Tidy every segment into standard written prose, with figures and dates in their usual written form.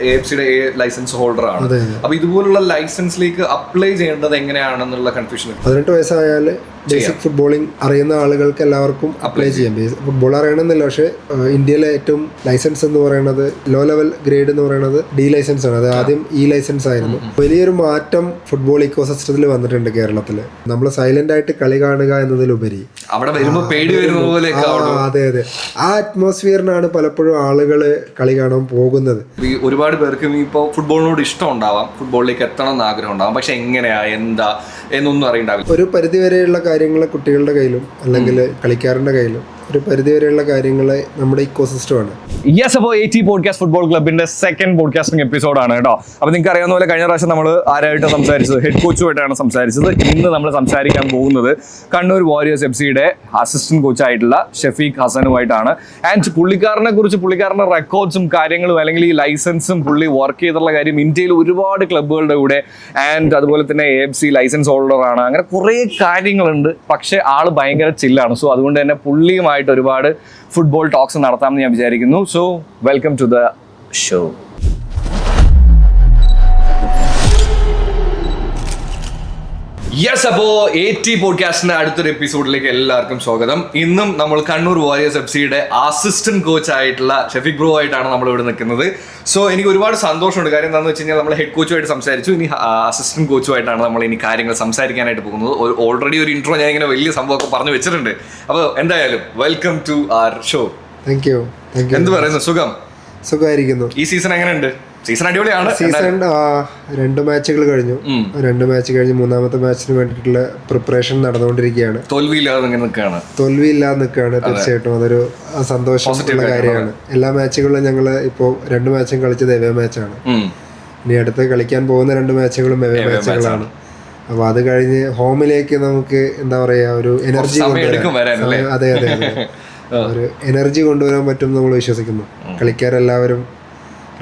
AFCയുടെ licence holder ആണ്. അപ്പൊ ഇതുപോലുള്ള ലൈസൻസിലേക്ക് അപ്ലൈ ചെയ്യേണ്ടത് എങ്ങനെയാണെന്നുള്ള കൺഫ്യൂഷൻ. 18 വയസ്സായാൽ ബേസിക് ഫുട്ബോളിംഗ് അറിയുന്ന ആളുകൾക്ക് എല്ലാവർക്കും അപ്ലൈ ചെയ്യാം. ഫുട്ബോൾ അറിയണമെന്നില്ല, പക്ഷേ ഇന്ത്യയിലെ ഏറ്റവും ലൈസൻസ് എന്ന് പറയുന്നത് ലോ ലെവൽ ഗ്രേഡ് എന്ന് പറയുന്നത് D ലൈസൻസ് ആണ്. അത് ആദ്യം E ലൈസൻസ് ആയിരുന്നു. വലിയൊരു മാറ്റം ഫുട്ബോൾ ഇക്കോസിസ്റ്റത്തിൽ വന്നിട്ടുണ്ട് കേരളത്തിൽ. നമ്മൾ സൈലന്റ് ആയിട്ട് കളി കാണുക എന്നതിലുപരി അവിടെ വരുമ്പോൾ പേടി വരുന്ന പോലെ. അതെ അതെ, ആ അറ്റ്മോസ്ഫിയറിനാണ് പലപ്പോഴും ആളുകൾ കളി കാണാൻ പോകുന്നത്. ഒരുപാട് പേർക്ക് ഇപ്പോൾ ഫുട്ബോളിനോട് ഇഷ്ടം ഉണ്ടാവാം, ഫുട്ബോളിലേക്ക് എത്തണം എന്ന് ആഗ്രഹം ഉണ്ടാവാം, പക്ഷെ എങ്ങനെയാ എന്താ എന്നൊന്നും അറിയണ്ടാവില്ല. ഒരു പരിധിവരെയുള്ള കാര്യങ്ങൾ കുട്ടികളുടെ കയ്യിലും അല്ലെങ്കിൽ കളിക്കാരന്റെ കയ്യിലും ഒരു പരിധിവരെയുള്ള കാര്യങ്ങളെ നമ്മുടെ ഇക്കോസിസ്റ്റമാണ്. യെസ്, അപ്പോൾ AT പോഡ്കാസ്റ്റ് ഫുട്ബോൾ ക്ലബിന്റെ സെക്കൻഡ് പോഡ്കാസ്റ്റിംഗ് എപ്പിസോഡാണ് കേട്ടോ. അപ്പോൾ നിങ്ങൾക്ക് അറിയാവുന്ന പോലെ കഴിഞ്ഞ പ്രാവശ്യം നമ്മൾ ആരായിട്ട് സംസാരിച്ചത്, ഹെഡ് കോച്ചുമായിട്ടാണ് സംസാരിച്ചത്. ഇന്ന് നമ്മൾ സംസാരിക്കാൻ പോകുന്നത് കണ്ണൂർ വാരിയേഴ്സ് FCയുടെ അസിസ്റ്റന്റ് കോച്ചായിട്ടുള്ള ഷഫീഖ് ഹസനുമായിട്ടാണ്. ആൻഡ് പുള്ളിക്കാരനെ കുറിച്ച്, പുള്ളിക്കാരൻ്റെ റെക്കോർഡ്സും കാര്യങ്ങളും അല്ലെങ്കിൽ ഈ ലൈസൻസും പുള്ളി വർക്ക് ചെയ്തിട്ടുള്ള കാര്യം, ഇന്ത്യയിൽ ഒരുപാട് ക്ലബ്ബുകളുടെ കൂടെ ആൻഡ് അതുപോലെ തന്നെ AFC ലൈസൻസ് ഹോൾഡറാണ്. അങ്ങനെ കുറേ കാര്യങ്ങളുണ്ട്. പക്ഷേ ആള് ഭയങ്കര ചില്ലാണ്. സോ അതുകൊണ്ട് തന്നെ പുള്ളിയുമായിട്ട് ഒരുപാട് ഫുട്ബോൾ ടോക്സ് നടത്താമെന്ന് ഞാൻ വിചാരിക്കുന്നു. So welcome to the show. Yes, അപ്പോൾ AT പോഡ്കാസ്റ്റിന്റെ അടുത്തൊരു എപ്പിസോഡിലേക്ക് എല്ലാവർക്കും സ്വാഗതം. ഇന്നും നമ്മൾ കണ്ണൂർ വാരിയേഴ്സ് FCയുടെ അസിസ്റ്റന്റ് കോച്ച് ആയിട്ടുള്ള ഷഫീഖ് ബ്രോ ആയിട്ടാണ് നമ്മൾ ഇവിടെ നിൽക്കുന്നത്. സോ എനിക്ക് ഒരുപാട് സന്തോഷമുണ്ട്. കാര്യം എന്താണെന്ന് വെച്ച് കഴിഞ്ഞാൽ നമ്മൾ ഹെഡ് കോച്ചുമായിട്ട് സംസാരിച്ചു, ഇനി അസിസ്റ്റന്റ് കോച്ചുമായിട്ടാണ് നമ്മൾ ഇനി കാര്യങ്ങൾ സംസാരിക്കാനായിട്ട് പോകുന്നത്. ഓൾറെഡി ഒരു ഇൻട്രോ ഞാൻ ഇങ്ങനെ വലിയ സംഭവമൊക്കെ പറഞ്ഞു വെച്ചിട്ടുണ്ട്. അപ്പോൾ എന്തായാലും welcome to our show. Thank you. എന്ത് പറയുന്നു? സുഖമായിരിക്കുന്നു. ഈ സീസൺ എങ്ങനെയുണ്ട്? സീസൺ അടിപൊളിയാണ്. സീസൺ 2 മാച്ചുകൾ കഴിഞ്ഞു. 2 മാച്ച് കഴിഞ്ഞ് 3-ാമത്തെ മാച്ചിന് വേണ്ടിയിട്ടുള്ള പ്രിപ്പറേഷൻ നടന്നുകൊണ്ടിരിക്കുകയാണ്. തോൽവിയില്ലാതെ നിൽക്കുകയാണ്. തീർച്ചയായിട്ടും അതൊരു സന്തോഷമുള്ള കാര്യമാണ്. എല്ലാ മാച്ചുകളിലും ഞങ്ങൾ ഇപ്പോൾ 2 മാച്ചും കളിച്ചത് എവേ മാച്ചാണ്. ഇനി അടുത്ത് കളിക്കാൻ പോകുന്ന 2 മാച്ചുകളും എവേ മാച്ചുകളാണ്. അപ്പൊ അത് കഴിഞ്ഞ് ഹോമിലേക്ക് നമുക്ക് എന്താ പറയാ ഒരു എനർജി കൊണ്ടുവരാൻ, അതെ ഒരു എനർജി കൊണ്ടുവരാൻ പറ്റും നമ്മൾ വിശ്വസിക്കുന്നു. കളിക്കാരെല്ലാവരും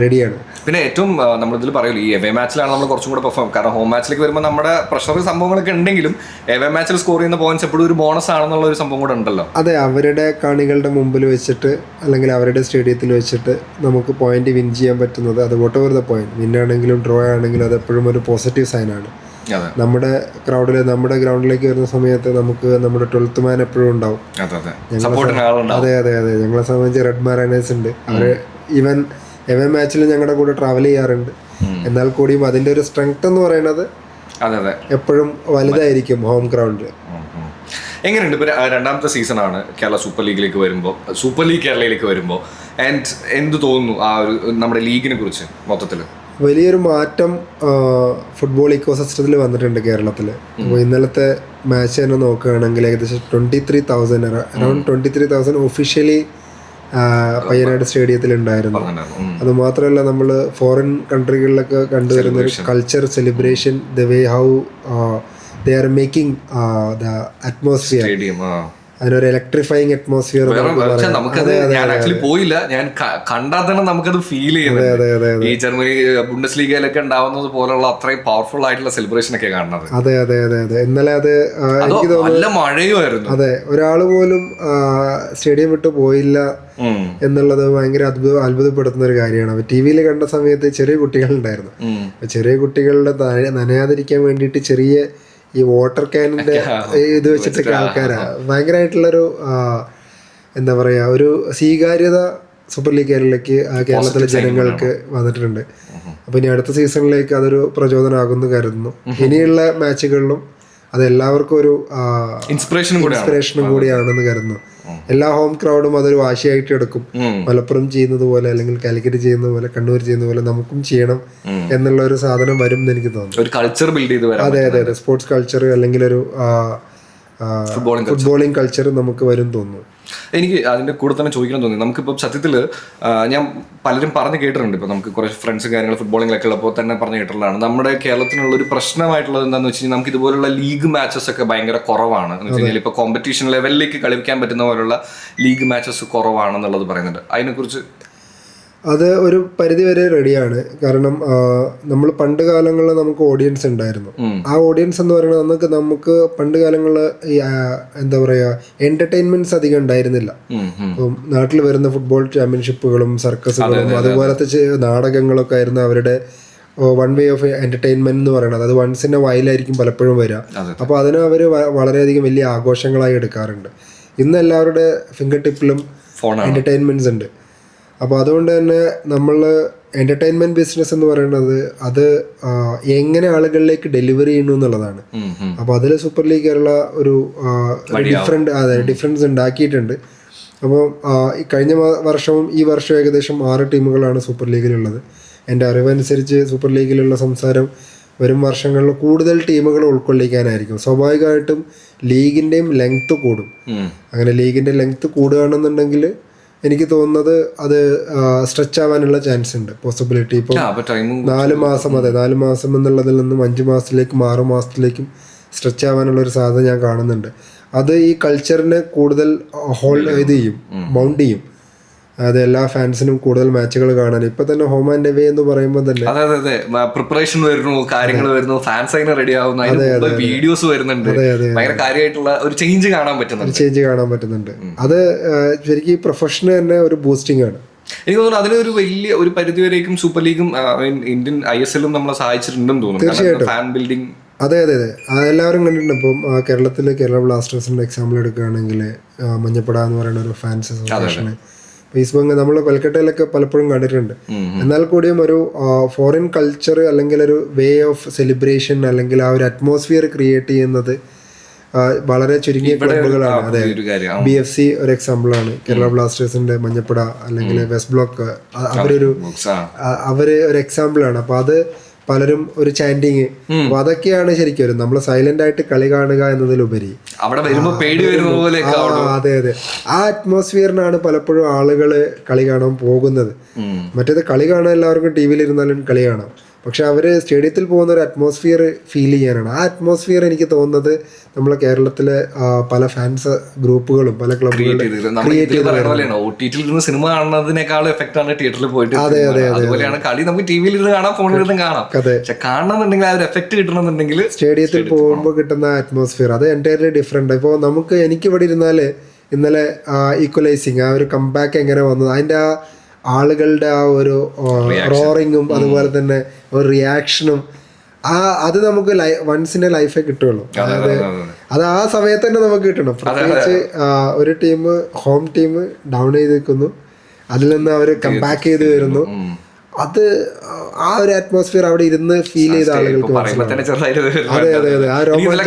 റെഡിയാണ്. പിന്നെ ഏറ്റവും നമ്മളിതിൽ പറയുമല്ലോ, ഈ എവേ മാച്ചിലാണ് നമ്മൾ കുറച്ചും കൂടെ പെർഫോം. കാരണം ഹോം മാച്ചിലേക്ക് വരുമ്പോൾ നമ്മുടെ പ്രഷർ സംഭവങ്ങളൊക്കെ ഉണ്ടെങ്കിലും എവേ മാച്ചിൽ സ്കോർ ചെയ്യുന്ന പോയിന്റ്സ് എപ്പോഴും ഒരു ബോണസ് ആണെന്നുള്ള ഒരു സംഭവം കൂടെ ഉണ്ടല്ലോ. അതെ, അവരുടെ കാണികളുടെ മുമ്പിൽ വെച്ചിട്ട് അല്ലെങ്കിൽ അവരുടെ സ്റ്റേഡിയത്തിൽ വെച്ചിട്ട് നമുക്ക് പോയിന്റ് വിൻ ചെയ്യാൻ പറ്റുന്നത്, അത് vote over the point, win ആണെങ്കിലും ഡ്രോ ആണെങ്കിലും അത് എപ്പോഴും ഒരു പോസിറ്റീവ് സൈനാണ്. നമ്മുടെ ഗ്രൗണ്ടിലേക്ക് വരുന്ന സമയത്ത് നമുക്ക് നമ്മുടെ 12th മാൻ എപ്പോഴും ഉണ്ടാവും. അതെ അതെ അതെ, ഞങ്ങളെ സംബന്ധിച്ച് റെഡ് മാരൈനേഴ്സ് ഉണ്ട്. അവര് ഈവൻ എവേ മാച്ചിൽ ഞങ്ങളുടെ കൂടെ ട്രാവൽ ചെയ്യാറുണ്ട്. എന്നാൽ കൂടിയും അതിന്റെ ഒരു സ്ട്രെങ്ത് എന്ന് പറയുന്നത് എപ്പോഴും വലുതായിരിക്കും ഹോം ഗ്രൗണ്ടിൽ. എങ്ങനെയുണ്ട് ഇപ്പൊ 2ാമത്തെ സീസണാണ് കേരള സൂപ്പർ ലീഗിലേക്ക് വരുമ്പോൾ, സൂപ്പർ ലീഗ് കേരളയിലേക്ക് വരുമ്പോൾ ആൻഡ് എന്ത് തോന്നുന്നു ആ ഒരു നമ്മുടെ ലീഗിനെ കുറിച്ച്? മൊത്തത്തിൽ വലിയൊരു മാറ്റം ഫുട്ബോൾ ഇക്കോസിസ്റ്റത്തിൽ വന്നിട്ടുണ്ട് കേരളത്തിൽ. അപ്പോൾ ഇന്നലത്തെ മാച്ച് തന്നെ നോക്കുകയാണെങ്കിൽ ഏകദേശം 23,000 അറൌണ്ട് 23,000 ഒഫീഷ്യലി പയ്യനാട് സ്റ്റേഡിയത്തിൽ ഉണ്ടായിരുന്നു. അത് മാത്രമല്ല, നമ്മൾ ഫോറിൻ കൺട്രികളിലൊക്കെ കണ്ടുവരുന്ന ഒരു culture celebration, the way how they are making the atmosphere, അതിനൊരു ഇലക്ട്രിഫൈങ് അറ്റ്മോസ്ഫിയർ. പോയില്ല, ഞാൻ കണ്ടാൽ തന്നെ നമുക്കത് ഫീൽ ചെയ്യുന്നത്. ഈ ജർമ്മനി ബുണ്ടസ് ലീഗയിലൊക്കെ ഉണ്ടാവുന്നത് പോലുള്ള അത്രയും പവർഫുൾ ആയിട്ടുള്ള സെലിബ്രേഷൻ ഒക്കെ കാണുന്നത്. അതെ അതെ അതെ അതെ, ഇന്നലെ അത് എനിക്ക് തോന്നുന്നു മഴയുമായിരുന്നു. അതെ, ഒരാൾ പോലും സ്റ്റേഡിയം വിട്ട് പോയില്ല എന്നുള്ളത് ഭയങ്കര അത്ഭുതപ്പെടുത്തുന്ന ഒരു കാര്യമാണ്. TV കണ്ട സമയത്ത് ചെറിയ കുട്ടികളുണ്ടായിരുന്നു. ചെറിയ കുട്ടികളുടെ നനയാതിരിക്കാൻ വേണ്ടിയിട്ട് ചെറിയ ഈ വാട്ടർ ക്യാനിന്റെ ഇത് വെച്ചിട്ടൊക്കെ ആൾക്കാരാ ഭയങ്കരമായിട്ടുള്ളൊരു എന്താ പറയാ ഒരു സ്വീകാര്യത സൂപ്പർ ലീഗ് കേരളയ്ക്ക് കേരളത്തിലെ ജനങ്ങൾക്ക് വന്നിട്ടുണ്ട്. അപ്പൊ ഇനി അടുത്ത സീസണിലേക്ക് അതൊരു പ്രചോദനമാകുന്നു കരുതുന്നു. ഇനിയുള്ള മാച്ചുകളിലും അത് എല്ലാവർക്കും ഒരു ഇൻസ്പിറേഷനും കൂടിയാണെന്ന് കരുതുന്നു. എല്ലാ ഹോം ക്രൗഡും അതൊരു വാശിയായിട്ട് എടുക്കും. മലപ്പുറം ചെയ്യുന്നത് പോലെ അല്ലെങ്കിൽ കാലിക്കറ്റ് ചെയ്യുന്നത് പോലെ കണ്ണൂർ ചെയ്യുന്ന പോലെ നമുക്കും ചെയ്യണം എന്നുള്ള ഒരു സാധനം വരും എന്ന് എനിക്ക് തോന്നുന്നു. ഒരു കൾച്ചർ ബിൽഡ് ചെയ്ത് വരാം. അതെ അതെ അതെ, സ്പോർട്സ് കൾച്ചർ അല്ലെങ്കിൽ ഒരു ഫുട്ബോളിംഗ് കൾച്ചർ നമുക്ക് വരും തോന്നുന്നു. എനിക്ക് അതിൻ്റെ കൂടെ തന്നെ ചോദിക്കണം തോന്നി. നമുക്കിപ്പോൾ സത്യത്തിൽ ഞാൻ പലരും പറഞ്ഞു കേട്ടിട്ടുണ്ട്. ഇപ്പോൾ നമുക്ക് കുറച്ച് ഫ്രണ്ട്സ് കാര്യങ്ങൾ ഫുട്ബോളിങ്ങിലൊക്കെ ഉള്ളപ്പോൾ തന്നെ പറഞ്ഞു കേട്ടിട്ടുള്ളതാണ്. നമ്മുടെ കേരളത്തിനുള്ളൊരു പ്രശ്നമായിട്ടുള്ളത് എന്താണെന്ന് വെച്ച് കഴിഞ്ഞാൽ നമുക്ക് ഇതുപോലുള്ള ലീഗ് മാച്ചസ് ഒക്കെ ഭയങ്കര കുറവാണ്. എന്ന് വെച്ച് കഴിഞ്ഞാൽ ഇപ്പോൾ കോമ്പറ്റീഷൻ ലെവലിലേക്ക് കളിക്കാൻ പറ്റുന്ന പോലുള്ള ലീഗ് മാച്ചസ് കുറവാണെന്നുള്ളത് പറയുന്നുണ്ട്. അതിനെക്കുറിച്ച് അത് ഒരു പരിധി വരെ റെഡിയാണ്. കാരണം നമ്മൾ പണ്ട് കാലങ്ങളിൽ നമുക്ക് ഓഡിയൻസ് ഉണ്ടായിരുന്നു. ആ ഓഡിയൻസ് എന്ന് പറയുന്നത് നമുക്ക് പണ്ട് കാലങ്ങളിൽ എന്താ പറയുക, എന്റർടൈൻമെന്റ്സ് അധികം ഉണ്ടായിരുന്നില്ല. ഇപ്പം നാട്ടിൽ വരുന്ന ഫുട്ബോൾ ചാമ്പ്യൻഷിപ്പുകളും സർക്കസുകളും അതുപോലത്തെ നാടകങ്ങളൊക്കെ ആയിരുന്നു അവരുടെ വൺ വേ ഓഫ് എന്റർടൈൻമെന്റ് എന്ന് പറയുന്നത്. അത് വൺസിന്റെ വായിലായിരിക്കും പലപ്പോഴും വരിക. അപ്പോൾ അതിനെ അവർ വളരെയധികം വലിയ ആഘോഷങ്ങളായി എടുക്കാറുണ്ട്. ഇന്ന് എല്ലാവരുടെ ഫിംഗർ ടിപ്പിലും എന്റർടൈൻമെന്റ്സ് ഉണ്ട്. അപ്പോൾ അതുകൊണ്ട് തന്നെ നമ്മൾ എന്റർടൈൻമെന്റ് ബിസിനസ് എന്ന് പറയുന്നത് അത് എങ്ങനെ ആളുകളിലേക്ക് ഡെലിവറി ചെയ്യുന്നു എന്നുള്ളതാണ്. അപ്പോൾ അതിൽ സൂപ്പർ ലീഗ് കേരള ഒരു ഡിഫറൻസ് ഉണ്ടാക്കിയിട്ടുണ്ട്. അപ്പോൾ കഴിഞ്ഞ വർഷവും ഈ വർഷം ഏകദേശം 6 ടീമുകളാണ് സൂപ്പർ ലീഗിലുള്ളത്. എൻ്റെ അറിവനുസരിച്ച് സൂപ്പർ ലീഗിലുള്ള സംസാരം വരും വർഷങ്ങളിൽ കൂടുതൽ ടീമുകൾ ഉൾക്കൊള്ളിക്കാനായിരിക്കും. സ്വാഭാവികമായിട്ടും ലീഗിൻ്റെയും ലെങ്ത് കൂടും. അങ്ങനെ ലീഗിൻ്റെ ലെങ്ത് കൂടുകയാണെന്നുണ്ടെങ്കിൽ എനിക്ക് തോന്നുന്നത് അത് സ്ട്രെച്ച് ആവാനുള്ള ചാൻസ് ഉണ്ട്, പോസിബിലിറ്റി. ഇപ്പോൾ 4 മാസം 4 മാസം എന്നുള്ളതിൽ നിന്നും 5 മാസത്തിലേക്കും 6 മാസത്തിലേക്കും സ്ട്രെച്ച് ആവാനുള്ള ഒരു സാധ്യത ഞാൻ കാണുന്നുണ്ട്. അത് ഈ കൾച്ചറിനെ കൂടുതൽ ഇത് ചെയ്യും, മൗണ്ട് ചെയ്യും. അത് എല്ലാ ഫാൻസിനും കൂടുതൽ മാച്ചുകൾ കാണാൻ. ഇപ്പൊ തന്നെ ഹോം ആൻഡ് അവേ എന്ന് പറയുമ്പോൾ തന്നെ പ്രിപ്പറേഷൻ വരുന്നു, കാര്യങ്ങൾ വരുന്നു, ഫാൻസ് അതിന് റെഡി ആവുന്നു, വീഡിയോസ് വരുന്നുണ്ട്, ഭയങ്കര കാര്യമായിട്ടുള്ള ഒരു ചേഞ്ച് കാണാൻ പറ്റുന്നുണ്ട്. അത് ശരിക്കും ഈ പ്രൊഫഷന് തന്നെ ഒരു ബൂസ്റ്റിംഗ് ആണ്. എനിക്ക് തോന്നുന്നു അതിനൊരു വലിയ ഒരു പരിധിവരേക്കും സൂപ്പർ ലീഗും ഇന്ത്യൻ ISL-ഉം നമ്മളെ സഹായിച്ചിട്ടുണ്ടെന്ന് തോന്നുന്നു. തീർച്ചയായിട്ടും ഫാൻ ബിൽഡിംഗ്. അതെ എല്ലാവരും കണ്ടിട്ടുണ്ട്. ഇപ്പം കേരളത്തിൽ കേരള ബ്ലാസ്റ്റേഴ്സിന്റെ എക്സാമ്പിൾ എടുക്കുകയാണെങ്കിൽ മഞ്ഞപ്പട എന്ന് പറയുന്ന ഒരു ഫാൻസ് അസോസിയേഷന് ഈസ്റ്റ് ബംഗാൾ നമ്മൾ കൊൽക്കട്ടയിലൊക്കെ പലപ്പോഴും കണ്ടിട്ടുണ്ട്. എന്നാൽ കൂടിയും ഒരു ഫോറിൻ കൾച്ചർ അല്ലെങ്കിൽ ഒരു വേ ഓഫ് സെലിബ്രേഷൻ അല്ലെങ്കിൽ ആ ഒരു അറ്റ്മോസ്ഫിയർ ക്രിയേറ്റ് ചെയ്യുന്നത് വളരെ ചുരുങ്ങിയ ക്ലബുകളാണ്. അതെ, BFC ഒരു എക്സാമ്പിളാണ്. കേരള ബ്ലാസ്റ്റേഴ്സിന്റെ മഞ്ഞപ്പട അല്ലെങ്കിൽ വെസ്റ്റ് ബ്ലോക്ക് അവര് ഒരു എക്സാമ്പിളാണ്. അപ്പൊ അത് പലരും ഒരു ചാൻഡിങ്, അപ്പൊ അതൊക്കെയാണ് ശരിക്കും നമ്മൾ സൈലന്റ് ആയിട്ട് കളി കാണുക എന്നതിലുപരി അതെ ആ അറ്റ്മോസ്ഫിയറിനാണ് പലപ്പോഴും ആളുകള് കളി കാണാൻ പോകുന്നത്. മറ്റേത് കളി കാണാൻ എല്ലാവർക്കും TV-യിൽ ഇരുന്നാലും കളി കാണാം. പക്ഷെ അവര് സ്റ്റേഡിയത്തിൽ പോകുന്ന ഒരു അറ്റ്മോസ്ഫിയർ ഫീൽ ചെയ്യാനാണ്. ആ അറ്റ്മോസ്ഫിയർ എനിക്ക് തോന്നുന്നത് നമ്മളെ കേരളത്തിലെ പല ഫാൻസ് ഗ്രൂപ്പുകളും പല ക്ലബുകളും സിനിമ കാണുന്നതിനേക്കാൾ എഫക്റ്റ് ആണ് തിയേറ്ററിൽ പോയിട്ട്. അതുപോലെയാണ് കളി നമുക്ക് TV-യിൽ ഇരുന്ന് കാണാം, ഫോണിലിരുന്ന് കാണാം. പക്ഷെ കാണണമെന്നുണ്ടെങ്കിൽ ആ ഒരു എഫക്ട് കിട്ടണമെന്നുണ്ടെങ്കിൽ സ്റ്റേഡിയത്തിൽ പോകുമ്പോൾ കിട്ടുന്ന അറ്റ്മോസ്ഫിയർ അത് എൻറ്റയർലി ഡിഫറെന്റ്. ഇപ്പോൾ എനിക്ക് ഇവിടെ ഇരുന്നാല് ഇന്നലെ ഈക്വലൈസിങ് ആ ഒരു കംബാക്ക് എങ്ങനെ വന്നു, അതിന്റെ ആ ആളുകളുടെ ആ ഒരു റോറിങ്ങും അതുപോലെ തന്നെ ഒരു റിയാക്ഷനും അത് നമുക്ക് വൺസിന്റെ ലൈഫേ കിട്ടുള്ളൂ. അത് ആ സമയത്ത് തന്നെ നമുക്ക് കിട്ടണം. പ്രത്യേകിച്ച് ഒരു ടീം ഹോം ടീം ഡൗൺ ചെയ്ത് നിൽക്കുന്നു, അതിൽ നിന്ന് അവർ കംബാക്ക് ചെയ്ത് വരുന്നു. അത് ആ ഒരു അറ്റ്മോസ്ഫിയർ അവിടെ ഇരുന്ന് ഫീൽ ചെയ്ത ആളുകൾക്ക്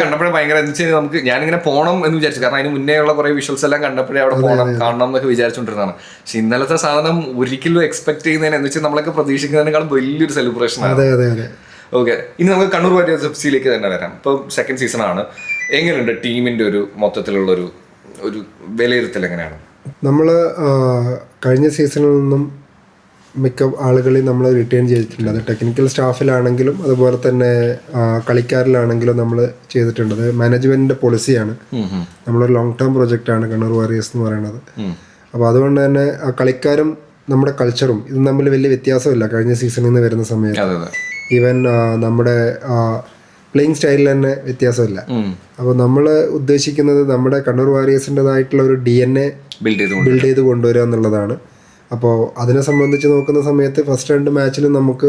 കണ്ടപ്പോഴേ ഭയങ്കര നമുക്ക് ഞാനിങ്ങനെ പോകണം എന്ന് വിചാരിച്ചു. കാരണം അതിന് മുന്നേ ഉള്ള കുറെ വിഷ്വൽസ് എല്ലാം കണ്ടപ്പോഴേ അവിടെ പോകണം കാണണം എന്നൊക്കെ വിചാരിച്ചോണ്ടിരുന്നതാണ്. പക്ഷെ ഇന്നലത്തെ സാധനം ഒരിക്കലും എക്സ്പെക്ട് ചെയ്യുന്നതിന് എന്ന് വെച്ചാൽ നമ്മളൊക്കെ പ്രതീക്ഷിക്കുന്നതിനേക്കാളും വലിയൊരു സെലിബ്രേഷൻ ആണ്. ഓക്കെ, ഇനി നമുക്ക് കണ്ണൂർ വാരിയേഴ്സ് FC-യിലേക്ക് തന്നെ വരാം. ഇപ്പം സെക്കൻഡ് സീസൺ ആണ്. എങ്ങനെയുണ്ട് ടീമിന്റെ ഒരു മൊത്തത്തിലുള്ള ഒരു വിലയിരുത്തൽ എങ്ങനെയാണ്? നമ്മള് കഴിഞ്ഞ സീസണിൽ നിന്നും മിക്ക ആളുകളെയും നമ്മൾ റിട്ടേൺ ചെയ്തിട്ടുണ്ട്. അത് ടെക്നിക്കൽ സ്റ്റാഫിലാണെങ്കിലും അതുപോലെ തന്നെ കളിക്കാരിലാണെങ്കിലും നമ്മൾ ചെയ്തിട്ടുണ്ട്. അത് മാനേജ്മെന്റിന്റെ പോളിസിയാണ്. നമ്മളൊരു ലോങ് ടേം പ്രൊജക്റ്റാണ് കണ്ണൂർ വാരിയേഴ്സ് എന്ന് പറയുന്നത്. അപ്പോൾ അതുകൊണ്ട് തന്നെ കളിക്കാരും നമ്മുടെ കൾച്ചറും ഇതും തമ്മിൽ വലിയ വ്യത്യാസമില്ല കഴിഞ്ഞ സീസണിൽ നിന്ന് വരുന്ന സമയത്ത്. ഈവൻ നമ്മുടെ പ്ലേയിങ് സ്റ്റൈലിൽ തന്നെ വ്യത്യാസമില്ല. അപ്പോൾ നമ്മൾ ഉദ്ദേശിക്കുന്നത് നമ്മുടെ കണ്ണൂർ വാരിയേഴ്സിൻ്റെതായിട്ടുള്ള ഒരു DNA ബിൽഡ് ചെയ്ത് കൊണ്ടുവരിക എന്നുള്ളതാണ്. അപ്പോൾ അതിനെ സംബന്ധിച്ച് നോക്കുന്ന സമയത്ത് ഫസ്റ്റ് 2 മാച്ചിലും നമുക്ക്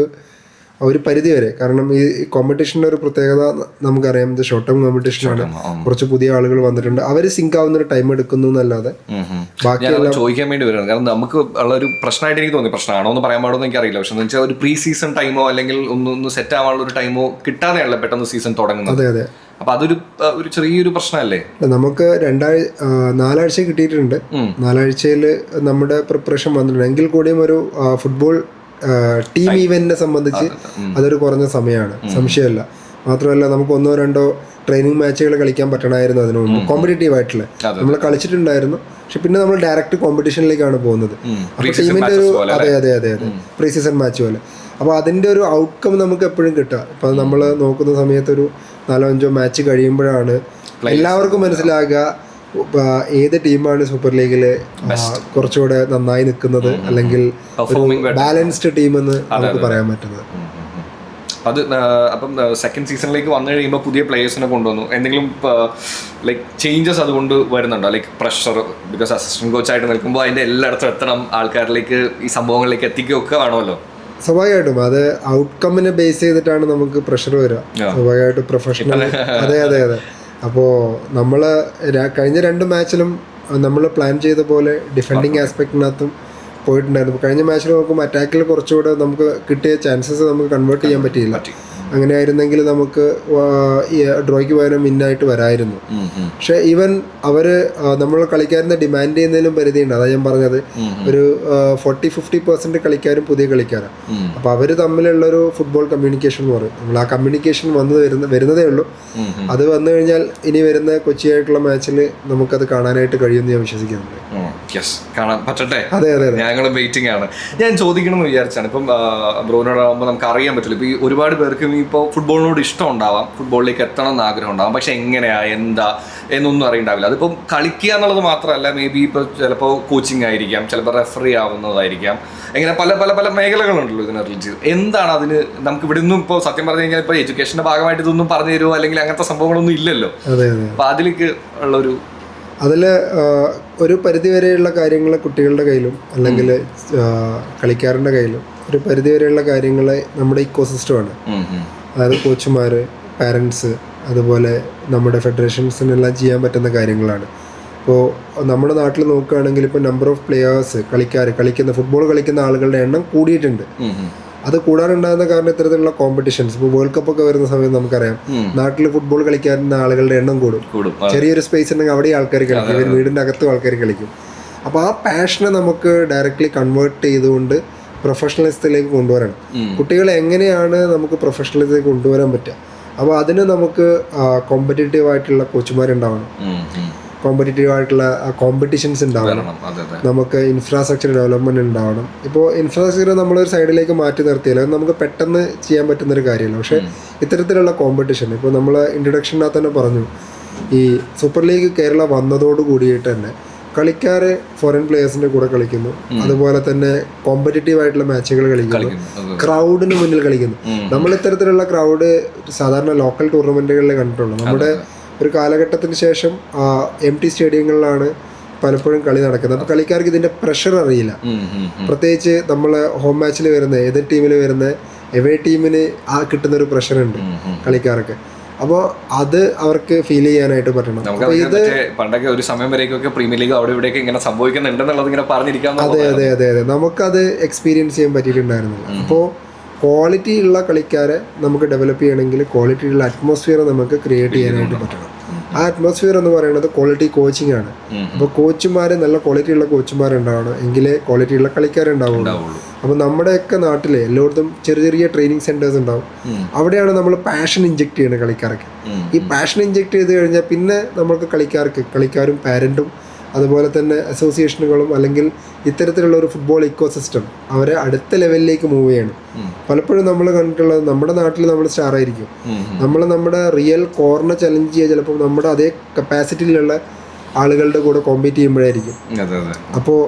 ഒരു പരിധി വരെ, കാരണം ഈ കോമ്പറ്റീഷൻ്റെ ഒരു പ്രത്യേകത നമുക്കറിയാം, ഇത് ഷോർട്ട് ടേം കോമ്പറ്റീഷനാണ്. കുറച്ച് പുതിയ ആളുകൾ വന്നിട്ടുണ്ട്, അവർ സിങ്ക് ആവുന്ന ഒരു ടൈം എടുക്കുന്നു എന്നല്ലാതെ ബാക്കിയെല്ലാം ചോദിക്കാൻ വേണ്ടി വരുന്നത്. കാരണം നമുക്ക് ഉള്ള ഒരു പ്രശ്നമായിട്ട് എനിക്ക് തോന്നി, പ്രശ്നമാണോ എന്ന് പറയാൻ പാടുമെന്ന് എനിക്കറിയില്ല. പക്ഷെ എന്ന് വെച്ചാൽ ഒരു പ്രീ സീസൺ ടൈമോ അല്ലെങ്കിൽ ഒന്ന് സെറ്റ് ആവാനുള്ള ഒരു ടൈമോ കിട്ടാതെയാണല്ലോ പെട്ടെന്ന് സീസൺ തുടങ്ങുന്നത്. അതെ അപ്പൊ അതൊരു ചെറിയൊരു പ്രശ്നമല്ലേ? നമുക്ക് 4 ആഴ്ച കിട്ടിയിട്ടുണ്ട്. 4 ആഴ്ചയിൽ നമ്മുടെ പ്രിപ്പറേഷൻ വന്നിട്ടുണ്ട്. എങ്കിൽ കൂടിയും ഒരു ഫുട്ബോൾ ടീം ഈവന്റിനെ സംബന്ധിച്ച് അതൊരു കുറഞ്ഞ സമയമാണ്, സംശയമല്ല. മാത്രമല്ല നമുക്ക് 1-2 ട്രെയിനിങ് മാച്ചുകൾ കളിക്കാൻ പറ്റണമായിരുന്നു അതിനു മുമ്പ്. കോമ്പറ്റേറ്റീവ് ആയിട്ടുള്ള നമ്മൾ കളിച്ചിട്ടുണ്ടായിരുന്നു, പക്ഷെ പിന്നെ നമ്മൾ ഡയറക്റ്റ് കോമ്പറ്റീഷനിലേക്കാണ് പോകുന്നത്. അപ്പോൾ ടീമിന്റെ ഒരു അതെ പ്രീ സീസൺ മാച്ച് പോലെ. അപ്പോൾ അതിന്റെ ഒരു ഔട്ട്കം നമുക്ക് എപ്പോഴും കിട്ടുക. ഇപ്പൊ നമ്മൾ നോക്കുന്ന സമയത്ത് ഒരു 4-5 മാച്ച് കഴിയുമ്പോഴാണ് എല്ലാവർക്കും മനസ്സിലാകുക ഏത് ടീമാണ് സൂപ്പർ ലീഗിൽ കുറച്ചുകൂടെ നന്നായി നിൽക്കുന്നത് അല്ലെങ്കിൽ ബാലൻസ്ഡ് ടീം എന്ന് നമുക്ക് പറയാൻ പറ്റുന്നത്. അത് അപ്പം സെക്കൻഡ് സീസണിലേക്ക് വന്നു കഴിയുമ്പോൾ പുതിയ പ്ലേയേഴ്സിനെ കൊണ്ടുവന്നു. എന്തെങ്കിലും ലൈക്ക് ചേഞ്ചസ് അതുകൊണ്ട് വരുന്നുണ്ടോ? ലൈക്ക് പ്രഷർ, ബിക്കോസ് അസിസ്റ്റന്റ് കോച്ചായിട്ട് നിൽക്കുമ്പോൾ അതിൻ്റെ എല്ലായിടത്തും എത്തണം, ആൾക്കാരിലേക്ക് ഈ സംഭവങ്ങളിലേക്ക് എത്തിക്കുകയൊക്കെ വേണമല്ലോ. സ്വാഭാവികമായിട്ടും അത് ഔട്ട്കമ്മിനെ ബേസ് ചെയ്തിട്ടാണ് നമുക്ക് പ്രഷർ വരിക. സ്വാഭാവികമായിട്ടും പ്രൊഫഷണൽ. അതെ അതെ അതെ. അപ്പോൾ നമ്മൾ കഴിഞ്ഞ 2 മാച്ചിലും നമ്മൾ പ്ലാൻ ചെയ്ത പോലെ ഡിഫെൻഡിങ് ആസ്പെക്റ്റിനകത്തും പോയിട്ടുണ്ടായിരുന്നു. കഴിഞ്ഞ മാച്ചിൽ നോക്കുമ്പോൾ അറ്റാക്കിൽ കുറച്ചുകൂടെ നമുക്ക് കിട്ടിയ ചാൻസസ് നമുക്ക് കൺവേർട്ട് ചെയ്യാൻ പറ്റിയില്ല. അങ്ങനെ ആയിരുന്നെങ്കിൽ നമുക്ക് ഡ്രോയ്ക്ക് പകരം വിന്നായിട്ട് വരായിരുന്നു. പക്ഷെ ഈവൻ അവർ നമ്മൾ കളിക്കാരനെ ഡിമാൻഡ് ചെയ്യുന്നതിലും പരിധിയുണ്ട്. അതാ ഞാൻ പറഞ്ഞത്, ഒരു 40-50% കളിക്കാരും പുതിയ കളിക്കാരാണ്. അപ്പോൾ അവർ തമ്മിലുള്ളൊരു ഫുട്ബോൾ കമ്മ്യൂണിക്കേഷൻ എന്ന് പറയും. നമ്മൾ ആ കമ്മ്യൂണിക്കേഷൻ വരുന്നതേ ഉള്ളൂ. അത് വന്നു കഴിഞ്ഞാൽ ഇനി വരുന്ന കൊച്ചിയായിട്ടുള്ള മാച്ചിൽ നമുക്കത് കാണാനായിട്ട് കഴിയുമെന്ന് ഞാൻ വിശ്വസിക്കുന്നുണ്ട്. കാണാൻ പറ്റട്ടെ. അതെ അതെ, ഞങ്ങളും വെയിറ്റിംഗ് ആണ്. ഞാൻ ചോദിക്കണം എന്ന് വിചാരിച്ചാണ്, ഇപ്പം ബ്രോനോടാകുമ്പോൾ നമുക്ക് അറിയാൻ പറ്റില്ല. ഇപ്പം ഈ ഒരുപാട് പേർക്ക് ഇപ്പോൾ ഫുട്ബോളിനോട് ഇഷ്ടം ഉണ്ടാവാം, ഫുട്ബോളിലേക്ക് എത്തണം എന്ന് ആഗ്രഹം ഉണ്ടാവാം, പക്ഷെ എങ്ങനെയാ എന്താ എന്നൊന്നും അറിയണ്ടാവില്ല. അതിപ്പം കളിക്കുക എന്നുള്ളത് മാത്രമല്ല, മേ ബി ഇപ്പോൾ ചിലപ്പോൾ കോച്ചിങ് ആയിരിക്കാം, ചിലപ്പോൾ റെഫറി ആവുന്നതായിരിക്കാം, എങ്ങനെ പല പല പല മേഖലകളുണ്ടല്ലോ ഇതിനെ റിലേറ്റ് ചെയ്ത്. എന്താണ് അതിന് നമുക്ക് ഇവിടെ നിന്നും ഇപ്പോൾ സത്യം പറഞ്ഞു കഴിഞ്ഞാൽ ഇപ്പോൾ എഡ്യൂക്കേഷൻ്റെ ഭാഗമായിട്ട് ഇതൊന്നും പറഞ്ഞു തരുമോ അല്ലെങ്കിൽ അങ്ങനത്തെ സംഭവങ്ങളൊന്നും ഇല്ലല്ലോ. അപ്പോൾ അതിലേക്ക് ഉള്ളൊരു അതിൽ ഒരു പരിധിവരെയുള്ള കാര്യങ്ങൾ കുട്ടികളുടെ കയ്യിലും അല്ലെങ്കിൽ കളിക്കാരൻ്റെ കയ്യിലും ഒരു പരിധിവരെയുള്ള കാര്യങ്ങൾ നമ്മുടെ ഇക്കോസിസ്റ്റമാണ്. അതായത് കോച്ചുമാർ, പാരൻസ്, അതുപോലെ നമ്മുടെ ഫെഡറേഷൻസിനെല്ലാം ചെയ്യാൻ പറ്റുന്ന കാര്യങ്ങളാണ്. ഇപ്പോൾ നമ്മുടെ നാട്ടിൽ നോക്കുകയാണെങ്കിൽ ഇപ്പോൾ നമ്പർ ഓഫ് പ്ലെയേഴ്സ്, കളിക്കുന്ന ഫുട്ബോൾ കളിക്കുന്ന ആളുകളുടെ എണ്ണം കൂടിയിട്ടുണ്ട്. അത് കൂടാനുണ്ടാകുന്ന കാരണം ഇത്തരത്തിലുള്ള കോമ്പറ്റീഷൻസ്. ഇപ്പോൾ വേൾഡ് കപ്പ് ഒക്കെ വരുന്ന സമയത്ത് നമുക്കറിയാം നാട്ടിൽ ഫുട്ബോൾ കളിക്കാറുന്ന ആളുകളുടെ എണ്ണം കൂടും. ചെറിയൊരു സ്പേസ് ഉണ്ടെങ്കിൽ അവിടെ ആൾക്കാർ കളിക്കും, ഇവർ വീടിൻ്റെ അകത്തും ആൾക്കാർ കളിക്കും. അപ്പോൾ ആ പാഷനെ നമുക്ക് ഡയറക്റ്റ്ലി കൺവേർട്ട് ചെയ്തുകൊണ്ട് പ്രൊഫഷണലിസത്തിലേക്ക് കൊണ്ടുവരണം. കുട്ടികളെ എങ്ങനെയാണ് നമുക്ക് പ്രൊഫഷണലിസത്തിലേക്ക് കൊണ്ടുവരാൻ പറ്റുക? അപ്പോൾ അതിന് നമുക്ക് കോമ്പറ്റേറ്റീവ് ആയിട്ടുള്ള കോച്ചുമാരുണ്ടാവണം, കോമ്പറ്റേറ്റീവ് ആയിട്ടുള്ള കോമ്പറ്റീഷൻസ് ഉണ്ടാവണം, നമുക്ക് ഇൻഫ്രാസ്ട്രക്ചർ ഡെവലപ്മെൻറ്റ് ഉണ്ടാവണം. ഇപ്പോൾ ഇൻഫ്രാസ്ട്രക്ചർ നമ്മളൊരു സൈഡിലേക്ക് മാറ്റി നിർത്തിയാൽ അത് നമുക്ക് പെട്ടെന്ന് ചെയ്യാൻ പറ്റുന്നൊരു കാര്യമല്ല. പക്ഷേ ഇത്തരത്തിലുള്ള കോമ്പറ്റീഷൻ, ഇപ്പോൾ നമ്മൾ ഇൻട്രൊഡക്ഷനകത്ത് തന്നെ പറഞ്ഞു, ഈ സൂപ്പർ ലീഗ് കേരള വന്നതോട് കൂടിയിട്ട് തന്നെ കളിക്കാർ ഫോറിൻ പ്ലേയേഴ്സിൻ്റെ കൂടെ കളിക്കുന്നു, അതുപോലെ തന്നെ കോമ്പറ്റേറ്റീവ് ആയിട്ടുള്ള മാച്ചുകൾ കളിക്കുന്നു, ക്രൗഡിന് മുന്നിൽ കളിക്കുന്നു. നമ്മൾ ഇത്തരത്തിലുള്ള ക്രൗഡ് സാധാരണ ലോക്കൽ ടൂർണമെൻറ്റുകളിൽ കണ്ടിട്ടുള്ളൂ. നമ്മുടെ ഒരു കാലഘട്ടത്തിന് ശേഷം എംപ്റ്റി സ്റ്റേഡിയങ്ങളിലാണ് പലപ്പോഴും കളി നടക്കുന്നത്. അപ്പോൾ കളിക്കാർക്ക് ഇതിൻ്റെ പ്രഷർ അറിയില്ല. പ്രത്യേകിച്ച് നമ്മൾ ഹോം മാച്ചിൽ വരുന്ന എതിർ ടീമിൽ വരുന്ന എവേ ടീമിന് കിട്ടുന്നൊരു പ്രഷറുണ്ട് കളിക്കാർക്ക്. അപ്പോൾ അത് അവർക്ക് ഫീൽ ചെയ്യാനായിട്ട് പറ്റണം. ഇത് പണ്ടൊക്കെ ഒരു സമയം വരേക്കൊക്കെ പ്രീമിയർ ലീഗ് അവിടെ ഇവിടെയൊക്കെ ഇങ്ങനെ സംഭവിക്കുന്നുണ്ടെന്നുള്ളത് ഇങ്ങനെ പറഞ്ഞിരിക്കാം. അതെ അതെ അതെ അതെ, നമുക്കത് എക്സ്പീരിയൻസ് ചെയ്യാൻ പറ്റിയിട്ടുണ്ടായിരുന്നില്ല. അപ്പോൾ ക്വാളിറ്റി ഉള്ള കളിക്കാരെ നമുക്ക് ഡെവലപ്പ് ചെയ്യണമെങ്കിൽ ക്വാളിറ്റി ഉള്ള അറ്റ്മോസ്ഫിയർ നമുക്ക് ക്രിയേറ്റ് ചെയ്യാനായിട്ട് പറ്റണം. ആ അറ്റ്മോസ്ഫിയർ എന്ന് പറയുന്നത് ക്വാളിറ്റി കോച്ചിങ് ആണ്. അപ്പോൾ കോച്ചുമാർ നല്ല ക്വാളിറ്റി ഉള്ള കോച്ചുമാരുണ്ടാവണം, എങ്കിലേ ക്വാളിറ്റി ഉള്ള കളിക്കാരുണ്ടാവുള്ളൂ. അപ്പോൾ നമ്മുടെയൊക്കെ നാട്ടിൽ എല്ലായിടത്തും ചെറിയ ചെറിയ ട്രെയിനിങ് സെൻറ്റേഴ്സ് ഉണ്ടാവും. അവിടെയാണ് നമ്മൾ പാഷൻ ഇഞ്ചെക്ട് ചെയ്യുന്നത് കളിക്കാർക്ക്. ഈ പാഷൻ ഇഞ്ചെക്ട് ചെയ്ത് കഴിഞ്ഞാൽ പിന്നെ നമുക്ക് കളിക്കാരും പാരൻറ്റും അതുപോലെ തന്നെ അസോസിയേഷനുകളും അല്ലെങ്കിൽ ഇത്തരത്തിലുള്ള ഒരു ഫുട്ബോൾ ഇക്കോസിസ്റ്റം അവരെ അടുത്ത ലെവലിലേക്ക് മൂവ് ചെയ്യണം. പലപ്പോഴും നമ്മൾ കണ്ടിട്ടുള്ളത് നമ്മുടെ നാട്ടിൽ നമ്മൾ സ്റ്റാർ ആയിരിക്കും, നമ്മുടെ റിയൽ കോർണർ ചലഞ്ച് ചെയ്യുക ചിലപ്പോൾ നമ്മുടെ അതേ കപ്പാസിറ്റിയിലുള്ള ആളുകളുടെ കൂടെ കോമ്പീറ്റ് ചെയ്യുമ്പോഴായിരിക്കും. അപ്പോൾ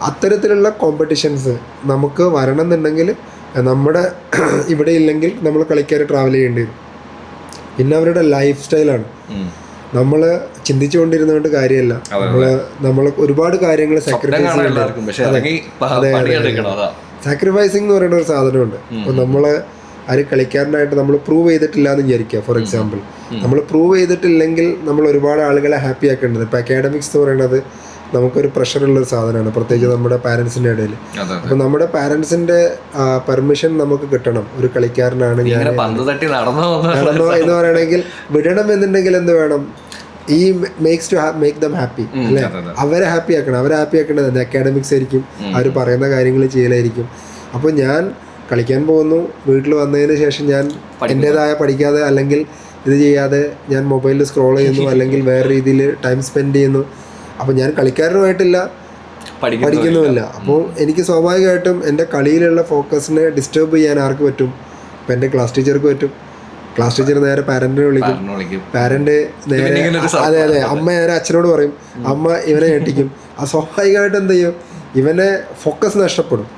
അത്തരത്തിലുള്ള കോമ്പറ്റീഷൻസ് നമുക്ക് വരണം എന്നുണ്ടെങ്കിൽ നമ്മുടെ ഇവിടെ ഇല്ലെങ്കിൽ നമ്മൾ കളിക്കാരെ ട്രാവൽ ചെയ്യേണ്ടി വരും. പിന്നെ അവരുടെ ലൈഫ് സ്റ്റൈലാണ്. നമ്മൾ ചിന്തിച്ചുകൊണ്ടിരുന്നതുകൊണ്ട് കാര്യമല്ല, നമ്മൾ ഒരുപാട് കാര്യങ്ങൾ സാക്രിഫൈസിങ് എന്ന് പറയുന്ന ഒരു സാധനമുണ്ട്. അപ്പോൾ നമ്മൾ ആര് കളിക്കാരനായിട്ട് നമ്മൾ പ്രൂവ് ചെയ്തിട്ടില്ല എന്ന് വിചാരിക്കുക. ഫോർ എക്സാമ്പിൾ, നമ്മൾ പ്രൂവ് ചെയ്തിട്ടില്ലെങ്കിൽ നമ്മൾ ഒരുപാട് ആളുകളെ ഹാപ്പി ആക്കേണ്ടത്. ഇപ്പോൾ അക്കാഡമിക്സ് എന്ന് പറയുന്നത് നമുക്കൊരു പ്രഷറുള്ളൊരു സാധനമാണ്, പ്രത്യേകിച്ച് നമ്മുടെ പാരൻസിൻ്റെ ഇടയിൽ. അപ്പോൾ നമ്മുടെ പാരൻസിൻ്റെ പെർമിഷൻ നമുക്ക് കിട്ടണം. ഒരു കളിക്കാരനാണ് ഞാൻ നടന്നോ എന്ന് പറയണമെങ്കിൽ വിടണം എന്നുണ്ടെങ്കിൽ എന്ത് വേണം? ഈ മേക്ക് ദം ഹാപ്പി അല്ലേ? അവരെ ഹാപ്പി ആക്കണം. അവരെ ഹാപ്പി ആക്കേണ്ടത് അക്കാഡമിക്സ് ആയിരിക്കും, അവർ പറയുന്ന കാര്യങ്ങൾ ചെയ്യലായിരിക്കും. അപ്പോൾ ഞാൻ കളിക്കാൻ പോകുന്നു, വീട്ടിൽ വന്നതിന് ശേഷം ഞാൻ എൻ്റേതായ പഠിക്കാതെ അല്ലെങ്കിൽ ഇത് ചെയ്യാതെ ഞാൻ മൊബൈലിൽ സ്ക്രോൾ ചെയ്യുന്നു അല്ലെങ്കിൽ വേറെ രീതിയിൽ ടൈം സ്പെൻഡ് ചെയ്യുന്നു. അപ്പോൾ ഞാൻ കളിക്കാരനുമായിട്ടില്ല, പഠിക്കുന്നുമില്ല. അപ്പോൾ എനിക്ക് സ്വാഭാവികമായിട്ടും എൻ്റെ കളിയിലുള്ള ഫോക്കസിനെ ഡിസ്റ്റർബ് ചെയ്യാൻ ആർക്ക് പറ്റും? ഇപ്പോൾ എൻ്റെ ക്ലാസ് ടീച്ചർക്ക് പറ്റും, ക്ലാസ് ടീച്ചർ നേരെ പാരന്റിനെ വിളിക്കും, പാരന്റ് നേരെ അതെ അമ്മ നേരെ അച്ഛനോട് പറയും, അമ്മ ഇവനെ ഞെട്ടിക്കും. ആ സ്വാഭാവികമായിട്ട് എന്ത് ചെയ്യും, ഇവനെ ഫോക്കസ് നഷ്ടപ്പെടും.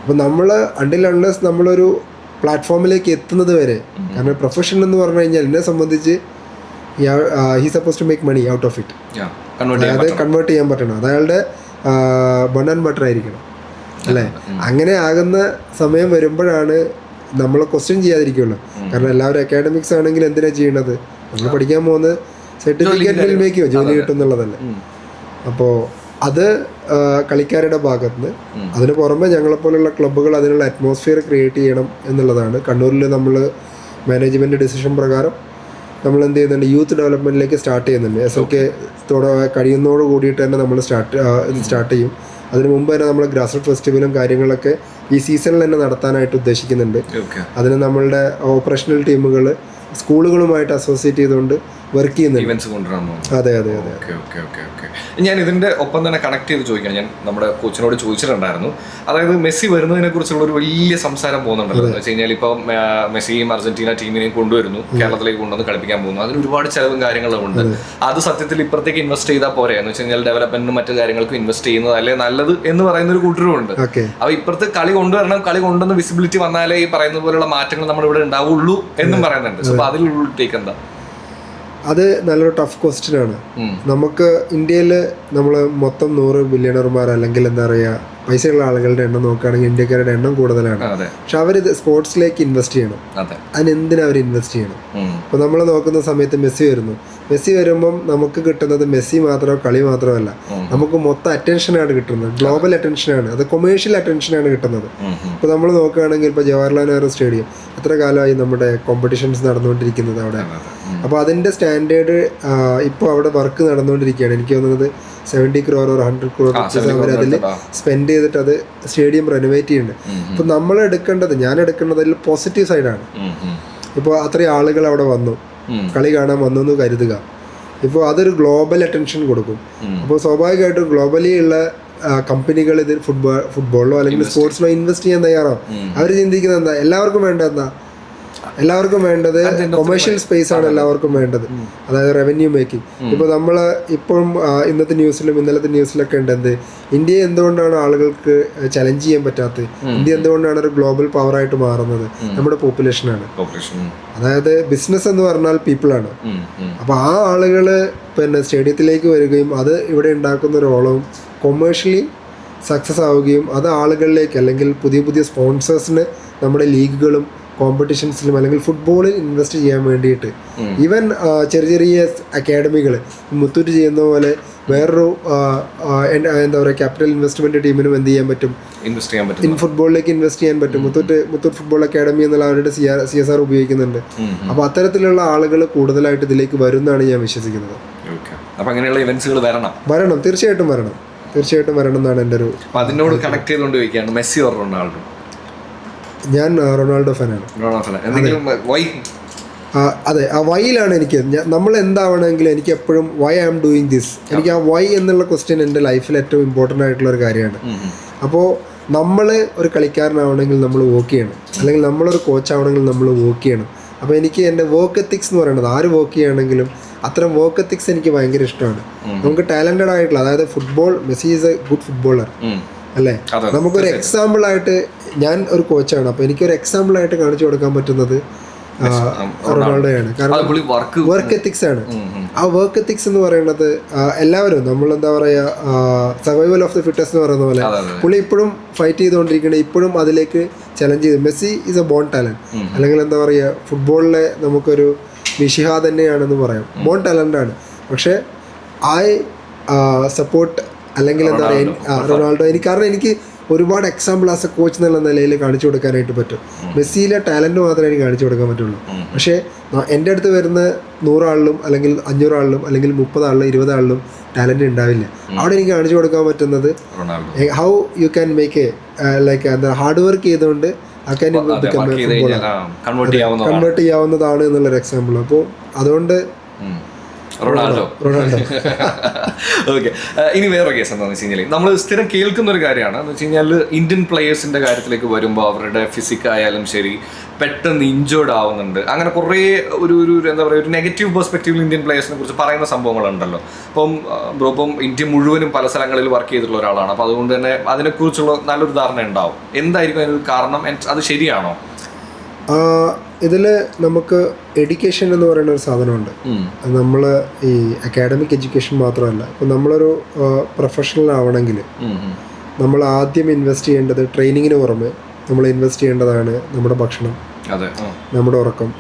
അപ്പം നമ്മൾ അൺലെസ് നമ്മളൊരു പ്ലാറ്റ്ഫോമിലേക്ക് എത്തുന്നത് വരെ, കാരണം പ്രൊഫഷൻ എന്ന് പറഞ്ഞു കഴിഞ്ഞാൽ എന്നെ സംബന്ധിച്ച് he suppose to make money out of it, അതായത് കൺവേർട്ട് ചെയ്യാൻ പറ്റണം, അത് അയാളുടെ ബൺ ആൻഡ് ബട്ടർ ആയിരിക്കണം അല്ലേ. അങ്ങനെ ആകുന്ന സമയം വരുമ്പോഴാണ് നമ്മൾ ക്വസ്റ്റ്യൻ ചെയ്യാതിരിക്കുള്ളൂ. കാരണം എല്ലാവരും അക്കാഡമിക്സ് ആണെങ്കിൽ എന്തിനാ ചെയ്യണത്, നമ്മൾ പഠിക്കാൻ പോകുന്നത് സർട്ടിഫിക്കറ്റ് വിൽ മേക്കോ, ജോലി കിട്ടും എന്നുള്ളതല്ലേ. അപ്പോൾ അത് കളിക്കാരുടെ ഭാഗത്ത് നിന്ന്. അതിന് പുറമെ ഞങ്ങളെപ്പോലുള്ള ക്ലബ്ബുകൾ അതിനുള്ള അറ്റ്മോസ്ഫിയർ ക്രിയേറ്റ് ചെയ്യണം എന്നുള്ളതാണ്. കണ്ണൂരിൽ നമ്മൾ മാനേജ്മെൻറ്റ് ഡിസിഷൻ പ്രകാരം നമ്മൾ എന്ത് ചെയ്യുന്നുണ്ട്, യൂത്ത് ഡെവലപ്മെൻറ്റിലേക്ക് സ്റ്റാർട്ട് ചെയ്യുന്നുണ്ട്. SLK കഴിയുന്നതോട് കൂടിയിട്ട് തന്നെ നമ്മൾ സ്റ്റാർട്ട് ചെയ്യും. അതിന് മുമ്പ് തന്നെ നമ്മൾ ഗ്രാസ് റൂട്ട് ഫെസ്റ്റിവലും കാര്യങ്ങളൊക്കെ ഈ സീസണിൽ തന്നെ നടത്താനായിട്ട് ഉദ്ദേശിക്കുന്നുണ്ട്. അതിന് നമ്മളുടെ ഓപ്പറേഷണൽ ടീമുകൾ സ്കൂളുകളുമായിട്ട് അസോസിയേറ്റ് ചെയ്തുകൊണ്ട് വർക്ക് ചെയ്യുന്നുണ്ട്. അതെ അതെ അതെ. ഞാൻ ഇതിന്റെ ഒപ്പം തന്നെ കണക്ട് ചെയ്ത് ചോദിക്കാം. ഞാൻ നമ്മുടെ കോച്ചിനോട് ചോദിച്ചിട്ടുണ്ടായിരുന്നു, അതായത് മെസ്സി വരുന്നതിനെ കുറിച്ചുള്ള ഒരു വലിയ സംസാരം പോകുന്നുണ്ടല്ലോ. എന്ന് വെച്ച് കഴിഞ്ഞാൽ ഇപ്പം മെസ്സിയും അർജന്റീന ടീമിനെയും കൊണ്ടുവരുന്നു, കേരളത്തിലേക്ക് കൊണ്ടുവന്ന് കളിപ്പിക്കാൻ പോകുന്നു. അതിന് ഒരുപാട് ചെലവും കാര്യങ്ങളും ഉണ്ട്. അത് സത്യത്തിൽ ഇപ്പുറത്തേക്ക് ഇൻവെസ്റ്റ് ചെയ്താൽ പോരെ എന്ന് വെച്ച് കഴിഞ്ഞാൽ ഡെവലപ്മെന്റിനും മറ്റു കാര്യങ്ങൾക്കും ഇൻവെസ്റ്റ് ചെയ്യുന്നത് അല്ലേ നല്ലത് എന്ന് പറയുന്ന ഒരു കൂട്ടരും ഉണ്ട്. അപ്പൊ ഇപ്പുറത്ത് കളി കൊണ്ടുവരണം, കളി കൊണ്ടുവന്ന് വിസിബിലിറ്റി വന്നാലേ ഈ പറയുന്ന പോലുള്ള മാറ്റങ്ങൾ നമ്മുടെ ഇവിടെ ഉണ്ടാവുള്ളൂ എന്നും പറയുന്നുണ്ട്. അപ്പൊ അതിലുള്ള ടേക്ക് എന്താ? അത് നല്ലൊരു ടഫ് ക്വസ്റ്റ്യൻ ആണ്. നമുക്ക് ഇന്ത്യയിൽ നമ്മൾ മൊത്തം 100 ബില്യണർമാർ അല്ലെങ്കിൽ എന്താ പറയുക പൈസയുള്ള ആളുകളുടെ എണ്ണം നോക്കുകയാണെങ്കിൽ ഇന്ത്യക്കാരുടെ എണ്ണം കൂടുതലാണ്. പക്ഷെ അവരിത് സ്പോർട്സിലേക്ക് ഇൻവെസ്റ്റ് ചെയ്യണം. അതിനെന്തിനാ അവർ ഇൻവെസ്റ്റ് ചെയ്യണം? അപ്പോൾ നമ്മൾ നോക്കുന്ന സമയത്ത് മെസ്സി വരുന്നു. മെസ്സി വരുമ്പം നമുക്ക് കിട്ടുന്നത് മെസ്സി മാത്രമോ കളി മാത്രമല്ല, നമുക്ക് മൊത്തം അറ്റൻഷനാണ് കിട്ടുന്നത്, ഗ്ലോബൽ അറ്റൻഷനാണ്, അത് കൊമേഴ്ഷ്യൽ അറ്റൻഷനാണ് കിട്ടുന്നത്. ഇപ്പോൾ നമ്മൾ നോക്കുകയാണെങ്കിൽ ഇപ്പോൾ ജവഹർലാൽ നെഹ്റു സ്റ്റേഡിയം എത്ര കാലമായി നമ്മുടെ കോമ്പറ്റീഷൻസ് നടന്നുകൊണ്ടിരിക്കുന്നത് അവിടെ. അപ്പോൾ അതിൻ്റെ സ്റ്റാൻഡേർഡ് ഇപ്പോൾ അവിടെ വർക്ക് നടന്നുകൊണ്ടിരിക്കുകയാണ്. എനിക്ക് തോന്നുന്നത് 70 crore or 100 crore അവർ അതിൽ സ്പെൻഡ് ചെയ്തിട്ട് അത് സ്റ്റേഡിയം റെനോവേറ്റ് ചെയ്യുന്നുണ്ട്. ഇപ്പോൾ നമ്മൾ ഞാൻ എടുക്കേണ്ടത് അതിൽ പോസിറ്റീവ് സൈഡാണ്. ഇപ്പോൾ അത്രയും ആളുകൾ അവിടെ വന്നു, കളി കാണാൻ വന്നു എന്ന് കരുതുക. ഇപ്പോൾ അതൊരു ഗ്ലോബൽ അറ്റൻഷൻ കൊടുക്കും. അപ്പോൾ സ്വാഭാവികമായിട്ടും ഗ്ലോബലി ഉള്ള കമ്പനികൾ ഇതിൽ ഫുട്ബോളിലോ അല്ലെങ്കിൽ സ്പോർട്സിലോ ഇൻവെസ്റ്റ് ചെയ്യാൻ തയ്യാറാവും. അവർ ചിന്തിക്കുന്നത് എന്താ, എല്ലാവർക്കും വേണ്ട എന്താ, എല്ലാവർക്കും വേണ്ടത് കൊമേഴ്ഷ്യൽ സ്പേസ് ആണ് എല്ലാവർക്കും വേണ്ടത്, അതായത് റവന്യൂ മേക്കിംഗ്. ഇപ്പോൾ നമ്മൾ ഇപ്പോഴും ഇന്നത്തെ ന്യൂസിലും ഇന്നലത്തെ ന്യൂസിലൊക്കെ ഉണ്ട് എന്ത്, ഇന്ത്യയെ എന്തുകൊണ്ടാണ് ആളുകൾക്ക് ചലഞ്ച് ചെയ്യാൻ പറ്റാത്തത്, ഇന്ത്യ എന്തുകൊണ്ടാണ് ഒരു ഗ്ലോബൽ പവറായിട്ട് മാറുന്നത്, നമ്മുടെ പോപ്പുലേഷനാണ്. അതായത് ബിസിനസ് എന്ന് പറഞ്ഞാൽ പീപ്പിളാണ്. അപ്പോൾ ആ ആളുകൾ പിന്നെ സ്റ്റേഡിയത്തിലേക്ക് വരികയും അത് ഇവിടെ ഉണ്ടാക്കുന്ന ഒരു ഓളവും കൊമേഴ്ഷ്യലി സക്സസ് ആവുകയും അത് ആളുകളിലേക്ക് അല്ലെങ്കിൽ പുതിയ പുതിയ സ്പോൺസേഴ്സിന് നമ്മുടെ ലീഗുകളും കോമ്പറ്റീഷൻസിലും അല്ലെങ്കിൽ ഫുട്ബോളിൽ ഇൻവെസ്റ്റ് ചെയ്യാൻ വേണ്ടിയിട്ട് ഈവൻ ചെറിയ ചെറിയ അക്കാഡമികൾ മുത്തൂറ്റ് ചെയ്യുന്ന പോലെ വേറൊരു എന്താ പറയുക ക്യാപിറ്റൽ ഇൻവെസ്റ്റ്മെന്റ് ടീമിനും എന്ത് ചെയ്യാൻ പറ്റും, ഫുട്ബോളിലേക്ക് ഇൻവെസ്റ്റ് ചെയ്യാൻ പറ്റും. മുത്തൂറ്റ് ഫുട്ബോൾ അക്കാഡമി എന്നുള്ള അവരുടെ CSR ഉപയോഗിക്കുന്നുണ്ട്. അപ്പോൾ അത്തരത്തിലുള്ള ആളുകൾ കൂടുതലായിട്ട് ഇതിലേക്ക് വരും എന്നാണ് ഞാൻ വിശ്വസിക്കുന്നത്. വരണം, തീർച്ചയായിട്ടും വരണം എന്നാണ് എൻ്റെ ഒരു. അതിനോട് കണക്ട് ചെയ്തുകൊണ്ട് ചോദിക്കുകയാണ്, മെസ്സി ഓർ റൊണാൾഡോ? ഞാൻ റൊണാൾഡോ ഫാനാണ്. അതെ, ആ വൈയിലാണ് എനിക്ക് നമ്മൾ എന്താവണമെങ്കിലും എനിക്ക് എപ്പോഴും why I am doing this, എനിക്ക് ആ വൈ എന്നുള്ള ക്വസ്റ്റ്യൻ എൻ്റെ ലൈഫിൽ ഏറ്റവും ഇമ്പോർട്ടൻ്റ് ആയിട്ടുള്ള ഒരു കാര്യമാണ്. അപ്പോൾ നമ്മൾ ഒരു കളിക്കാരനാവണമെങ്കിൽ നമ്മൾ വർക്ക് ചെയ്യണം, അല്ലെങ്കിൽ നമ്മളൊരു കോച്ചാവണമെങ്കിൽ നമ്മൾ വർക്ക് ചെയ്യണം. അപ്പോൾ എനിക്ക് എൻ്റെ വർക്ക് എത്തിക്സ് എന്ന് പറയുന്നത്, ആര് വർക്ക് ചെയ്യുകയാണെങ്കിലും അത്തരം വർക്ക് എത്തിക്സ് എനിക്ക് ഭയങ്കര ഇഷ്ടമാണ്. നമുക്ക് ടാലൻറ്റഡ് ആയിട്ടുള്ള, അതായത് Messi is A good footballer അല്ലേ. നമുക്കൊരു എക്സാമ്പിൾ ആയിട്ട്, ഞാൻ ഒരു കോച്ചാണ്, അപ്പോൾ എനിക്കൊരു എക്സാമ്പിൾ ആയിട്ട് കാണിച്ചു കൊടുക്കാൻ പറ്റുന്നത് റൊണാൾഡോയാണ്. കാരണം വർക്ക് എത്തിക്സ് ആണ്. ആ വർക്ക് എത്തിക്സ് എന്ന് പറയുന്നത് എല്ലാവരും നമ്മൾ എന്താ പറയുക സർവൈവൽ ഓഫ് ദി ഫിറ്റസ്റ്റ് എന്ന് പറയുന്ന പോലെ പുള്ളി ഇപ്പോഴും ഫൈറ്റ് ചെയ്തുകൊണ്ടിരിക്കുന്നത്, ഇപ്പോഴും അതിലേക്ക് ചലഞ്ച് ചെയ്ത്. Messi is a born talent, അല്ലെങ്കിൽ എന്താ പറയുക ഫുട്ബോളിലെ നമുക്കൊരു മിഷിഹ തന്നെയാണെന്ന് പറയാം, ബോൺ ടാലന്റ് ആണ്. പക്ഷേ ഐ സപ്പോർട്ട് അല്ലെങ്കിൽ എന്താ പറയുക റൊണാൾഡോ. കാരണം എനിക്ക് ഒരുപാട് എക്സാമ്പിൾ ആസ് എ കോച്ച് എന്നുള്ള നിലയിൽ കാണിച്ചു കൊടുക്കാനായിട്ട് പറ്റും. മെസ്സിയിലെ ടാലൻറ്റ് മാത്രമേ എനിക്ക് കാണിച്ചു കൊടുക്കാൻ പറ്റുള്ളൂ. പക്ഷേ എൻ്റെ അടുത്ത് വരുന്ന 100 ആളിലും അല്ലെങ്കിൽ 500 ആളിലും അല്ലെങ്കിൽ 30 ആളിലും 20 ആളിലും ടാലൻറ്റ് ഉണ്ടാവില്ല. അവിടെ എനിക്ക് കാണിച്ചു കൊടുക്കാൻ പറ്റുന്നത് how you can make like എന്താ ഹാർഡ് വർക്ക് ചെയ്തുകൊണ്ട് കൺവേർട്ട് ചെയ്യാവുന്നതാണ് എന്നുള്ളൊരു എക്സാമ്പിൾ. അപ്പോൾ അതുകൊണ്ട് റൊണാൾഡോ. റൊണാൾഡോ. ഓക്കെ, ഇനി വേറെ കേസ് എന്താണെന്ന് വെച്ച് കഴിഞ്ഞാൽ നമ്മൾ സ്ഥിരം കേൾക്കുന്ന ഒരു കാര്യമാണ് എന്ന് വെച്ച് കഴിഞ്ഞാൽ ഇന്ത്യൻ പ്ലേയേഴ്സിന്റെ കാര്യത്തിലേക്ക് വരുമ്പോൾ അവരുടെ ഫിസിക് ആയാലും ശരി പെട്ടെന്ന് ഇഞ്ചേർഡ് ആവുന്നുണ്ട്. അങ്ങനെ കുറേ ഒരു എന്താ പറയുക ഒരു നെഗറ്റീവ് പെർസ്പെക്റ്റീവിൽ ഇന്ത്യൻ പ്ലേയേഴ്സിനെ കുറിച്ച് പറയുന്ന സംഭവങ്ങളുണ്ടല്ലോ. ഇപ്പം ഇന്ത്യ മുഴുവനും പല സ്ഥലങ്ങളിൽ വർക്ക് ചെയ്തിട്ടുള്ള ഒരാളാണ്. അപ്പോൾ അതുകൊണ്ട് തന്നെ അതിനെക്കുറിച്ചുള്ള നല്ലൊരു ധാരണ ഉണ്ടാവും. എന്തായിരിക്കും അതിനൊരു കാരണം? അത് ശരിയാണോ? ഇതിൽ നമുക്ക് എഡ്യൂക്കേഷൻ എന്ന് പറയുന്ന ഒരു സാധനമുണ്ട്. നമ്മൾ ഈ അക്കാഡമിക് എഡ്യൂക്കേഷൻ മാത്രമല്ല, ഇപ്പം നമ്മളൊരു പ്രൊഫഷണൽ ആവണമെങ്കിൽ നമ്മൾ ആദ്യം ഇൻവെസ്റ്റ് ചെയ്യേണ്ടത് ട്രെയിനിങ്ങിന് പുറമെ നമ്മൾ ഇൻവെസ്റ്റ് ചെയ്യേണ്ടതാണ് നമ്മുടെ ഭക്ഷണം, നമ്മുടെ ഉറക്കം,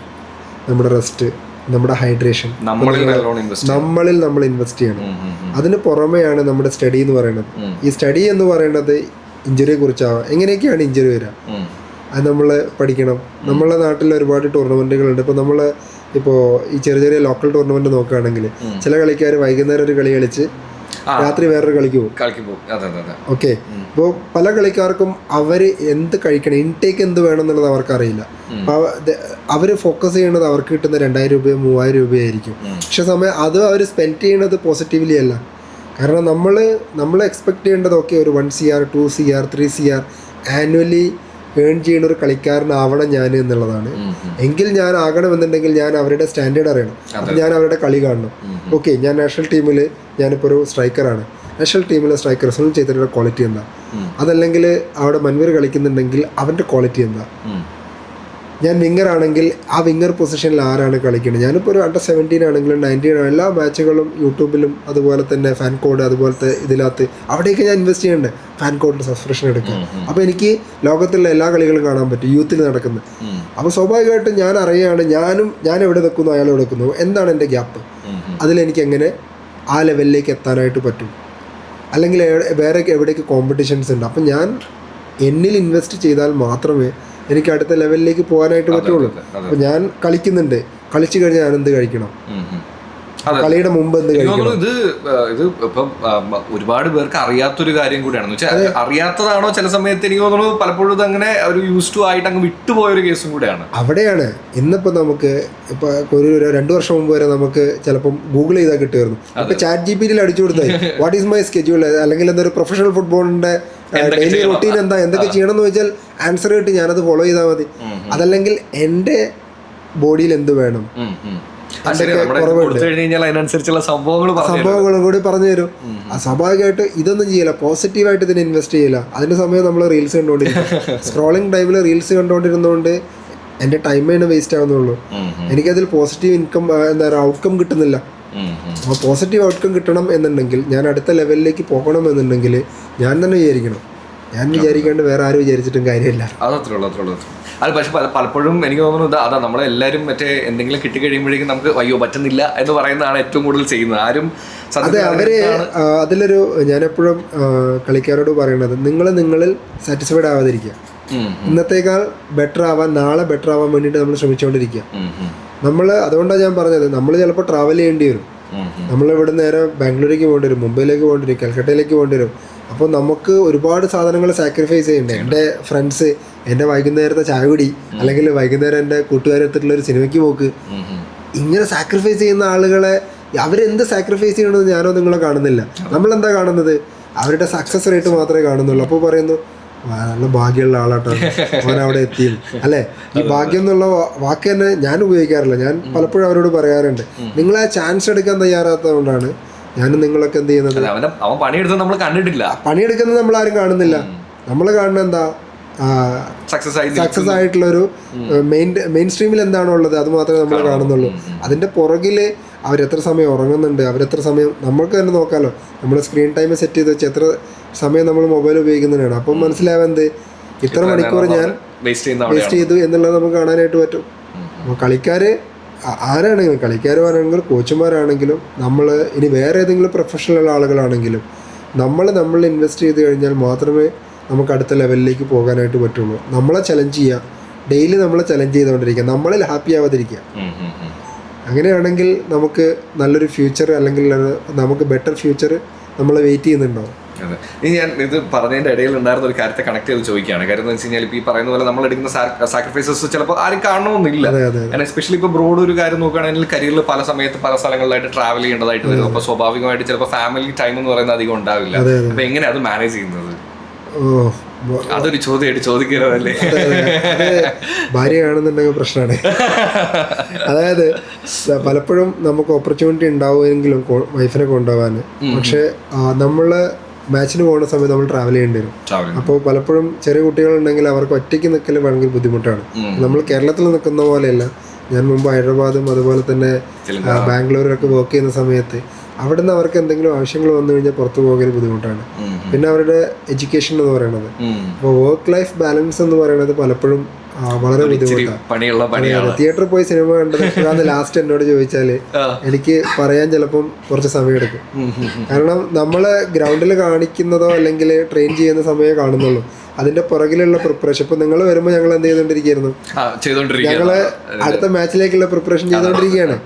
നമ്മുടെ റെസ്റ്റ്, നമ്മുടെ ഹൈഡ്രേഷൻ. നമ്മളിൽ നമ്മൾ ഇൻവെസ്റ്റ് ചെയ്യണം. അതിന് പുറമെയാണ് നമ്മുടെ സ്റ്റഡി എന്ന് പറയുന്നത്. ഈ സ്റ്റഡി എന്ന് പറയുന്നത് ഇഞ്ചുറിയെ കുറിച്ചാവാം. എങ്ങനെയൊക്കെയാണ് ഇഞ്ചുറി വരിക അത് നമ്മൾ പഠിക്കണം. നമ്മളെ നാട്ടിൽ ഒരുപാട് ടൂർണമെൻറ്റുകളുണ്ട്. ഇപ്പോൾ ഈ ചെറിയ ചെറിയ ലോക്കൽ ടൂർണമെൻറ്റ് നോക്കുകയാണെങ്കിൽ ചില കളിക്കാർ വൈകുന്നേരം ഒരു കളി കളിച്ച് രാത്രി വേറൊരു കളിക്ക് പോകും. ഓക്കെ, ഇപ്പോൾ പല കളിക്കാർക്കും അവർ എന്ത് കഴിക്കണം, ഇൻടേക്ക് എന്ത് വേണം എന്നുള്ളത് അവർക്കറിയില്ല. അപ്പോൾ അവർ ഫോക്കസ് ചെയ്യണത് അവർക്ക് കിട്ടുന്ന 2000 രൂപയോ 3000 രൂപയായിരിക്കും. പക്ഷെ സമയം അത് അവർ സ്പെൻഡ് ചെയ്യണത് പോസിറ്റീവ്ലി അല്ല. കാരണം നമ്മൾ എക്സ്പെക്ട് ചെയ്യേണ്ടത് ഓക്കെ ഒരു 1 CR 2 CR 3 CR annually earn ചെയ്യുന്ന ഒരു കളിക്കാരനാവണം ഞാൻ എന്നുള്ളതാണ്. എങ്കിൽ ഞാൻ ആകണമെന്നുണ്ടെങ്കിൽ ഞാൻ അവരുടെ സ്റ്റാൻഡേർഡ് അറിയണം. അപ്പം ഞാൻ അവരുടെ കളി കാണണം. ഓക്കെ, ഞാൻ നാഷണൽ ടീമിൽ ഞാനിപ്പോൾ ഒരു സ്ട്രൈക്കറാണ്. നാഷണൽ ടീമിലെ സ്ട്രൈക്കർ സുനിൽ ഛേത്രിയുടെ ക്വാളിറ്റി എന്താ? അതല്ലെങ്കിൽ അവിടെ മൻവീർ കളിക്കുന്നുണ്ടെങ്കിൽ അവൻ്റെ ക്വാളിറ്റി എന്താ? ഞാൻ വിങ്ങർ ആണെങ്കിൽ ആ വിങ്ങർ പൊസിഷനിൽ ആരാണ് കളിക്കുന്നത്? ഞാനിപ്പോൾ ഒരു അണ്ടർ 17 ആണെങ്കിലും 19 ആണെങ്കിലും എല്ലാ മാച്ചുകളും യൂട്യൂബിലും അതുപോലെ തന്നെ ഫാൻ കോഡ് അതുപോലത്തെ ഇതിനകത്ത് അവിടെയൊക്കെ ഞാൻ ഇൻവെസ്റ്റ് ചെയ്യേണ്ടത്. ഫാൻ കോഡിൽ സബ്സ്ക്രിപ്ഷൻ എടുക്കുക. അപ്പോൾ എനിക്ക് ലോകത്തുള്ള എല്ലാ കളികളും കാണാൻ പറ്റും യൂത്തിൽ നടക്കുന്നത്. അപ്പോൾ സ്വാഭാവികമായിട്ടും ഞാൻ അറിയുകയാണ് ഞാൻ എവിടെ നിൽക്കുന്നു അയാൾ എവിടെ നിൽക്കുന്നു, എന്താണ് എൻ്റെ ഗ്യാപ്പ്, അതിലെനിക്ക് എങ്ങനെ ആ ലെവലിലേക്ക് എത്താനായിട്ട് പറ്റും, അല്ലെങ്കിൽ വേറെ എവിടേക്ക് കോമ്പറ്റീഷൻസ് ഉണ്ട്. അപ്പം ഞാൻ എന്നിൽ ഇൻവെസ്റ്റ് ചെയ്താൽ മാത്രമേ എനിക്ക് അടുത്ത ലെവലിലേക്ക് പോകാനായിട്ട് പറ്റുള്ളൂ. അപ്പോൾ ഞാൻ കളിക്കുന്നുണ്ട്, കളിച്ചു കഴിഞ്ഞാൽ ഞാൻ എന്ത് കഴിക്കണം, കളിയുടെ മുമ്പ് എന്ത് കഴിക്കണം? ഇത് ഇപ്പം ഒരുപാട് പേർക്ക് അറിയാത്തൊരു കാര്യം കൂടിയാണെന്ന് വെച്ചാൽ അറിയാത്തതാണോ ചില സമയത്ത് എനിക്ക് തോന്നുന്നു പലപ്പോഴും ഇത് അങ്ങനെ ഒരു യൂസ് ടു ആയിട്ട് അങ്ങ് വിട്ടുപോയൊരു കേസും കൂടെയാണ്. അവിടെയാണ് ഇന്നിപ്പോൾ നമുക്ക് ഇപ്പോൾ ഒരു 2 വർഷം മുമ്പ് വരെ നമുക്ക് ചിലപ്പം ഗൂഗിൾ ചെയ്താൽ കിട്ടുമായിരുന്നു. ഇപ്പൊ ChatGPT അടിച്ചു കൊടുത്താൽ വാട്ട് ഈസ് മൈ സ്കെഡ്യൂൾ, അല്ലെങ്കിൽ എന്തൊരു പ്രൊഫഷണൽ ഫുട്ബോളിന്റെ ഡെയിലി റൊട്ടീൻ എന്താ, എന്തൊക്കെ ചെയ്യണം എന്ന് വെച്ചാൽ ആൻസർ കിട്ടി, ഞാനത് ഫോളോ ചെയ്താൽ മതി. അതല്ലെങ്കിൽ എൻ്റെ ബോഡിയിൽ എന്ത് വേണം, സംഭവങ്ങളും കൂടി പറഞ്ഞു തരും. സ്വാഭാവികമായിട്ട് ഇതൊന്നും ചെയ്യില്ല, പോസിറ്റീവായിട്ട് ഇതിനെ ഇൻവെസ്റ്റ് ചെയ്യില്ല. അതിന്റെ സമയം നമ്മൾ റീൽസ് കണ്ടുകൊണ്ടിരിക്കും. സ്ക്രോളിംഗ് ടൈമിൽ റീൽസ് കണ്ടുകൊണ്ടിരുന്നതുകൊണ്ട് എൻ്റെ ടൈമാണ് വേസ്റ്റ് ആവുന്നുള്ളൂ. എനിക്കതിൽ പോസിറ്റീവ് ഇൻകം എന്താ പറയുക ഔട്ട്കം കിട്ടുന്നില്ല. അപ്പോൾ പോസിറ്റീവ് ഔട്ട്കം കിട്ടണം എന്നുണ്ടെങ്കിൽ, ഞാൻ അടുത്ത ലെവലിലേക്ക് പോകണം എന്നുണ്ടെങ്കിൽ ഞാൻ തന്നെ വിചാരിക്കണം. ഞാൻ വിചാരിക്കാണ്ട് വേറെ ആരും വിചാരിച്ചിട്ടും കാര്യമില്ല. അത് പക്ഷെ പലപ്പോഴും എനിക്ക് തോന്നുന്നു അതാ നമ്മളെല്ലാവരും മറ്റേ എന്തെങ്കിലും കിട്ടിക്കഴിയുമ്പോഴേക്കും നമുക്ക് അയ്യോ പറ്റുന്നില്ല എന്ന് പറയുന്നതാണ് ഏറ്റവും കൂടുതൽ ചെയ്യുന്നത്. ആരും അതെ, അവര് അതിലൊരു ഞാനെപ്പോഴും കളിക്കാരോട് പറയണത്, നിങ്ങളിൽ സാറ്റിസ്ഫൈഡ് ആവാതിരിക്കുക. ഇന്നത്തേക്കാൾ ബെറ്റർ ആവാൻ, നാളെ ബെറ്റർ ആവാൻ വേണ്ടിയിട്ട് നമ്മൾ ശ്രമിച്ചുകൊണ്ടിരിക്കുക. അതുകൊണ്ടാണ് ഞാൻ പറഞ്ഞത്, നമ്മൾ ചിലപ്പോൾ ട്രാവൽ ചെയ്യേണ്ടി വരും. നമ്മളിവിടെ നേരെ ബാംഗ്ലൂരേക്ക് പോകേണ്ടി വരും, മുംബൈയിലേക്ക് പോകേണ്ടി വരും, കൽക്കട്ടയിലേക്ക് പോകേണ്ടി വരും. അപ്പോൾ നമുക്ക് ഒരുപാട് സാധനങ്ങൾ സാക്രിഫൈസ് ചെയ്യണ്ടേ. എൻ്റെ ഫ്രണ്ട്സ്, എൻ്റെ വൈകുന്നേരത്തെ ചായ കുടി, അല്ലെങ്കിൽ വൈകുന്നേരം എൻ്റെ കൂട്ടുകാരെടുത്തിട്ടുള്ള ഒരു സിനിമയ്ക്ക് പോക്ക്, ഇങ്ങനെ സാക്രിഫൈസ് ചെയ്യുന്ന ആളുകളെ അവരെന്ത് സാക്രിഫൈസ് ചെയ്യണമെന്ന് ഞാനോ നിങ്ങളെ കാണുന്നില്ല. നമ്മളെന്താ കാണുന്നത്? അവരുടെ സക്സസ് റേറ്റ് മാത്രമേ കാണുന്നുള്ളൂ. അപ്പോൾ പറയുന്നു നല്ല ഭാഗ്യമുള്ള ആളാട്ടോ അവൻ അവിടെ എത്തിയും, അല്ലേ? ഈ ഭാഗ്യം എന്നുള്ള വാക്ക് തന്നെ ഞാൻ ഉപയോഗിക്കാറില്ല. ഞാൻ പലപ്പോഴും അവരോട് പറയാറുണ്ട്, നിങ്ങൾ ആ ചാൻസ് എടുക്കാൻ തയ്യാറാത്തതുകൊണ്ടാണ് ഞാനും നിങ്ങളൊക്കെ എന്ത് ചെയ്യുന്നത്. പണിയെടുക്കുന്നത് നമ്മൾ ആരും കാണുന്നില്ല. നമ്മൾ കാണുന്നത് എന്താ? സക്സസ് ആയിട്ടുള്ളൊരു മെയിൻ സ്ട്രീമിൽ എന്താണോ ഉള്ളത് അത് മാത്രമേ നമ്മൾ കാണുന്നുള്ളൂ. അതിൻ്റെ പുറകിൽ അവരെത്ര സമയം ഉറങ്ങുന്നുണ്ട്, അവരെത്ര സമയം, നമ്മൾക്ക് തന്നെ നോക്കാമല്ലോ. നമ്മൾ സ്ക്രീൻ ടൈം സെറ്റ് ചെയ്ത് വെച്ച് എത്ര സമയം നമ്മൾ മൊബൈൽ ഉപയോഗിക്കുന്നതാണ്. അപ്പം മനസ്സിലാവുന്നത് ഇത്ര മണിക്കൂർ ഞാൻ വേസ്റ്റ് ചെയ്തു എന്നുള്ളത് നമുക്ക് കാണാനായിട്ട് പറ്റും. അപ്പോൾ കളിക്കാർ ആരാണെങ്കിലും, കളിക്കാരാണെങ്കിലും കോച്ചുമാരാണെങ്കിലും, നമ്മൾ ഇനി വേറെ ഏതെങ്കിലും പ്രൊഫഷണൽ ആളുകളാണെങ്കിലും, നമ്മൾ ഇൻവെസ്റ്റ് ചെയ്ത് കഴിഞ്ഞാൽ മാത്രമേ നമുക്ക് അടുത്ത ലെവലിലേക്ക് പോകാനായിട്ട് പറ്റുള്ളൂ. നമ്മളെ ചലഞ്ച് ചെയ്യുക, ഡെയിലി നമ്മളെ ചലഞ്ച് ചെയ്തുകൊണ്ടിരിക്കുക, നമ്മളിൽ ഹാപ്പി ആവാതിരിക്കുക. അങ്ങനെയാണെങ്കിൽ നമുക്ക് നല്ലൊരു ഫ്യൂച്ചർ, അല്ലെങ്കിൽ നമുക്ക് ബെറ്റർ ഫ്യൂച്ചർ നമ്മളെ വെയിറ്റ് ചെയ്യുന്നുണ്ടാവും. അതെ. ഇനി ഞാൻ ഇത് പറഞ്ഞതിന്റെ ഇടയിൽ ഉണ്ടായിരുന്ന ഒരു കാര്യത്തെ കണക്ട് ചെയ്ത് ചോദിക്കുകയാണ്. കാര്യം എന്ന് വെച്ച് കഴിഞ്ഞാൽ ഇപ്പൊ ഈ പറയുന്ന പോലെ നമ്മൾ എടുക്കുന്ന സാക്രിഫൈസസ് ചിലപ്പോൾ ആരും കാണണമെന്നില്ല. എസ്പെഷ്യലി ഇപ്പൊ ബ്രോഡ് ഒരു കാര്യം നോക്കുകയാണെങ്കിൽ കരിയറിൽ പല സമയത്ത് പല സ്ഥലങ്ങളിലായിട്ട് ട്രാവൽ ചെയ്യേണ്ടതായിട്ട് വരും. അപ്പൊ സ്വാഭാവികമായിട്ട് ചിലപ്പോൾ ഫാമിലി ടൈം എന്ന് പറയുന്നത് അധികം ഉണ്ടാവില്ല. അപ്പൊ എങ്ങനെയാ അത് മാനേജ് ചെയ്യുന്നത്? അതൊരു ചോദ്യമായിട്ട് ചോദിക്കുന്നതല്ലേ. ഭാര്യ കാണുന്നുണ്ടെങ്കിൽ പ്രശ്നമാണ്. അതായത് പലപ്പോഴും നമുക്ക് ഓപ്പർച്യൂണിറ്റി ഉണ്ടാവുമെങ്കിലും വൈഫിനെ കൊണ്ടുപോകാൻ, പക്ഷെ നമ്മള് മാച്ചിന് പോകുന്ന സമയത്ത് നമ്മൾ ട്രാവൽ ചെയ്യേണ്ടി വരും. അപ്പോൾ പലപ്പോഴും ചെറിയ കുട്ടികളുണ്ടെങ്കിൽ അവർക്ക് ഒറ്റയ്ക്ക് നിൽക്കൽ ഭയങ്കര ബുദ്ധിമുട്ടാണ്. നമ്മൾ കേരളത്തിൽ നിൽക്കുന്ന പോലെയല്ല. ഞാൻ മുമ്പ് ഹൈദരാബാദും അതുപോലെ തന്നെ ബാംഗ്ലൂരിലൊക്കെ വർക്ക് ചെയ്യുന്ന സമയത്ത് അവിടുന്ന് അവർക്ക് എന്തെങ്കിലും ആവശ്യങ്ങൾ വന്നു കഴിഞ്ഞാൽ പുറത്തു പോകൽ ബുദ്ധിമുട്ടാണ്. പിന്നെ അവരുടെ എഡ്യൂക്കേഷൻ എന്ന് പറയുന്നത്, അപ്പോൾ വർക്ക് ലൈഫ് ബാലൻസ് എന്ന് പറയുന്നത് പലപ്പോഴും വളരെ ബുദ്ധിമുട്ടാണ്. തിയേറ്ററിൽ പോയി സിനിമ കണ്ടത് ലാസ്റ്റ് എന്നോട് ചോദിച്ചാല് എനിക്ക് പറയാൻ ചിലപ്പം കുറച്ച് സമയമെടുക്കും. കാരണം നമ്മള് ഗ്രൗണ്ടിൽ കാണിക്കുന്നതോ അല്ലെങ്കിൽ ട്രെയിൻ ചെയ്യുന്ന സമയമേ കാണുന്നുള്ളൂ. അതിന്റെ പുറകിലുള്ള പ്രിപ്പറേഷൻ, ഇപ്പൊ നിങ്ങൾ വരുമ്പോൾ ഞങ്ങൾ എന്ത് ചെയ്തോണ്ടിരിക്കുന്നു, ഞങ്ങള് അടുത്ത മാച്ചിലേക്കുള്ള പ്രിപ്പറേഷൻ ചെയ്തുകൊണ്ടിരിക്കുകയാണ്.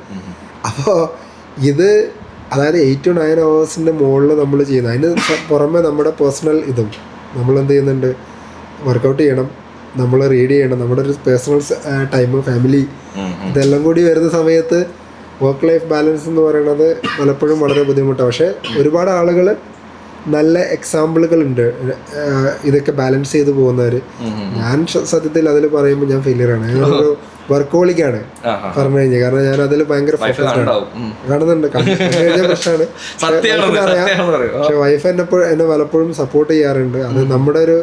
അപ്പോൾ ഇത് അതായത് 8 to 9 hours മുകളിൽ നമ്മൾ ചെയ്യുന്നത്. അതിന് പുറമെ നമ്മുടെ പേഴ്സണൽ ഇതും നമ്മൾ എന്ത് ചെയ്യുന്നുണ്ട്, വർക്കൗട്ട് ചെയ്യണം, നമ്മൾ റീഡ് ചെയ്യണം, നമ്മുടെ ഒരു പേഴ്സണൽ ടൈം, ഫാമിലി, ഇതെല്ലാം കൂടി വരുന്ന സമയത്ത് വർക്ക് ലൈഫ് ബാലൻസ് എന്ന് പറയുന്നത് പലപ്പോഴും വളരെ ബുദ്ധിമുട്ടാണ്. പക്ഷേ ഒരുപാട് ആളുകൾ നല്ല എക്സാമ്പിളുകളുണ്ട് ഇതൊക്കെ ബാലൻസ് ചെയ്ത് പോകുന്നവർ. ഞാൻ സത്യത്തിൽ അതിൽ പറയുമ്പോൾ ഞാൻ ഫെയിലിയറാണ്. ഞാനൊരു വർക്കോളിക്കാണ് പറഞ്ഞു കഴിഞ്ഞാൽ. കാരണം ഞാൻ അതിൽ ഭയങ്കര ഫോക്കസ്ഡ് ആണ്. കാണുന്നുണ്ട്, കഴിഞ്ഞ പ്രശ്നമാണ്. പക്ഷെ വൈഫ് എന്നെ പലപ്പോഴും സപ്പോർട്ട് ചെയ്യാറുണ്ട്. അത് നമ്മുടെ ഒരു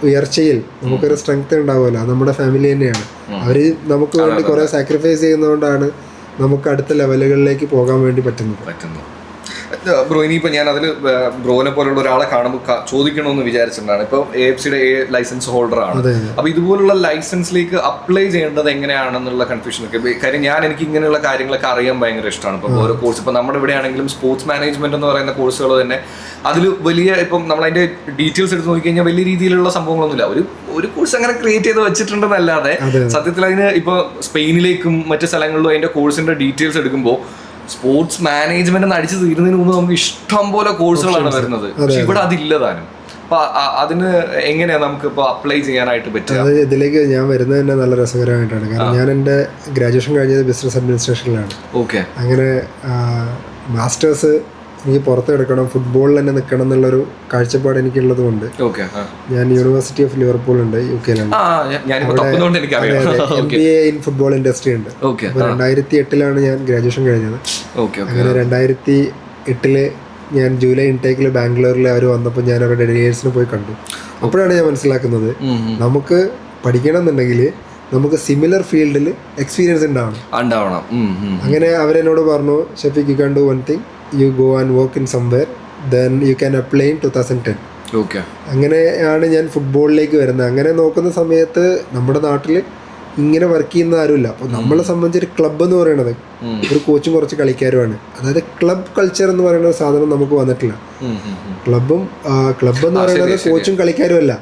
ഉയർച്ചയിൽ നമുക്കൊരു സ്ട്രെങ്ത് ഉണ്ടാവുമല്ലോ, അത് നമ്മുടെ ഫാമിലി തന്നെയാണ്. അവർ നമുക്ക് വേണ്ടി കുറെ സാക്രിഫൈസ് ചെയ്യുന്നതുകൊണ്ടാണ് നമുക്ക് അടുത്ത ലെവലുകളിലേക്ക് പോകാൻ വേണ്ടി പറ്റുന്നത്. ബ്രോ, ഇനിയിപ്പോൾ ഞാൻ അതിൽ ബ്രോനെ പോലുള്ള ഒരാളെ കാണുമ്പോൾ ചോദിക്കണമെന്ന് വിചാരിച്ചിട്ടുണ്ടാണ്. ഇപ്പോൾ AFCയുടെ ലൈസൻസ് ഹോൾഡർ ആണ്. അപ്പോൾ ഇതുപോലുള്ള ലൈസൻസിലേക്ക് അപ്ലൈ ചെയ്യേണ്ടത് എങ്ങനെയാണെന്നുള്ള കൺഫ്യൂഷനൊക്കെ. കാര്യം എനിക്ക് ഇങ്ങനെയുള്ള കാര്യങ്ങളൊക്കെ അറിയാൻ ഭയങ്കര ഇഷ്ടമാണ്. ഇപ്പോൾ ഓരോ കോഴ്സ്, ഇപ്പോൾ നമ്മുടെ ഇവിടെ ആണെങ്കിലും സ്പോർട്സ് മാനേജ്മെന്റ് എന്ന് പറയുന്ന കോഴ്സുകൾ തന്നെ അതിൽ വലിയ, ഇപ്പം നമ്മൾ അതിന്റെ ഡീറ്റെയിൽസ് എടുത്ത് നോക്കിക്കഴിഞ്ഞാൽ വലിയ രീതിയിലുള്ള സംഭവങ്ങളൊന്നുമില്ല. ഒരു കോഴ്സ് അങ്ങനെ ക്രിയേറ്റ് ചെയ്ത് വെച്ചിട്ടുണ്ടെന്നല്ലാതെ സത്യത്തിൽ അതിന് ഇപ്പോൾ സ്പെയിനിലേക്കും മറ്റു സ്ഥലങ്ങളിലും അതിന്റെ കോഴ്സിന്റെ ഡീറ്റെയിൽസ് എടുക്കുമ്പോൾ സ്പോർട്സ് മാനേജ്മെന്റ് അടിച്ചു തീരുന്നതിന് മുമ്പ് നമുക്ക് ഇഷ്ടം പോലെ കോഴ്സുകളാണ് വരുന്നത്. പക്ഷെ ഇവിടെ അതില്ല താനും. അപ്പൊ അതിന് എങ്ങനെയാ നമുക്ക് ഇപ്പൊ അപ്ലൈ ചെയ്യാനായിട്ട് പറ്റുക? അത് ഇതിലേക്ക് ഞാൻ വരുന്നത് തന്നെ നല്ല രസകരമായിട്ടാണ്. കാരണം ഞാൻ എൻ്റെ ഗ്രാജുവേഷൻ കഴിഞ്ഞത് ബിസിനസ് അഡ്മിനിസ്ട്രേഷനിലാണ്. ഓക്കെ. അങ്ങനെ മാസ്റ്റേഴ്സ് എനിക്ക് പുറത്ത് കിടക്കണം, ഫുട്ബോളിൽ തന്നെ നിൽക്കണം എന്നുള്ളൊരു കാഴ്ചപ്പാട് എനിക്കുള്ളത് കൊണ്ട് ഞാൻ യൂണിവേഴ്സിറ്റി ഓഫ് ലിവർപൂൾ ഉണ്ട്, UK MBA in football industry ഉണ്ട്. അപ്പോൾ 2008 ഞാൻ ഗ്രാജുവേഷൻ കഴിഞ്ഞത്. അങ്ങനെ 2008 ഞാൻ ജൂലൈ ഇൻടേക്കിൽ ബാംഗ്ലൂരിൽ അവർ വന്നപ്പോൾ ഞാൻ അവരുടെ ഡെലിഗേറ്റ്സിന് പോയി കണ്ടു. അപ്പോഴാണ് ഞാൻ മനസ്സിലാക്കുന്നത് നമുക്ക് പഠിക്കണം എന്നുണ്ടെങ്കിൽ നമുക്ക് സിമിലർ ഫീൽഡിൽ എക്സ്പീരിയൻസ് ഉണ്ടാവണം. അങ്ങനെ അവരെന്നോട് പറഞ്ഞു, Shafeeq, you can do one thing, you go and work in somewhere, then you can apply in 2010. അങ്ങനെയാണ് ഞാൻ ഫുട്ബോളിലേക്ക് വരുന്നത്. അങ്ങനെ നോക്കുന്ന സമയത്ത് നമ്മുടെ നാട്ടിൽ ഇങ്ങനെ വർക്ക് ചെയ്യുന്ന ആരുമില്ല. അപ്പോൾ നമ്മളെ സംബന്ധിച്ചൊരു ക്ലബ്ബ് എന്ന് പറയുന്നത് ഒരു കോച്ചും കുറച്ച് കളിക്കാരുമാണ്. അതായത് ക്ലബ് കൾച്ചർ എന്ന് പറയുന്ന ഒരു സാധനം നമുക്ക് വന്നിട്ടില്ല. ക്ലബ് എന്ന് പറയുന്നത് കോച്ചും കളിക്കാരും അല്ല.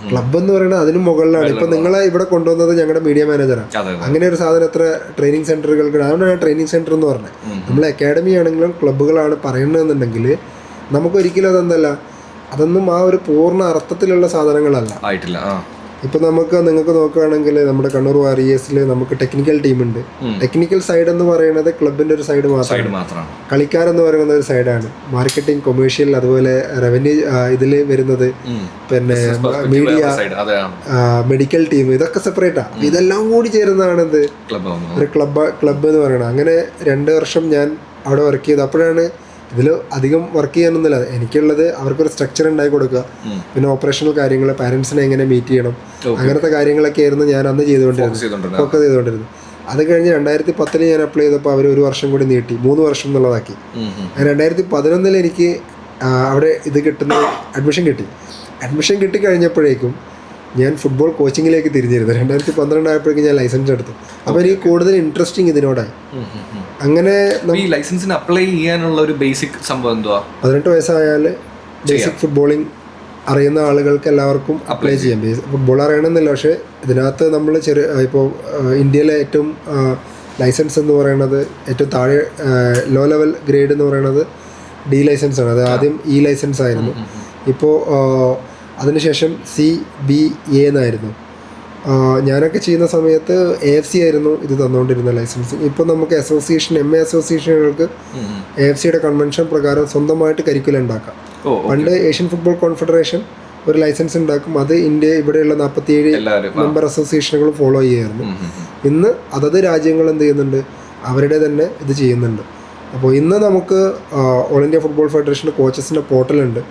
ക്ലബ് എന്ന് പറയുന്നത് അതിന് മുകളിലാണ്. ഇപ്പൊ നിങ്ങളെ ഇവിടെ കൊണ്ടുവന്നത് ഞങ്ങളുടെ മീഡിയ മാനേജറാണ്. അങ്ങനെ ഒരു സാധനം എത്ര ട്രെയിനിങ് സെന്ററുകൾക്ക്, അതുകൊണ്ടാണ് ട്രെയിനിങ് സെന്റർ എന്ന് പറഞ്ഞത്. നമ്മൾ അക്കാഡമി ആണെങ്കിലും ക്ലബ്ബുകളാണ് പറയുന്നതെന്നുണ്ടെങ്കിൽ നമുക്കൊരിക്കലും അതെന്തല്ല, അതൊന്നും ആ ഒരു പൂർണ്ണ അർത്ഥത്തിലുള്ള സാധനങ്ങളല്ല. ഇപ്പൊ നിങ്ങൾക്ക് നോക്കുകയാണെങ്കിൽ നമ്മുടെ കണ്ണൂർ വാരിയേഴ്സിൽ നമുക്ക് ടെക്നിക്കൽ ടീമുണ്ട്. ടെക്നിക്കൽ സൈഡ് എന്ന് പറയുന്നത് ക്ലബിന്റെ ഒരു സൈഡ് മാത്രമാണ്. കളിക്കാരെന്ന് പറയുന്ന ഒരു സൈഡാണ്. മാർക്കറ്റിംഗ്, കൊമേഴ്ഷ്യൽ, അതുപോലെ റവന്യൂ ഇതിൽ വരുന്നത്, പിന്നെ മീഡിയ, മെഡിക്കൽ ടീം, ഇതൊക്കെ സെപ്പറേറ്റാ. ഇതെല്ലാം കൂടി ചേരുന്നതാണ് ഇത് ഒരു ക്ലബ്ബ് എന്ന് പറയുന്നത്. അങ്ങനെ 2 വർഷം ഞാൻ അവിടെ വർക്ക് ചെയ്തു. അപ്പോഴാണ് ഇതിൽ അധികം വർക്ക് ചെയ്യാനൊന്നുമില്ല. എനിക്കുള്ളത് അവർക്കൊരു സ്ട്രക്ചർ ഉണ്ടാക്കി കൊടുക്കുക, പിന്നെ ഓപ്പറേഷണൽ കാര്യങ്ങൾ, പാരൻസിനെ എങ്ങനെ മീറ്റ് ചെയ്യണം, അങ്ങനത്തെ കാര്യങ്ങളൊക്കെ ആയിരുന്നു ഞാൻ അന്ന് ചെയ്തുകൊണ്ടിരുന്നത്. അത് കഴിഞ്ഞ് 2010 ഞാൻ അപ്ലൈ ചെയ്തപ്പോൾ അവർ 1 വർഷം കൂടി നീട്ടി, 3 വർഷം എന്നുള്ളതാക്കി. 2011 എനിക്ക് അവിടെ ഇത് അഡ്മിഷൻ കിട്ടി കഴിഞ്ഞപ്പോഴേക്കും ഞാൻ ഫുട്ബോൾ കോച്ചിങ്ങിലേക്ക് തിരിഞ്ഞിരുന്നു. 2012 ആയപ്പോഴേക്കും ഞാൻ ലൈസൻസ് എടുത്തു. അപ്പോൾ എനിക്ക് കൂടുതൽ ഇൻട്രസ്റ്റിംഗ് ഇതിനോടായി. അങ്ങനെ ഈ ലൈസൻസിന് അപ്ലൈ ചെയ്യാനുള്ള ഒരു ബേസിക് സംഭവം എന്തുവാ? 18 വയസ്സായാൽ ബേസിക് ഫുട്ബോളിംഗ് അറിയുന്ന ആളുകൾക്ക് എല്ലാവർക്കും അപ്ലൈ ചെയ്യാം. ഫുട്ബോൾ അറിയണമെന്നില്ല, പക്ഷേ ഇതിനകത്ത് നമ്മൾ ഇപ്പോൾ ഇന്ത്യയിലെ ഏറ്റവും ലൈസൻസ് എന്ന് പറയുന്നത് ഏറ്റവും താഴെ ലോ ലെവൽ ഗ്രേഡ് എന്ന് പറയുന്നത് ഡി ലൈസൻസ് ആണ്. അത് ആദ്യം ഇ ലൈസൻസ് ആയിരുന്നു. ഇപ്പോൾ അതിനുശേഷം CBA എന്നായിരുന്നു. ഞാനൊക്കെ ചെയ്യുന്ന സമയത്ത് AFC ആയിരുന്നു ഇത് തന്നുകൊണ്ടിരുന്ന ലൈസൻസ്. ഇപ്പോൾ നമുക്ക് അസോസിയേഷൻ MA അസോസിയേഷനുകൾക്ക് AFCയുടെ കൺവെൻഷൻ പ്രകാരം സ്വന്തമായിട്ട് കരിക്കുലം ഉണ്ടാക്കാം. പണ്ട് ഏഷ്യൻ ഫുട്ബോൾ കോൺഫെഡറേഷൻ ഒരു ലൈസൻസ് ഉണ്ടാക്കും. അത് ഇന്ത്യ ഇവിടെയുള്ള 47 മെമ്പർ അസോസിയേഷനുകൾ ഫോളോ ചെയ്യുമായിരുന്നു. ഇന്ന് അതത് രാജ്യങ്ങൾ എന്ത് ചെയ്യുന്നുണ്ട്, അവരുടെ തന്നെ ഇത് ചെയ്യുന്നുണ്ട്. അപ്പോൾ ഇന്ന് നമുക്ക് ഓൾ ഇന്ത്യ ഫുട്ബോൾ ഫെഡറേഷൻ്റെ കോച്ചസിൻ്റെ പോർട്ടലുണ്ട്.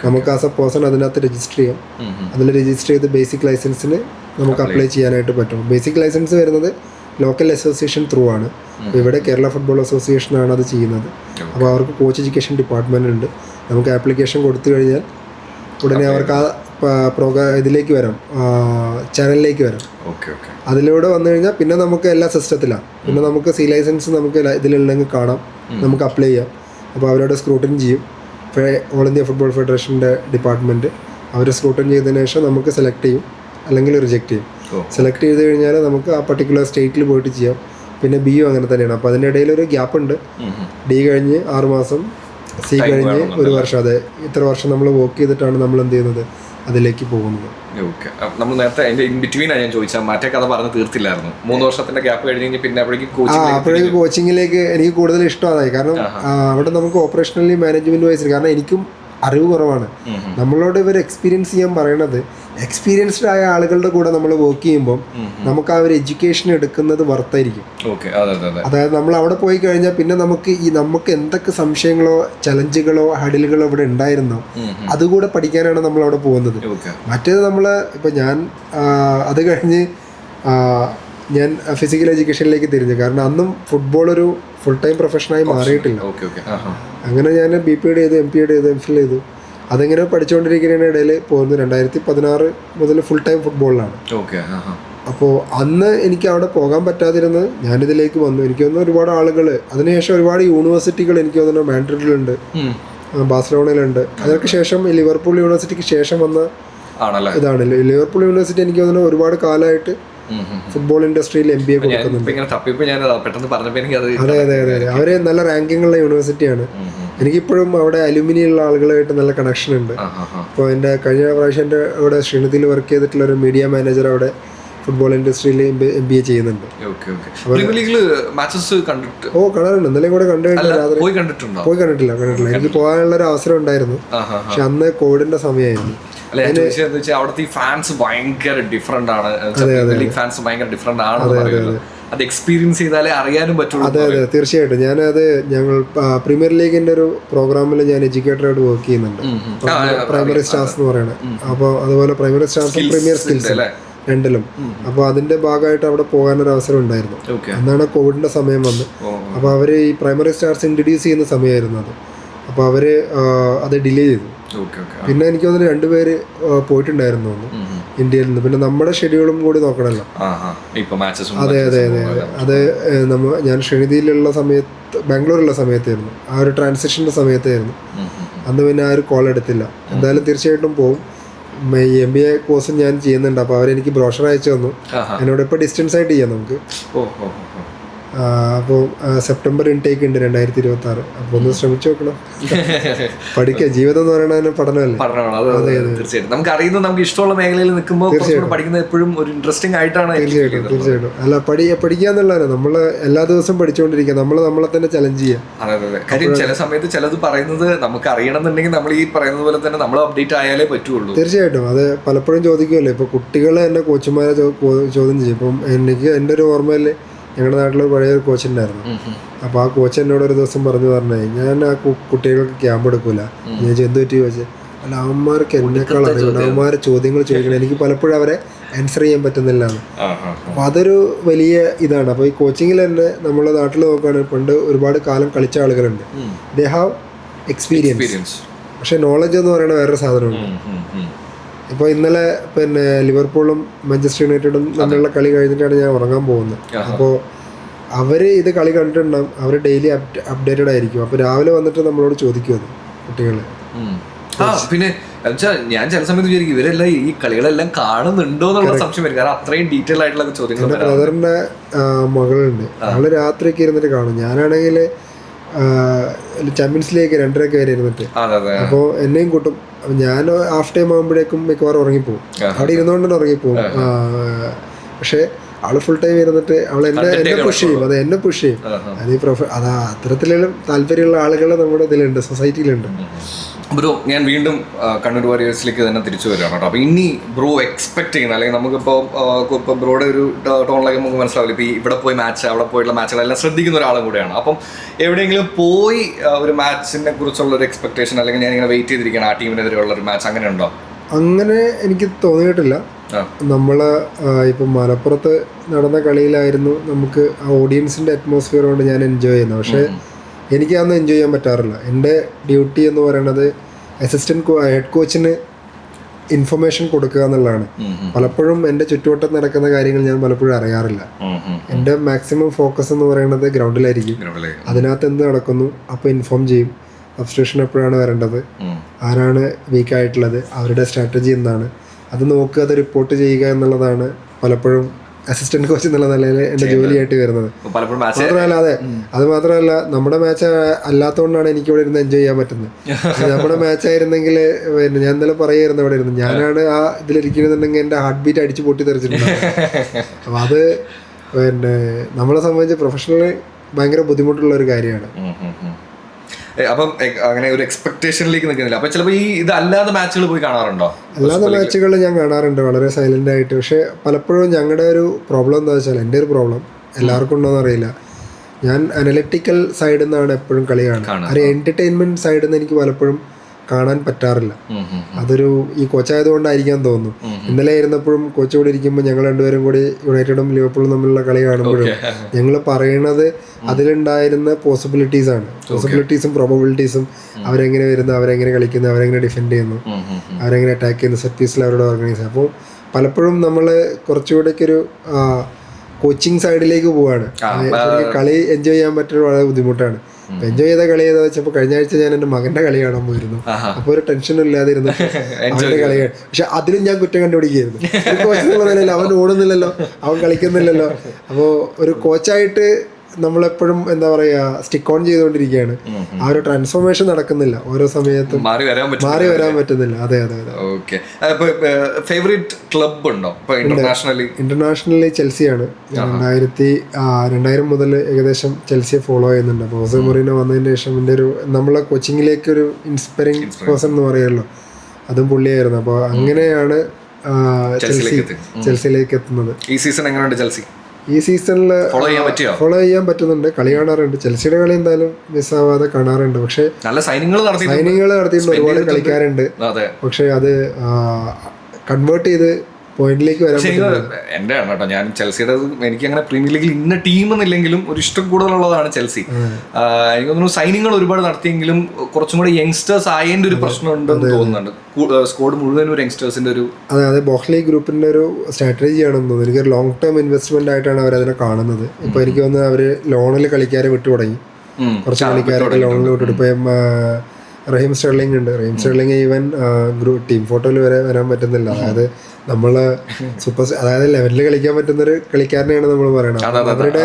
നമുക്ക് ആസ് എ പേഴ്സൺ അതിനകത്ത് രജിസ്റ്റർ ചെയ്യാം. അതിൽ രജിസ്റ്റർ ചെയ്ത് ബേസിക് ലൈസൻസിന് നമുക്ക് അപ്ലൈ ചെയ്യാനായിട്ട് പറ്റും. ബേസിക് ലൈസൻസ് വരുന്നത് ലോക്കൽ അസോസിയേഷൻ ത്രൂ ആണ്. അപ്പോൾ ഇവിടെ കേരള ഫുട്ബോൾ അസോസിയേഷനാണ് അത് ചെയ്യുന്നത്. അപ്പോൾ അവർക്ക് കോച്ച് എഡ്യൂക്കേഷൻ ഡിപ്പാർട്ട്മെൻ്റ് ഉണ്ട്. നമുക്ക് ആപ്ലിക്കേഷൻ കൊടുത്തു കഴിഞ്ഞാൽ ഉടനെ അവർക്ക് ആ ഇതിലേക്ക് വരാം, ചാനലിലേക്ക് വരാം. അതിലൂടെ വന്നു കഴിഞ്ഞാൽ പിന്നെ നമുക്ക് എല്ലാ സിസ്റ്റത്തിലാണ്. പിന്നെ നമുക്ക് C ലൈസൻസ് നമുക്ക് ഇതിലുണ്ടെങ്കിൽ കാണാം, നമുക്ക് അപ്ലൈ ചെയ്യാം. അപ്പോൾ അവരോട് സ്ക്രൂട്ടിനി ചെയ്യും. ഓൾ ഇന്ത്യ ഫുട്ബോൾ ഫെഡറേഷൻ്റെ ഡിപ്പാർട്ട്മെൻറ്റ് അവർ സ്ക്രൂട്ടിനി ചെയ്തതിനു ശേഷം നമുക്ക് സെലക്ട് ചെയ്യും, അല്ലെങ്കിൽ റിജക്റ്റ് ചെയ്യും. സെലക്ട് ചെയ്ത് കഴിഞ്ഞാൽ നമുക്ക് ആ പർട്ടിക്കുലർ സ്റ്റേറ്റിൽ പോയിട്ട് ചെയ്യാം. പിന്നെ BU അങ്ങനെ തന്നെയാണ്. അപ്പോൾ അതിനിടയിൽ ഒരു ഗ്യാപ്പ് ഉണ്ട്. D കഴിഞ്ഞ് 6 മാസം, C കഴിഞ്ഞ് 1 വർഷം. അതെ, ഇത്ര വർഷം നമ്മൾ വർക്ക് ചെയ്തിട്ടാണ് നമ്മൾ എന്ത് ചെയ്യുന്നത്, അതിലേക്ക് പോകുന്നത്. നമ്മൾ നേരത്തെ അതിന്റെ ഇൻ ബിറ്റ്വീൻ ഞാൻ ചോദിച്ചാൽ മറ്റേ കഥ പറഞ്ഞ് തീർത്തില്ലായിരുന്നു. 3 വർഷത്തിന്റെ ഗ്യാപ്പ് കഴിഞ്ഞ് പിന്നെ അപ്പോഴേക്കും കോച്ചിങ്ങിലേക്ക് എനിക്ക് കൂടുതൽ ഇഷ്ടമായി. കാരണം അവിടെ നമുക്ക് ഓപ്പറേഷണലി മാനേജ്മെന്റ് വൈസ്, കാരണം എനിക്കും അറിവ് കുറവാണ്. നമ്മളോട് ഇവർ എക്സ്പീരിയൻസ് ചെയ്യാൻ പറയണത്, എക്സ്പീരിയൻസ്ഡ് ആയ ആളുകളുടെ കൂടെ നമ്മൾ വർക്ക് ചെയ്യുമ്പോൾ നമുക്ക് ആ ഒരു എഡ്യൂക്കേഷൻ എടുക്കുന്നത് വർത്തായിരിക്കും. അതായത് നമ്മൾ അവിടെ പോയി കഴിഞ്ഞാൽ പിന്നെ നമുക്ക് എന്തൊക്കെ സംശയങ്ങളോ ചലഞ്ചുകളോ ഹഡിലുകളോ ഇവിടെ ഉണ്ടായിരുന്നോ അതുകൂടെ പഠിക്കാനാണ് നമ്മൾ അവിടെ പോകുന്നത്. മറ്റേത് നമ്മൾ ഇപ്പം ഞാൻ അത് കഴിഞ്ഞ് ഞാൻ ഫിസിക്കൽ എഡ്യൂക്കേഷനിലേക്ക് തിരിഞ്ഞു. കാരണം അന്നും ഫുട്ബോൾ ഒരു ഫുൾ ടൈം പ്രൊഫഷനായി മാറിയിട്ടില്ല. അങ്ങനെ ഞാൻ BPEd ചെയ്തു, MPEd ചെയ്തു, MPhil ചെയ്തു. അതിങ്ങനെ പഠിച്ചുകൊണ്ടിരിക്കുന്നതിന് ഇടയിൽ പോകുന്നു. 2016 മുതൽ ഫുൾ ടൈം ഫുട്ബോളിലാണ്. അപ്പോൾ അന്ന് എനിക്ക് അവിടെ പോകാൻ പറ്റാതിരുന്ന് ഞാനിതിലേക്ക് വന്നു. എനിക്ക് തോന്നുന്നു ഒരുപാട് ആളുകൾ, അതിനുശേഷം ഒരുപാട് യൂണിവേഴ്സിറ്റികൾ എനിക്ക് തോന്നുന്നു മാഡ്രിഡിലുണ്ട്, ബാഴ്സലോണയിലുണ്ട്. അതിനൊക്കെ ശേഷം ലിവർപൂൾ യൂണിവേഴ്സിറ്റിക്ക് ശേഷം വന്ന ഇതാണ്. ലിവർപൂൾ യൂണിവേഴ്സിറ്റി എനിക്ക് തോന്നുന്നു ഒരുപാട് കാലമായിട്ട് ഫുട്ബോൾ ഇൻഡസ്ട്രിയിൽ MBA കൊടുക്കുന്നുണ്ട്. അതെ. അവര് നല്ല റാങ്കിങ്ങുള്ള യൂണിവേഴ്സിറ്റിയാണ്. എനിക്കിപ്പോഴും അവിടെ അലുമിനി ഉള്ള ആളുകളായിട്ട് നല്ല കണക്ഷൻ ഉണ്ട്. അപ്പോൾ എൻ്റെ കഴിഞ്ഞ പ്രാവശ്യം എൻ്റെ അവിടെ ശ്രീനിധിയിൽ വർക്ക് ചെയ്തിട്ടുള്ള ഒരു മീഡിയ മാനേജർ അവിടെ ഫുട്ബോൾ ഇൻഡസ്ട്രിയിൽ MBA ചെയ്യുന്നുണ്ട്. കാണാറുണ്ട്. ഇന്നലെ കൂടെ പോയി കണ്ടിട്ടില്ല. എനിക്ക് പോകാനുള്ള ഒരു അവസരം ഉണ്ടായിരുന്നു. പക്ഷെ അന്ന് കോവിഡിന്റെ സമയമായിരുന്നു. അവിടുത്തെ ഫാൻസ് ഭയങ്കര ഡിഫറെന്റ് ആണ്. ഫാൻസ് ഭയങ്കര ഡിഫറെന്റ് ആണ്. അത് എക്സ്പീരിയൻസ് ചെയ്താലേ അറിയാനും പറ്റുള്ളൂ. അതെ, തീർച്ചയായിട്ടും. ഞങ്ങൾ പ്രീമിയർ ലീഗിന്റെ ഒരു പ്രോഗ്രാമിൽ ഞാൻ എഡ്യൂക്കേറ്ററായിട്ട് വർക്ക് ചെയ്യുന്നുണ്ട്. പ്രൈമറി സ്റ്റാർസ് എന്ന് പറയുന്നത്. അപ്പോൾ അതുപോലെ പ്രൈമറി സ്റ്റാർസും പ്രീമിയർ സ്കിൽസ് രണ്ടിലും. അപ്പോൾ അതിന്റെ ഭാഗമായിട്ട് അവിടെ പോകാനൊരു അവസരം ഉണ്ടായിരുന്നു. അന്നാണ് കോവിഡിന്റെ സമയം വന്ന്. അപ്പോൾ അവർ ഈ പ്രൈമറി സ്റ്റാർസ് ഇൻട്രൊഡ്യൂസ് ചെയ്യുന്ന സമയമായിരുന്നു അത്. അപ്പോൾ അവര് അത് ഡിലേ ചെയ്തു. പിന്നെ എനിക്ക് തോന്നുന്നു 2 പേര് പോയിട്ടുണ്ടായിരുന്നു ഇന്ത്യയിൽ നിന്ന്. പിന്നെ നമ്മുടെ ഷെഡ്യൂളും കൂടി നോക്കണമല്ലോ. അതെ. അത് ഞാൻ ശ്രീനിധിയിലുള്ള സമയത്ത്, ബാംഗ്ലൂരിലുള്ള സമയത്തായിരുന്നു. ആ ഒരു ട്രാൻസിഷൻ്റെ സമയത്തായിരുന്നു. അന്ന് പിന്നെ ആ ഒരു കോൾ എടുത്തില്ല. എന്തായാലും തീർച്ചയായിട്ടും പോകും. MBA കോഴ്സും ഞാൻ ചെയ്യുന്നുണ്ട്. അപ്പോൾ അവരെനിക്ക് ബ്രോഷർ അയച്ചു തന്നു. എന്നോട് ഇപ്പോൾ ഡിസ്റ്റൻസ് ആയിട്ട് ചെയ്യാം നമുക്ക്. അപ്പോൾ സെപ്റ്റംബർ ഇൻടേക്ക് ഉണ്ട് 2026. അപ്പോൾ ഒന്ന് ശ്രമിച്ചു നോക്കണം. പഠിക്കുക. ജീവിതം എന്ന് പറയുന്നത് പഠനമല്ലേ. തീർച്ചയായിട്ടും നമുക്ക് അറിയുന്നത്, നമുക്ക് ഇഷ്ടമുള്ള മേഖലയിൽ നിൽക്കുമ്പോൾ പഠിക്കുന്നത് എപ്പോഴും ഒരു ഇൻട്രസ്റ്റിംഗ് ആയിട്ടാണ്. തീർച്ചയായിട്ടും. അല്ല, പഠിക്കുക എന്നുള്ളതാണ്. നമ്മൾ എല്ലാ ദിവസവും പഠിച്ചുകൊണ്ടിരിക്കുക. നമ്മളെ തന്നെ ചലഞ്ച് ചെയ്യുക. അതെ. കാര്യം ചില സമയത്ത് ചിലത് പറയുന്നത് നമുക്ക് അറിയണമെന്നുണ്ടെങ്കിൽ നമ്മൾ ഈ പറയുന്നത് പോലെ തന്നെ നമ്മൾ അപ്ഡേറ്റ് ആയാലേ പറ്റുള്ളൂ. തീർച്ചയായിട്ടും. അത് പലപ്പോഴും ചോദിക്കുമല്ലോ. ഇപ്പോൾ കുട്ടികൾ എന്നെ കോച്ചുമാരെ ചോദ്യം ചെയ്യും. ഇപ്പം എനിക്ക് എൻ്റെ ഒരു ഓർമ്മയിൽ ഞങ്ങളുടെ നാട്ടിൽ പഴയൊരു കോച്ചുണ്ടായിരുന്നു. അപ്പോൾ ആ കോച്ച് എന്നോട് ഒരു ദിവസം പറഞ്ഞേ, ഞാൻ ആ കുട്ടികൾക്ക് ക്യാമ്പ് എടുക്കൂല. ഞാൻ എന്ത് പറ്റി ചോദിച്ചത്, അല്ല അവന്മാർക്ക് എന്നേക്കാൾ അറിയുണ്ട്, അവന്മാരെ ചോദ്യങ്ങൾ ചോദിക്കണം, എനിക്ക് പലപ്പോഴും അവരെ ആൻസർ ചെയ്യാൻ പറ്റുന്നില്ല. അപ്പോൾ അതൊരു വലിയ ഇതാണ്. അപ്പോൾ ഈ കോച്ചിങ്ങിൽ തന്നെ നമ്മുടെ നാട്ടിൽ നോക്കുകയാണെങ്കിൽ പണ്ട് ഒരുപാട് കാലം കളിച്ച ആളുകളുണ്ട്. They have experience. പക്ഷെ നോളജ് എന്ന് പറയുന്ന വേറൊരു സാധനമുണ്ട്. ഇപ്പോൾ ഇന്നലെ പിന്നെ ലിവർപൂളും മാഞ്ചസ്റ്റർ യുണൈറ്റഡും തമ്മിലുള്ള കളി കഴിഞ്ഞിട്ടാണ് ഞാൻ ഉറങ്ങാൻ പോകുന്നത്. അപ്പോൾ അവർ ഇത് കളി കണ്ടിട്ടുണ്ടാകും. അവർ ഡെയിലി അപ്ഡേറ്റഡ് ആയിരിക്കും. അപ്പോൾ രാവിലെ വന്നിട്ട് നമ്മളോട് ചോദിക്കും അത് കുട്ടികൾ. പിന്നെ ഞാൻ ചില സമയത്ത് വിചാരിക്കും ഇവരെല്ലാം ഈ കളികളെല്ലാം കാണുന്നുണ്ടോ എന്നുള്ള സംശയം വരും. കാരണം അത്രയും ഡീറ്റെയിൽ ആയിട്ടുള്ള ചോദ്യങ്ങൾ. എൻ്റെ ബ്രദറിൻ്റെ മകളുണ്ട്. അവള് രാത്രിയൊക്കെ ഇരുന്നിട്ട് കാണും. ഞാനാണെങ്കിൽ ചാമ്പ്യൻസ് ലീഗ് 2:30 വരെ ഇരുന്നിട്ട്. അപ്പോൾ എന്നെയും കൂട്ടും. അപ്പം ഞാൻ ഹാഫ് ടൈം ആകുമ്പോഴേക്കും മിക്കവാറും ഉറങ്ങിപ്പോവും. അവിടെ ഇരുന്നുകൊണ്ട് തന്നെ ഉറങ്ങിപ്പോവും. പക്ഷേ അവള് ഫുൾ ടൈം ഇരുന്നിട്ട് അവൾ എന്നെ പുഷ് ചെയ്യും. അത് എന്നെ പുഷ് ചെയ്യും. അത് അതാ അത്തരത്തിലും താല്പര്യമുള്ള ആളുകൾ നമ്മുടെ ഇതിലുണ്ട്, സൊസൈറ്റിയിലുണ്ട്. ബ്രോ, ഞാൻ വീണ്ടും കണ്ണൂർ വാരിയേഴ്സിലേക്ക് തന്നെ തിരിച്ചു വരികയാണ് കേട്ടോ. അപ്പോൾ ഇനി ബ്രോ എക്സ്പെക്ട് ചെയ്യുന്ന, അല്ലെങ്കിൽ നമുക്കിപ്പോൾ ബ്രോയുടെ ഒരു ടോണിലേക്ക് നമുക്ക് മനസ്സിലാവില്ല, ഇപ്പോൾ ഇവിടെ പോയി മാച്ച്, അവിടെ പോയിട്ടുള്ള മാച്ചുകളെല്ലാം ശ്രദ്ധിക്കുന്ന ഒരാളും കൂടെയാണ്. അപ്പം എവിടെയെങ്കിലും പോയി ഒരു മാച്ചിനെ കുറിച്ചുള്ള ഒരു എക്സ്പെക്ടേഷൻ, അല്ലെങ്കിൽ ഞാൻ ഇങ്ങനെ വെയിറ്റ് ചെയ്തിരിക്കുകയാണ് ആ ടീമിനെതിരെയുള്ള ഒരു മാച്ച്, അങ്ങനെ ഉണ്ടോ? അങ്ങനെ എനിക്ക് തോന്നിയിട്ടില്ല. നമ്മൾ ഇപ്പം മലപ്പുറത്ത് നടന്ന കളിയിലായിരുന്നു നമുക്ക് ആ ഓഡിയൻസിൻ്റെ അറ്റ്മോസ്ഫിയർ കൊണ്ട് ഞാൻ എൻജോയ് ചെയ്യുന്നത്. പക്ഷേ എനിക്ക് അതൊന്നും എൻജോയ് ചെയ്യാൻ പറ്റാറില്ല. എൻ്റെ ഡ്യൂട്ടി എന്ന് പറയുന്നത് അസിസ്റ്റൻറ്റ് ഹെഡ് കോച്ചിന് ഇൻഫർമേഷൻ കൊടുക്കുക എന്നുള്ളതാണ്. പലപ്പോഴും എൻ്റെ ചുറ്റുവട്ടത്ത് നടക്കുന്ന കാര്യങ്ങൾ ഞാൻ പലപ്പോഴും അറിയാറില്ല. എൻ്റെ മാക്സിമം ഫോക്കസ് എന്ന് പറയുന്നത് ഗ്രൗണ്ടിലായിരിക്കും. അതിനകത്ത് എന്ത് നടക്കുന്നു അപ്പോൾ ഇൻഫോം ചെയ്യും. സബ്സ്റ്റിറ്റ്യൂഷൻ എപ്പോഴാണ് വരേണ്ടത്, ആരാണ് വീക്കായിട്ടുള്ളത്, അവരുടെ സ്ട്രാറ്റജി എന്താണ്, അത് നോക്കുക, അത് റിപ്പോർട്ട് ചെയ്യുക എന്നുള്ളതാണ് പലപ്പോഴും അസിസ്റ്റന്റ് കോച്ച് എന്നുള്ള നിലയിൽ എൻ്റെ ജോലിയായിട്ട് വരുന്നത്. മാത്രമല്ല അത് മാത്രമല്ല നമ്മുടെ മാച്ച് അല്ലാത്തതുകൊണ്ടാണ് എനിക്ക് ഇവിടെ ഇരുന്ന് എൻജോയ് ചെയ്യാൻ പറ്റുന്നത്. നമ്മുടെ മാച്ച് ആയിരുന്നെങ്കിൽ പിന്നെ ഞാൻ ഇന്നലെ പറയുമായിരുന്നു ഇവിടെ ഇരുന്ന്, ഞാനാണ് ആ ഇതിലിരിക്കുന്നുണ്ടെങ്കിൽ എൻ്റെ ഹാർട്ട് ബീറ്റ് അടിച്ച് പൊട്ടി തെറിച്ചിട്ടുണ്ട്. അപ്പം അത് പിന്നെ നമ്മളെ സംബന്ധിച്ച് പ്രൊഫഷണലി ഭയങ്കര ബുദ്ധിമുട്ടുള്ള ഒരു കാര്യമാണ്. അപ്പം അങ്ങനെ ഒരു എക്സ്പെക്ടേഷനിലേക്ക് നിൽക്കുന്നില്ല. അപ്പൊ ചിലപ്പോൾ ഈ ഇതല്ലാതെ മാച്ചുകൾ പോയി കാണാറുണ്ടോ? അല്ലാതെ മാച്ചുകൾ ഞാൻ കാണാറുണ്ട് വളരെ സൈലന്റ് ആയിട്ട്. പക്ഷെ പലപ്പോഴും ഞങ്ങളുടെ ഒരു പ്രോബ്ലം എന്താ വെച്ചാൽ, എൻ്റെ ഒരു പ്രോബ്ലം എല്ലാവർക്കും ഉണ്ടോയെന്ന് അറിയില്ല, ഞാൻ അനലിറ്റിക്കൽ സൈഡിൽ നിന്നാണ് എപ്പോഴും കളി കാണുക. ഒരു എന്റർടൈൻമെന്റ് സൈഡിൽ നിന്ന് എനിക്ക് പലപ്പോഴും കാണാൻ പറ്റാറില്ല. അതൊരു ഈ കോച്ചായതുകൊണ്ടായിരിക്കാൻ തോന്നുന്നു. ഇന്നലെ ഇരുന്നപ്പോഴും കോച്ച് കൂടെ ഇരിക്കുമ്പോൾ ഞങ്ങൾ രണ്ടുപേരും കൂടി യുണൈറ്റഡും ലിവർപൂളും തമ്മിലുള്ള കളി കാണുമ്പോഴും ഞങ്ങൾ പറയുന്നത് അതിലുണ്ടായിരുന്ന പോസിബിലിറ്റീസും പ്രോബബിലിറ്റീസും, അവരെങ്ങനെ വരുന്നു, അവരെങ്ങനെ കളിക്കുന്നു, അവരെങ്ങനെ ഡിഫെൻഡ് ചെയ്യുന്നു, അവരെങ്ങനെ അറ്റാക്ക് ചെയ്യുന്നു, സെറ്റ് പീസിൽ അവരുടെ ഓർഗനൈസ്. അപ്പോൾ പലപ്പോഴും നമ്മൾ കുറച്ചുകൂടെയൊക്കെ ഒരു കോച്ചിങ് സൈഡിലേക്ക് പോവാണ്. കളി എൻജോയ് ചെയ്യാൻ പറ്റുന്നത് വളരെ ബുദ്ധിമുട്ടാണ്. എൻജോയ് ചെയ്ത കളി ഏതാ വെച്ചപ്പോൾ കഴിഞ്ഞ ആഴ്ച ഞാൻ എൻ്റെ മകൻ്റെ കളി കാണാൻ പോയിരുന്നു. അപ്പോൾ ഒരു ടെൻഷനും ഇല്ലാതെ ഇരുന്നു അവൻ്റെ കളി. പക്ഷെ അതിലും ഞാൻ കുറ്റം കണ്ടുപിടിക്കുകയായിരുന്നു. കോച്ച് എന്നുള്ള നിലയിൽ അവൻ ഓടുന്നില്ലല്ലോ, അവൻ കളിക്കുന്നില്ലല്ലോ. അപ്പോൾ ഒരു കോച്ചായിട്ട് നമ്മളെപ്പോഴും എന്താ പറയുക സ്റ്റിക്ക് ഓൺ ചെയ്തുകൊണ്ടിരിക്കുകയാണ്. ആ ഒരു ട്രാൻസ്ഫോർമേഷൻ നടക്കുന്നില്ല, ഓരോ സമയത്തും മാറി വരാൻ പറ്റുന്നില്ല. അതെ. ഇന്റർനാഷണലി ചെൽസിയാണ്. 2000 മുതൽ ഏകദേശം ചെൽസിയെ ഫോളോ ചെയ്യുന്നുണ്ട്. അപ്പോൾ ഹോസെ മൊറീനോ വന്നതിന് ശേഷം എൻ്റെ ഒരു നമ്മളെ കോച്ചിങ്ങിലേക്ക് ഒരു ഇൻസ്പയറിംഗ് പേഴ്സൺ എന്ന് പറയുമല്ലോ, അതും പുള്ളിയായിരുന്നു. അപ്പോൾ അങ്ങനെയാണ് ചെൽസിയിലേക്ക് എത്തുന്നത്. ഈ സീസണിൽ ഫോളോ ചെയ്യാൻ പറ്റുന്നുണ്ട്, കളി കാണാറുണ്ട്. ചെൽസിയുടെ കളി എന്തായാലും മിസ്സാവാതെ കാണാറുണ്ട്. പക്ഷെ സൈനിങ്ങൾ നടത്തിയിട്ടുണ്ട്, ഒരുപാട് കളിക്കാരുണ്ട്. പക്ഷെ അത് കൺവേർട്ട് ചെയ്ത് പോയിന്റിലേക്ക് വരാൻ എൻ്റെ ആണ് കേട്ടോ. ഞാൻ ചെൽസിയുടെ എനിക്ക് അങ്ങനെ പ്രീമിയർ ലീഗിൽ ഇന്ന ടീം എന്നില്ലെങ്കിലും ഒരു ഇഷ്ടം കൂടുതലുള്ളതാണ് ചെൽസി. എനിക്ക് തോന്നുന്നു സൈനിങ്ങൾ ഒരുപാട് നടത്തിയെങ്കിലും കുറച്ചും കൂടെ യങ്സ്റ്റേഴ്സ് ആയതിന്റെ ഒരു പ്രശ്നം ഉണ്ടെന്ന് തോന്നുന്നുണ്ട്. സ്ക്വാഡ് മുഴുവൻ ഒരു യങ്സ്റ്റേഴ്സിന്റെ ഒരു അതെ ബോഹ്ലി ഗ്രൂപ്പിന്റെ ഒരു സ്ട്രാറ്റജി ആണെന്ന് തോന്നുന്നു. എനിക്ക് ഒരു ലോങ് ടേം ഇൻവെസ്റ്റ്മെന്റ് ആയിട്ടാണ് അവർ അതിനെ കാണുന്നത്. ഇപ്പൊ എനിക്ക് തോന്നുന്നത് അവര് ലോണിൽ കളിക്കാരെ വിട്ടു തുടങ്ങി. കുറച്ച് കളിക്കാരൊക്കെ ലോണിൽ വിട്ടിട്ട് ഇപ്പം റഹീം സ്റ്റെർലിംഗ് ഉണ്ട്. റഹീം സ്റ്റെർലിംഗ് ഈവൻ ടീം ഫോട്ടോയിൽ വരെ വരാൻ പറ്റുന്നില്ല. അതായത് നമ്മള് അതായത് ലെവലിൽ കളിക്കാൻ പറ്റുന്ന ഒരു കളിക്കാരനെയാണ് നമ്മൾ പറയണത്. അവരുടെ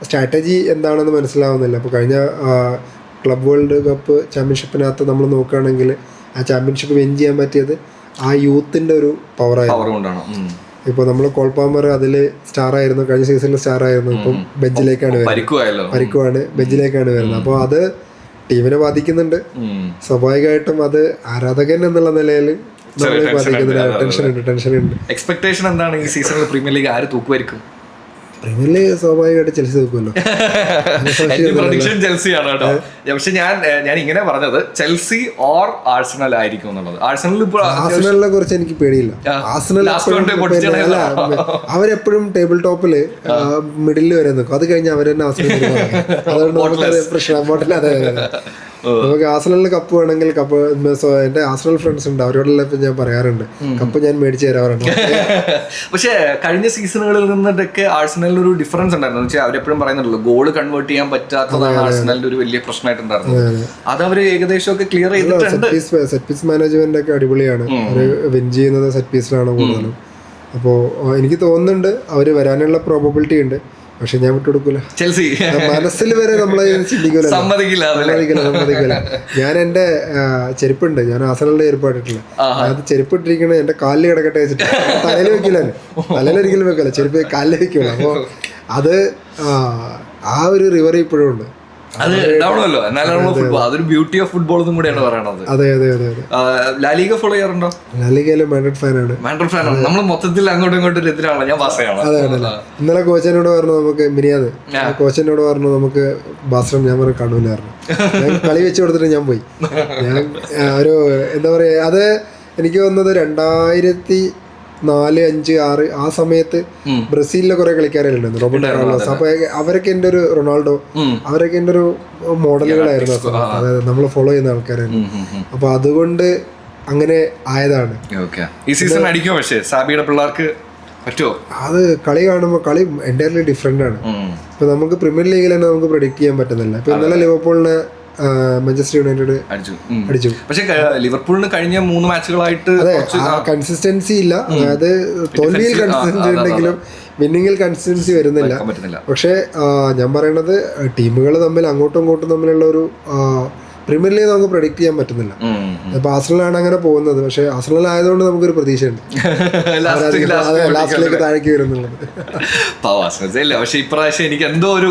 സ്ട്രാറ്റജി എന്താണെന്ന് മനസ്സിലാവുന്നില്ല. അപ്പോൾ കഴിഞ്ഞ ക്ലബ് വേൾഡ് കപ്പ് ചാമ്പ്യൻഷിപ്പിനകത്ത് നമ്മൾ നോക്കുകയാണെങ്കിൽ ആ ചാമ്പ്യൻഷിപ്പ് വിൻ ചെയ്യാൻ പറ്റിയത് ആ യൂത്തിൻ്റെ ഒരു പവറായിരുന്നു. ഇപ്പോൾ നമ്മൾ കോൾപാമർ അതിൽ സ്റ്റാർ ആയിരുന്നു, കഴിഞ്ഞ സീസണിൽ സ്റ്റാർ ആയിരുന്നു. ഇപ്പം ബെഞ്ചിലേക്കാണ് വരുന്നത്, പരിക്കുവാണ്, ബെഞ്ചിലേക്കാണ് വരുന്നത്. അപ്പോൾ അത് ടീമിനെ ബാധിക്കുന്നുണ്ട്. സ്വാഭാവികമായിട്ടും അത് ആരാധകൻ എന്നുള്ള നിലയിൽ ടെൻഷൻ ഉണ്ട്. എക്സ്പെക്ടേഷൻ എന്താണ് ഈ സീസണിൽ പ്രീമിയർ ലീഗ് ആര് തൂക്കുമായിരിക്കും? പ്രീമിയർ ലീഗ് സ്വാഭാവികമായിട്ട് ചെൽസി തൂക്കുമല്ലോ. ചെൽസിയാണ് കേട്ടോ. പക്ഷെ ഞാൻ ഇങ്ങനെ പറഞ്ഞത് ചെൽസി ഓർ ആഴ്സണൽ ആയിരിക്കും എന്നുള്ളത്. ആഴ്സണലിനെ കുറിച്ച് എനിക്ക് പേടിയില്ല. ആഴ്സണൽ അവരെപ്പോഴും ടേബിൾ ടോപ്പില് മിഡിലിൽ വരെ നിൽക്കും. അത് കഴിഞ്ഞ് അവർ തന്നെ ആഴ്സണൽ അതുകൊണ്ട് പ്രശ്നം. അതെ നമുക്ക് ആഴ്സണലിന് കപ്പ് വേണമെങ്കിൽ കപ്പ് എൻ്റെ ആഴ്സണൽ ഫ്രണ്ട്സ് ഉണ്ട്, അവരോടെല്ലാം ഇപ്പം ഞാൻ പറയാറുണ്ട് കപ്പ് ഞാൻ മേടിച്ചു തരാറുണ്ട്. പക്ഷേ കഴിഞ്ഞ സീസണുകളിൽ നിന്നൊക്കെ ആഴ്സണലിന് ഒരു ഡിഫറൻസ് ഉണ്ടായിരുന്നു. വെച്ചാൽ അവരെപ്പോഴും പറയുന്നുണ്ടല്ലോ ഗോൾ കൺവേർട്ട് ചെയ്യാൻ പറ്റാത്തതാണ് ആഴ്സണലിന്റെ ഒരു വലിയ പ്രശ്നമായിട്ടുണ്ടായിരുന്നത്. അത് അവർ ഏകദേശം ഒക്കെ ക്ലിയർ ചെയ്തിട്ടുണ്ട്. സെറ്റ് പീസ് മാനേജ്മെന്റ് ഒക്കെ അടിപൊളിയാണ്. അവർ വിൻ ചെയ്യുന്നത് സെറ്റ് പീസിലാണ് കൂടുതലും. അപ്പോൾ എനിക്ക് തോന്നുന്നുണ്ട് അവർ വരാനുള്ള പ്രോബബിലിറ്റി ഉണ്ട്. പക്ഷെ ഞാൻ വിട്ടുകൊടുക്കൂല. ചെൽസി മനസ്സിൽ വരെ നമ്മളെ ചിന്തിക്കൂല, സമ്മതിക്കില്ല. ഞാൻ എന്റെ ചെരുപ്പുണ്ട്, ഞാൻ ആസനലിന്റെ ചെരുപ്പായിട്ടില്ല, അത് ചെരുപ്പ് ഇട്ടിരിക്കണേ എന്റെ കാലിൽ കിടക്കട്ടെ വെച്ചിട്ട് തലയിൽ വെക്കില്ലല്ലോ, തലയിലൊരിക്കലും വെക്കല, ചെരുപ്പ് കാലിൽ വെക്കുള്ളൂ. അപ്പൊ അത് ആ ഒരു റിവർ ഇപ്പോഴും ഉണ്ട്. അത് ഉണ്ടാവണമല്ലോ, എന്നാലും ഫുട്ബോൾ അതൊരു ബ്യൂട്ടി ഓഫ് ഫുട്ബോൾ എന്നും കൂടെയാണ് പറയണത്. അതെ അതെ അതെ. ലാലിഗ ഫോളോ ചെയ്യാറുണ്ടോ? ലാലിഗയിലെ മാഡ്രിഡ് ഫാനാണ്. മാഡ്രിഡ് ഫാനാണ്. നമ്മൾ മൊത്തത്തിൽ അങ്ങോട്ടും ഇങ്ങോട്ടും എതിരാണ്. ഞാൻ ബാസയാണ്. അതെ അതെ. ഇന്നലെ കോച്ചനോട് പറഞ്ഞു നമുക്ക് മിനിയാത് കോച്ചനോട് പറഞ്ഞു നമുക്ക് ബാസ്രം, ഞാൻ പറഞ്ഞു കാണൂലായിരുന്നു. ഞാൻ കളി വെച്ച് കൊടുത്തിട്ട് ഞാൻ പോയി. ഞാൻ ഒരു എന്താ പറയാ, അത് എനിക്ക് തോന്നുന്നത് 2004, 2005, 2006 ആ സമയത്ത് ബ്രസീലിലെ കുറെ കളിക്കാരുണ്ടായിരുന്നു, റോബർട്ടോ കാർലോസ്. അപ്പൊ അവരൊക്കെ എൻ്റെ ഒരു റൊണാൾഡോ, അവരൊക്കെ എൻ്റെ ഒരു മോഡലുകളായിരുന്നു. അതായത് നമ്മൾ ഫോളോ ചെയ്യുന്ന ആൾക്കാരായിരുന്നു. അപ്പൊ അതുകൊണ്ട് അങ്ങനെ ആയതാണ്. ഈ സീസൺ അടിക്കും. പക്ഷേ സാബിയുടെ പിള്ളേർക്ക് പറ്റുമോ? അത് കളി കാണുമ്പോൾ കളി എൻറ്റയർലി ഡിഫറെന്റ് ആണ്. ഇപ്പൊ നമുക്ക് പ്രീമിയർ ലീഗിൽ തന്നെ നമുക്ക് പ്രെഡിക്ട് ചെയ്യാൻ പറ്റുന്നില്ല. ഇപ്പൊ ഇന്നലെ ലിവർപൂളിനെ മാഞ്ചസ്റ്റർ യുണൈറ്റഡ് അടിച്ചു. പക്ഷേ ലിവർപൂളിന് കഴിഞ്ഞ 3 മാച്ചുകളായിട്ട് കൺസിസ്റ്റൻസി ഇല്ല. അതായത് തോൽവിയിൽ കൺസിസ്റ്റൻസി ഉണ്ടെങ്കിലും വിന്നിങ്ങിൽ കൺസിസ്റ്റൻസി വരുന്നില്ല. പക്ഷെ ഞാൻ പറയണത് ടീമുകൾ തമ്മിൽ അങ്ങോട്ടും ഇങ്ങോട്ടും തമ്മിലുള്ള ഒരു പ്രീമിയർ ലീഗ് നമുക്ക് പ്രഡിക്ട് ചെയ്യാൻ പറ്റുന്നില്ല. ഇപ്പൊ ആർസണലാണ് അങ്ങനെ പോകുന്നത്. പക്ഷെ ആർസണൽ ആയതുകൊണ്ട് നമുക്കൊരു പ്രതീക്ഷയുണ്ട് ലാസ്റ്റിലേക്ക് താഴേക്ക് വരുന്നുള്ളത്. പക്ഷെ ഇപ്രാവശ്യം എനിക്ക് എന്തോ ഒരു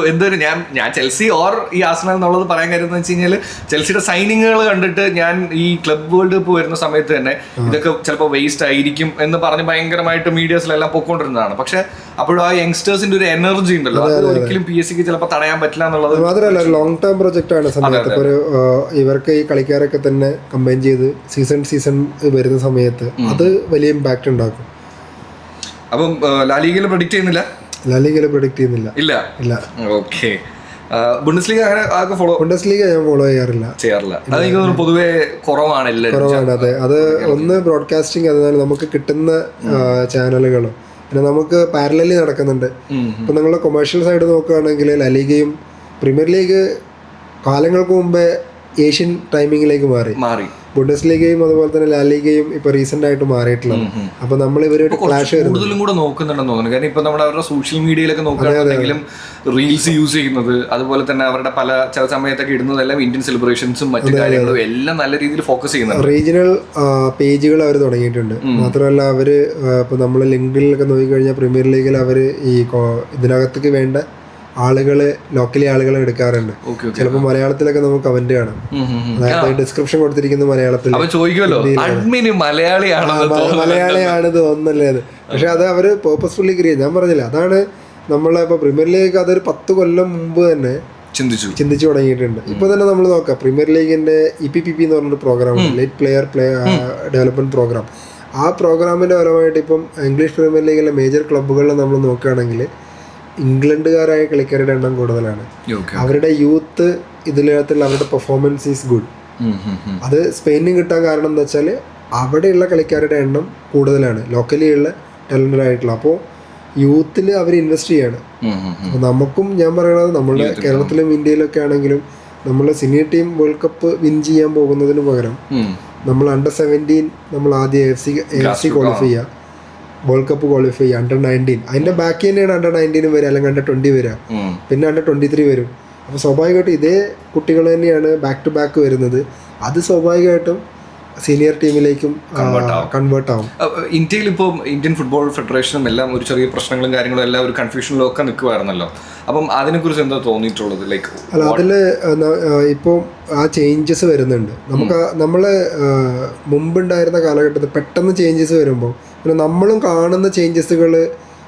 ഞാൻ ചെൽസി ഓർ ഈ ആർസണൽ എന്നുള്ളത് പറയാൻ കാര്യം എന്ന് വെച്ച് കഴിഞ്ഞാൽ ചെൽസിയുടെ സൈനിങ്ങുകൾ കണ്ടിട്ട് ഞാൻ ഈ ക്ലബ് വേൾഡ് കപ്പ് വരുന്ന സമയത്ത് തന്നെ ഇതൊക്കെ ചിലപ്പോൾ വേസ്റ്റ് ആയിരിക്കും എന്ന് പറഞ്ഞ് ഭയങ്കരമായിട്ട് മീഡിയസിലെല്ലാം പൊക്കോണ്ടിരുന്നതാണ്. പക്ഷെ അപ്പോഴും ആ യങ്സ്റ്റേഴ്സിന്റെ ഒരു എനർജി ഉണ്ടല്ലോ, അത് ഒരിക്കലും PSC ചിലപ്പോൾ തടയാൻ പറ്റില്ല എന്നുള്ളത് മാത്രമല്ല ലോങ് ടേം പ്രൊജക്ട് ആണ് സമയത്ത്. ഒരു ഇവർക്ക് ഈ കളിക്കാരൊക്കെ തന്നെ കമ്പൈൻ ചെയ്ത് സീസൺ വരുന്ന സമയത്ത് അത് വലിയ ഇമ്പാക്ട് ഉണ്ടാക്കും. അപ്പം ലാലിഗയിൽ പ്രഡിക്റ്റ് ചെയ്യുന്നില്ല? ലാലിഗയിൽ പ്രഡിക്റ്റ് ചെയ്യുന്നില്ല. ഇല്ല. ഓക്കെ. ബുണ്ടസ്ലീഗ ഞാൻ ഫോളോ ചെയ്യാറില്ല. പൊതുവെ കുറവാണ്. അതെ, അത് ഒന്ന് ബ്രോഡ്കാസ്റ്റിംഗ്, അതിനാൽ നമുക്ക് കിട്ടുന്ന ചാനലുകളും പിന്നെ നമുക്ക് പാരലലി നടക്കുന്നുണ്ട്. ഇപ്പൊ നിങ്ങൾ കൊമേഴ്ഷ്യൽ സൈഡ് നോക്കുകയാണെങ്കിൽ ലാലിഗയും പ്രീമിയർ ലീഗ് കാലങ്ങൾക്ക് മുമ്പേ ഏഷ്യൻ ടൈമിങ്ങിലേക്ക് മാറി. ബുണ്ടസ്ലീഗയും അതുപോലെ തന്നെ ലാലിഗയും ഇപ്പൊ റീസെന്റ് ആയിട്ട് മാറിയിട്ടുള്ളത്. അപ്പൊ നമ്മൾ ഇവരുടെ ക്ലാഷ് കൂടുതലും കൂടെ നോക്കുന്നുണ്ടെന്ന് തോന്നുന്നു. കാരണം ഇപ്പൊ നമ്മുടെ അവരുടെ സോഷ്യൽ മീഡിയയിലൊക്കെ നോക്കുകയാണെങ്കിലും റീൽസ് യൂസ് ചെയ്യുന്നത്, അതുപോലെ തന്നെ അവരുടെ പല ചില സമയത്തൊക്കെ ഇടുന്നതെല്ലാം ഇന്ത്യൻ സെലിബ്രേഷൻസും മറ്റു കാര്യങ്ങളും എല്ലാം നല്ല രീതിയിൽ ഫോക്കസ് ചെയ്യുന്നുണ്ട്. റീജിയണൽ പേജുകൾ അവർ തുടങ്ങിയിട്ടുണ്ട്. മാത്രമല്ല അവര് ഇപ്പൊ നമ്മൾ ലിങ്ക്ഡിനിലൊക്കെ നോക്കിക്കഴിഞ്ഞാൽ പ്രീമിയർ ലീഗിൽ അവര് ഈ ഇതിനകത്തേക്ക് വേണ്ട ലോക്കലി ആളുകളെ എടുക്കാറുണ്ട്. ചിലപ്പോൾ മലയാളത്തിലൊക്കെ നമുക്ക് കമന്റ് കാണാം. അതായത് ഡിസ്ക്രിപ്ഷൻ കൊടുത്തിരിക്കുന്ന മലയാളത്തിൽ മലയാളിയാണ് തോന്നുന്നല്ലേ അത്. പക്ഷെ അത് അവര് പേർപ്പസ്ഫുള്ളി ക്രിയേറ്റ്, ഞാൻ പറഞ്ഞില്ല, അതാണ് നമ്മളെ ഇപ്പൊ പ്രീമിയർ ലീഗ് അതൊരു 10 കൊല്ലം മുമ്പ് തന്നെ ചിന്തിച്ചു തുടങ്ങിയിട്ടുണ്ട്. ഇപ്പൊ തന്നെ നമ്മൾ നോക്കാം, പ്രീമിയർ ലീഗിന്റെ EPPP എന്ന് പറഞ്ഞൊരു പ്രോഗ്രാം ഉണ്ട്, ലേറ്റ് പ്ലെയർ ഡെവലപ്മെന്റ് പ്രോഗ്രാം. ആ പ്രോഗ്രാമിന്റെ ഫലമായിട്ട് ഇപ്പം ഇംഗ്ലീഷ് പ്രീമിയർ ലീഗിലെ മേജർ ക്ലബ്ബുകളിൽ നമ്മൾ നോക്കുകയാണെങ്കിൽ ഇംഗ്ലണ്ടുകാരായ കളിക്കാരുടെ എണ്ണം കൂടുതലാണ്. അവരുടെ യൂത്ത് ഇതിനകത്തുള്ള അവരുടെ പെർഫോമൻസ് ഈസ് ഗുഡ്. അത് സ്പെയിനിന് കിട്ടാൻ കാരണം എന്താ വെച്ചാൽ അവിടെയുള്ള കളിക്കാരുടെ എണ്ണം കൂടുതലാണ്, ലോക്കലി ഉള്ള ടാലന്റഡ് ആയിട്ടുള്ള. അപ്പോൾ യൂത്തിൽ അവർ ഇൻവെസ്റ്റ് ചെയ്യാണ്. അപ്പോൾ നമുക്കും ഞാൻ പറയുന്നത് നമ്മുടെ കേരളത്തിലും ഇന്ത്യയിലൊക്കെ ആണെങ്കിലും നമ്മൾ senior team world cup win ചെയ്യാൻ പോകുന്നതിന് പകരം നമ്മൾ അണ്ടർ 17 നമ്മൾ ആദ്യം AFC ക്വാളിഫൈ ചെയ്യുക, വേൾഡ് കപ്പ് ക്വാളിഫൈ ചെയ്യുക, അണ്ടർ 19. അതിന്റെ ബാക്കി തന്നെയാണ് അണ്ടർ 19 വരിക, അല്ലെങ്കിൽ അണ്ടർ 20 വരിക, പിന്നെ അണ്ടർ 23 വരും. അപ്പോൾ സ്വാഭാവികമായിട്ടും ഇതേ കുട്ടികൾ തന്നെയാണ് ബാക്ക് ടു ബാക്ക് വരുന്നത്. അത് സ്വാഭാവികമായിട്ടും സീനിയർ ടീമിലേക്കും കൺവേർട്ട് ആവും. ഇന്ത്യയിൽ ഇപ്പോൾ ഇന്ത്യൻ ഫുട്ബോൾ ഫെഡറേഷനും എല്ലാം ഒരു ചെറിയ പ്രശ്നങ്ങളും കാര്യങ്ങളും എല്ലാം ഒരു കൺഫ്യൂഷനിലും ഒക്കെ നിൽക്കുമായിരുന്നല്ലോ. അപ്പം അതിനെക്കുറിച്ച് എന്താ തോന്നിയിട്ടുള്ളത്? ലൈക്ക് അല്ല, അതില് ഇപ്പോൾ ആ ചേഞ്ചസ് വരുന്നുണ്ട്. നമ്മൾ മുമ്പുണ്ടായിരുന്ന കാലഘട്ടത്തിൽ പെട്ടെന്ന് ചേഞ്ചസ് വരുമ്പോൾ പിന്നെ നമ്മളും കാണുന്ന ചേഞ്ചസുകൾ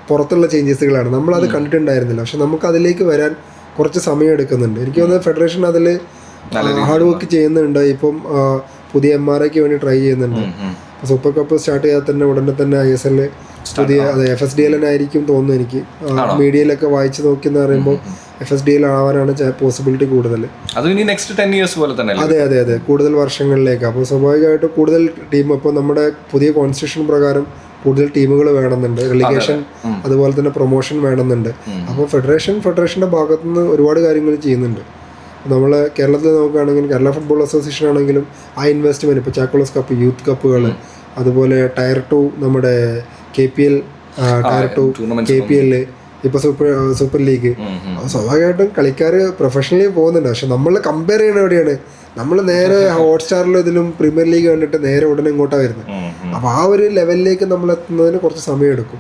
പുറത്തുള്ള ചേഞ്ചസുകളാണ്, നമ്മളത് കണ്ടിട്ടുണ്ടായിരുന്നില്ല. പക്ഷെ നമുക്ക് അതിലേക്ക് വരാൻ കുറച്ച് സമയം എടുക്കുന്നുണ്ട്. എനിക്ക് തോന്നുന്നത് ഫെഡറേഷൻ അതിൽ ഹാർഡ് വർക്ക് ചെയ്യുന്നുണ്ട്. ഇപ്പം പുതിയ MRIക്ക് വേണ്ടി ട്രൈ ചെയ്യുന്നുണ്ട്. സൂപ്പർ കപ്പ് സ്റ്റാർട്ട് ചെയ്താൽ തന്നെ ഉടനെ തന്നെ ISL പുതിയ FSDL ആയിരിക്കും തോന്നുന്നു. എനിക്ക് മീഡിയയിലൊക്കെ വായിച്ചു നോക്കിയെന്ന് പറയുമ്പോൾ FSDL ആവാനാണ് പോസിബിലിറ്റി കൂടുതൽ. അതെ, കൂടുതൽ വർഷങ്ങളിലേക്ക്. അപ്പോൾ സ്വാഭാവികമായിട്ടും കൂടുതൽ ടീം, ഇപ്പോൾ നമ്മുടെ പുതിയ കോൺസ്റ്റിറ്റ്യൂഷൻ പ്രകാരം കൂടുതൽ ടീമുകൾ വേണമെന്നുണ്ട്, റെലിഗേഷൻ അതുപോലെ തന്നെ പ്രൊമോഷൻ വേണമെന്നുണ്ട്. അപ്പോൾ ഫെഡറേഷൻ്റെ ഭാഗത്തുനിന്ന് ഒരുപാട് കാര്യങ്ങൾ ചെയ്യുന്നുണ്ട്. നമ്മൾ കേരളത്തിൽ നോക്കുകയാണെങ്കിൽ കേരള ഫുട്ബോൾ അസോസിയേഷൻ ആണെങ്കിലും ആ ഇൻവെസ്റ്റ്മെൻറ്റ്, ഇപ്പോൾ ചാക്കോളസ് കപ്പ്, യൂത്ത് കപ്പുകൾ, അതുപോലെ ടയർ 2 നമ്മുടെ KPL ടയർ 2 KPL ഇപ്പൊ സൂപ്പർ ലീഗ്. സ്വാഭാവികമായിട്ടും കളിക്കാർ പ്രൊഫഷണലി പോകുന്നുണ്ട്. പക്ഷെ നമ്മൾ കമ്പയർ ചെയ്യണ എവിടെയാണ്? നമ്മൾ നേരെ ഹോട്ട്സ്റ്റാറിലും ഇതിലും പ്രീമിയർ ലീഗ് കണ്ടിട്ട് നേരെ ഉടനെ ഇങ്ങോട്ടാണ് വരുന്നത്. അപ്പൊ ആ ഒരു ലെവലിലേക്ക് നമ്മൾ എത്തുന്നതിന് കുറച്ച് സമയം എടുക്കും.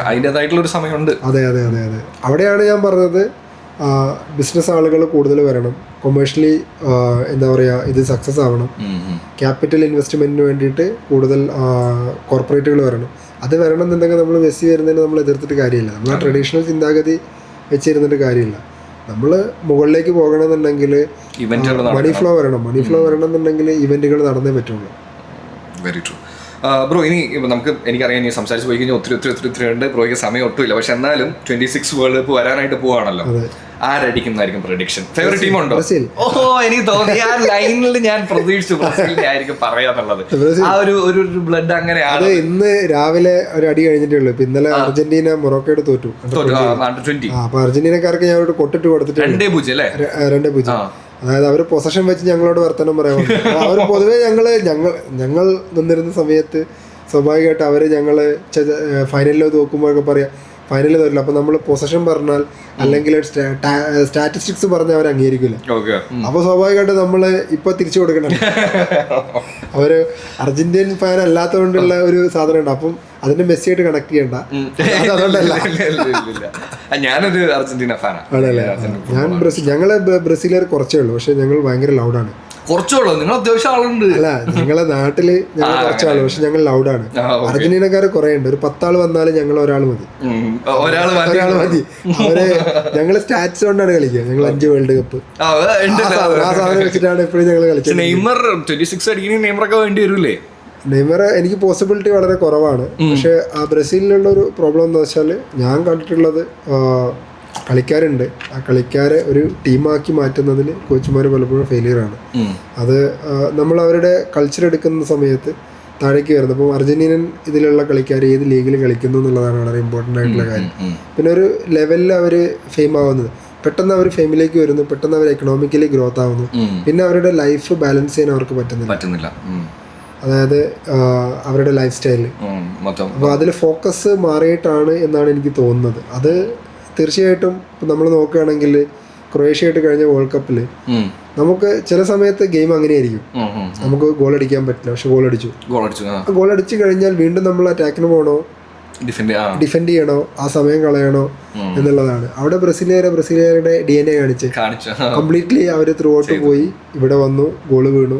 അതിൻ്റെതായിട്ടുള്ള ഒരു സമയമുണ്ട്. അതെ അതെ അതെ അതെ. അവിടെയാണ് ഞാൻ പറഞ്ഞത് ബിസിനസ് ആളുകൾ കൂടുതൽ വരണം, കൊമേഴ്ഷ്യലി എന്താ പറയുക, ഇത് സക്സസ് ആവണം. ക്യാപിറ്റൽ ഇൻവെസ്റ്റ്മെന്റിന് വേണ്ടിയിട്ട് കൂടുതൽ കോർപ്പറേറ്റുകൾ വരണം. അത് വരണം എന്നുണ്ടെങ്കിൽ നമ്മൾ മെസ്സി വരുന്നതിന് നമ്മൾ എതിർത്തിട്ട് കാര്യമില്ല. നമ്മൾ ആ ട്രഡീഷണൽ ചിന്താഗതി വെച്ചിരുന്നിട്ട് കാര്യമില്ല. നമ്മൾ മുകളിലേക്ക് പോകണമെന്നുണ്ടെങ്കിൽ മണി ഫ്ലോ വരണം. മണി ഫ്ലോ വരണം എന്നുണ്ടെങ്കിൽ ഇവന്റുകൾ നടന്നേ പറ്റുള്ളൂ. Very true. ബ്രോ, ഇനി നമുക്ക് എനിക്കറിയാം ഇനി സംസാരിച്ച് പോയി കഴിഞ്ഞാൽ ഒത്തിരി ഉണ്ട്. ബ്രോയ്ക്ക് സമയം ഒട്ടുമില്ല. പക്ഷെ എന്നാലും 26 വേൾഡ് കപ്പ് വരാനായിട്ട് പോവാണല്ലോ. ആരടിക്കുന്നതായിരിക്കും പ്രഡിക്ഷൻ? ഫേവറേറ്റ് ടീം ഉണ്ടോ? ഓഹോ, എനിക്ക് തോന്നി ആ ലൈനിൽ ഞാൻ പ്രതീക്ഷിച്ചു ബ്രസീലിനെ ആയിരിക്കും പറയാന്നുള്ളത്. ആ ഒരു ബ്ലഡ് അങ്ങനെയാണ്. ഇന്ന് രാവിലെ ഒരു അടി കഴിഞ്ഞിട്ടേ ഉള്ളൂ. ഇപ്പൊ ഇന്നലെ അർജന്റീന മൊറോക്കോയോട് തോറ്റു. അപ്പൊ അർജന്റീനക്കാർക്ക് ഞാൻ ഒരു കൊട്ടിട്ട് കൊടുത്തിട്ട് 2-0. അതായത് അവർ പൊസഷൻ വെച്ച് ഞങ്ങളോട് വർത്തമാനം പറയാൻ അവർ പൊതുവേ ഞങ്ങൾ നിന്നിരുന്ന സമയത്ത് സ്വാഭാവികമായിട്ട് അവർ ഫൈനലിൽ നോക്കുമ്പോഴൊക്കെ പറയാം ഫൈനലിൽ തോറ്റില്ല. അപ്പൊ നമ്മൾ പൊസഷൻ പറഞ്ഞാൽ അല്ലെങ്കിൽ സ്റ്റാറ്റിസ്റ്റിക്സ് പറഞ്ഞാൽ അവർ അംഗീകരിക്കില്ല. അപ്പൊ സ്വാഭാവികമായിട്ട് നമ്മൾ ഇപ്പൊ തിരിച്ചു കൊടുക്കണം. അവര് അർജന്റീൻ ഫാൻ അല്ലാത്തതുകൊണ്ടുള്ള ഒരു സാധനം ഉണ്ട്. അപ്പം അതിന്റെ മെസ്സിയായിട്ട് കണക്ട് ചെയ്യണ്ട. അതുകൊണ്ടല്ല, ഞാനൊരു അർജന്റീന ഫാനാണ്. ഞാൻ ഞങ്ങള് ബ്രസീലുകാർ കുറച്ചേ ഉള്ളൂ. പക്ഷെ ഞങ്ങൾ ഭയങ്കര ലൗഡാണ്. കുറച്ചുള്ളൂ, നിങ്ങൾ അത്യാവശ്യം ആളുണ്ട്. അല്ല, ഞങ്ങളെ നാട്ടില് ഞങ്ങൾ കുറച്ചാള്, പക്ഷെ ഞങ്ങൾ ലൗഡാണ്. അർജന്റീനക്കാർ കുറെ ഉണ്ട്. ഒരു 10 ആള് വന്നാലും ഞങ്ങൾ ഒരാൾ മതി. അവര് ഞങ്ങള് സ്റ്റാറ്റ്സ് കൊണ്ടാണ് കളിക്കുക. ഞങ്ങൾ 5 വേൾഡ് കപ്പ് ആ സാധനം വെച്ചിട്ടാണ് എപ്പോഴും ഞങ്ങൾ കളിച്ചത്. നെയ്മർ എനിക്ക് പോസിബിലിറ്റി വളരെ കുറവാണ്. പക്ഷെ ആ ബ്രസീലിലുള്ള ഒരു പ്രോബ്ലം എന്താ വെച്ചാൽ, ഞാൻ കണ്ടിട്ടുള്ളത് കളിക്കാരുണ്ട്. ആ കളിക്കാരെ ഒരു ടീമാക്കി മാറ്റുന്നതിൽ കോച്ചുമാർ പലപ്പോഴും ഫെയിലിയറാണ്. അത് നമ്മൾ അവരുടെ കൾച്ചർ എടുക്കുന്ന സമയത്ത് താഴേക്ക് വരുന്നത്. അപ്പം അർജന്റീനൻ ഇതിലുള്ള കളിക്കാർ ഏത് ലീഗിൽ കളിക്കുന്നു എന്നുള്ളതാണ് വളരെ ഇമ്പോർട്ടൻ്റ് ആയിട്ടുള്ള കാര്യം. പിന്നെ ഒരു ലെവലിൽ അവർ ഫെയിം ആവുന്നത്, പെട്ടെന്ന് അവർ ഫെയിമിലേക്ക് വരുന്നു, പെട്ടെന്ന് അവർ എക്കണോമിക്കലി ഗ്രോത്ത് ആവുന്നു. പിന്നെ അവരുടെ ലൈഫ് ബാലൻസ് ചെയ്യാൻ അവർക്ക് പറ്റുന്നില്ല. അതായത് അവരുടെ ലൈഫ് സ്റ്റൈല്. അപ്പോൾ അതിൽ ഫോക്കസ് മാറിയിട്ടാണ് എന്നാണ് എനിക്ക് തോന്നുന്നത്. അത് തീർച്ചയായിട്ടും ഇപ്പം നമ്മൾ നോക്കുകയാണെങ്കിൽ ക്രൊയേഷ്യയായിട്ട് കഴിഞ്ഞ വേൾഡ് കപ്പിൽ നമുക്ക് ചില സമയത്ത് ഗെയിം അങ്ങനെയായിരിക്കും. നമുക്ക് ഗോൾ അടിക്കാൻ പറ്റില്ല, പക്ഷെ ഗോൾ അടിച്ചു കഴിഞ്ഞാൽ വീണ്ടും നമ്മൾ അറ്റാക്കിന് പോകണോ, ഡിഫെൻഡ് ചെയ്യണോ, ആ സമയം കളയണോ എന്നുള്ളതാണ്. അവിടെ ബ്രസീലുകാരുടെ DNA കാണിച്ച് കംപ്ലീറ്റ്ലി അവർ ത്രൂ ഔട്ട് പോയി. ഇവിടെ വന്നു, ഗോള് വീണു,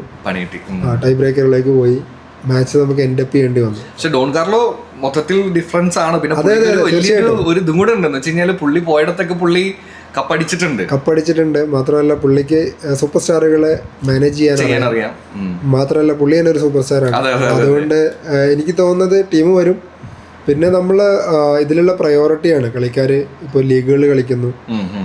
ടൈ ബ്രേക്കറിലേക്ക് പോയി, മാച്ച് നമുക്ക് എൻഡ് അപ്പ് ചെയ്യേണ്ടി വന്നു. പക്ഷെ ഡോൺ കാർലോ മൊത്തത്തിൽ ഡിഫറൻസ് ആണ്. പിന്നെ ഒരു ഇതും കൂടെ ഉണ്ടെന്ന് വെച്ച് കഴിഞ്ഞാൽ പുള്ളി പോയിടത്തൊക്കെ പുള്ളി കപ്പടിച്ചിട്ടുണ്ട്. മാത്രമല്ല പുള്ളിക്ക് സൂപ്പർ സ്റ്റാറുകളെ മാനേജ് ചെയ്യാൻ അറിയാം. മാത്രമല്ല പുള്ളി തന്നെ ഒരു സൂപ്പർ സ്റ്റാറാണ്. അതുകൊണ്ട് എനിക്ക് തോന്നുന്നത് ടീം വരും. പിന്നെ നമ്മൾ ഇതിലുള്ള പ്രയോറിറ്റിയാണ് കളിക്കാർ. ഇപ്പോൾ ലീഗുകളിൽ കളിക്കുന്നു,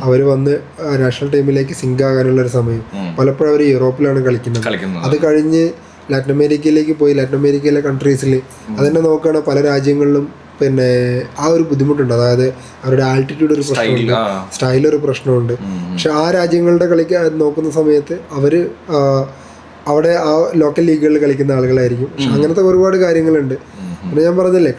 അവർ വന്ന് നാഷണൽ ടീമിലേക്ക് സിങ്ക് ആകാനുള്ള ഒരു സമയം. പലപ്പോഴും അവർ യൂറോപ്പിലാണ് കളിക്കുന്നത്. അത് കഴിഞ്ഞ് ലാറ്റിൻ അമേരിക്കയിലേക്ക് പോയി. ലാറ്റിൻ അമേരിക്കയിലെ കൺട്രീസിൽ അതന്നെ നോക്കുകയാണെങ്കിൽ പല രാജ്യങ്ങളിലും പിന്നെ ആ ഒരു ബുദ്ധിമുട്ടുണ്ട്. അതായത് അവരുടെ ആൾട്ടിറ്റ്യൂഡ് ഒരു പ്രശ്നമുണ്ട്, സ്റ്റൈലൊരു പ്രശ്നമുണ്ട്. പക്ഷെ ആ രാജ്യങ്ങളുടെ കളിക്കാൻ നോക്കുന്ന സമയത്ത് അവർ അവിടെ ആ ലോക്കൽ ലീഗുകളിൽ കളിക്കുന്ന ആളുകളായിരിക്കും. പക്ഷെ അങ്ങനത്തെ ഒരുപാട് കാര്യങ്ങളുണ്ട്. പിന്നെ ഞാൻ പറഞ്ഞില്ലേ,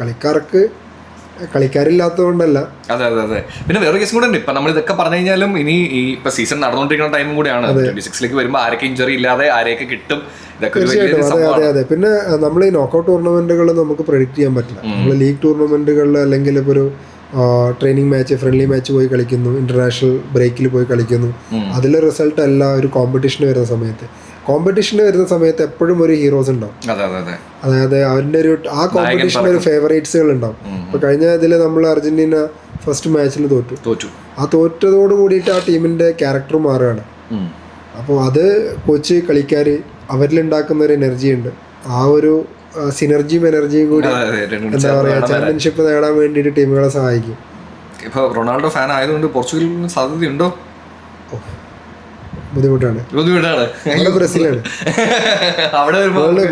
കളിക്കാരില്ലാത്തതുകൊണ്ടല്ല. അതെ. പിന്നെ വേറെ കേസും കൂടെ ഉണ്ട്. ഇപ്പൊ നമ്മൾ ഇതൊക്കെ പറഞ്ഞു കഴിഞ്ഞാലും ഇനി ഈ ഇപ്പൊ സീസൺ നടന്നുകൊണ്ടിരിക്കുന്ന ടൈമും കൂടെയാണ്. 26ലേക്ക് വരുമ്പോൾ ആരൊക്കെ ഇഞ്ചറി ഇല്ലാതെ ആരെയൊക്കെ കിട്ടും, തീർച്ചയായിട്ടും. അതെ. പിന്നെ നമ്മൾ ഈ നോക്കൌട്ട് ടൂർണമെന്റുകൾ നമുക്ക് പ്രഡിക്റ്റ് ചെയ്യാൻ പറ്റില്ല. നമ്മൾ ലീഗ് ടൂർണമെന്റുകളിൽ അല്ലെങ്കിൽ ഇപ്പോൾ ഒരു ട്രെയിനിങ് മാച്ച്, ഫ്രണ്ട്ലി മാച്ച് പോയി കളിക്കുന്നു, ഇന്റർനാഷണൽ ബ്രേക്കിൽ പോയി കളിക്കുന്നു. അതിലെ റിസൾട്ട് അല്ല ഒരു കോമ്പറ്റീഷന് വരുന്ന സമയത്ത് എപ്പോഴും ഒരു ഹീറോസ് ഉണ്ടാവും. അതായത് അവരുടെ ഒരു ആ കോമ്പറ്റീഷനിൽ ഒരു ഫേവറേറ്റ്സുകൾ ഉണ്ടാവും. ഇപ്പൊ കഴിഞ്ഞ ഇതിൽ നമ്മൾ അർജന്റീന ഫസ്റ്റ് മാച്ചിൽ തോറ്റു. ആ തോറ്റതോട് കൂടിയിട്ട് ആ ടീമിന്റെ ക്യാരക്ടർ മാറുകയാണ്. അപ്പോൾ അത് കോച്ച്, കളിക്കാർ അവരിലുണ്ടാക്കുന്ന ഒരു എനർജി ഉണ്ട്. ആ ഒരു എനർജിയും കൂടി എന്താ പറയാ, ചാമ്പ്യൻഷിപ്പ് നേടാൻ വേണ്ടിയിട്ട് ടീമുകളെ സഹായിക്കും. ഇപ്പൊ റൊണാൾഡോ ഫാൻ ആയതുകൊണ്ട് പോർച്ചുഗലിന് സാധ്യതയുണ്ടോ? ബുദ്ധിമുട്ടാണ്. ബ്രസീലാണ്.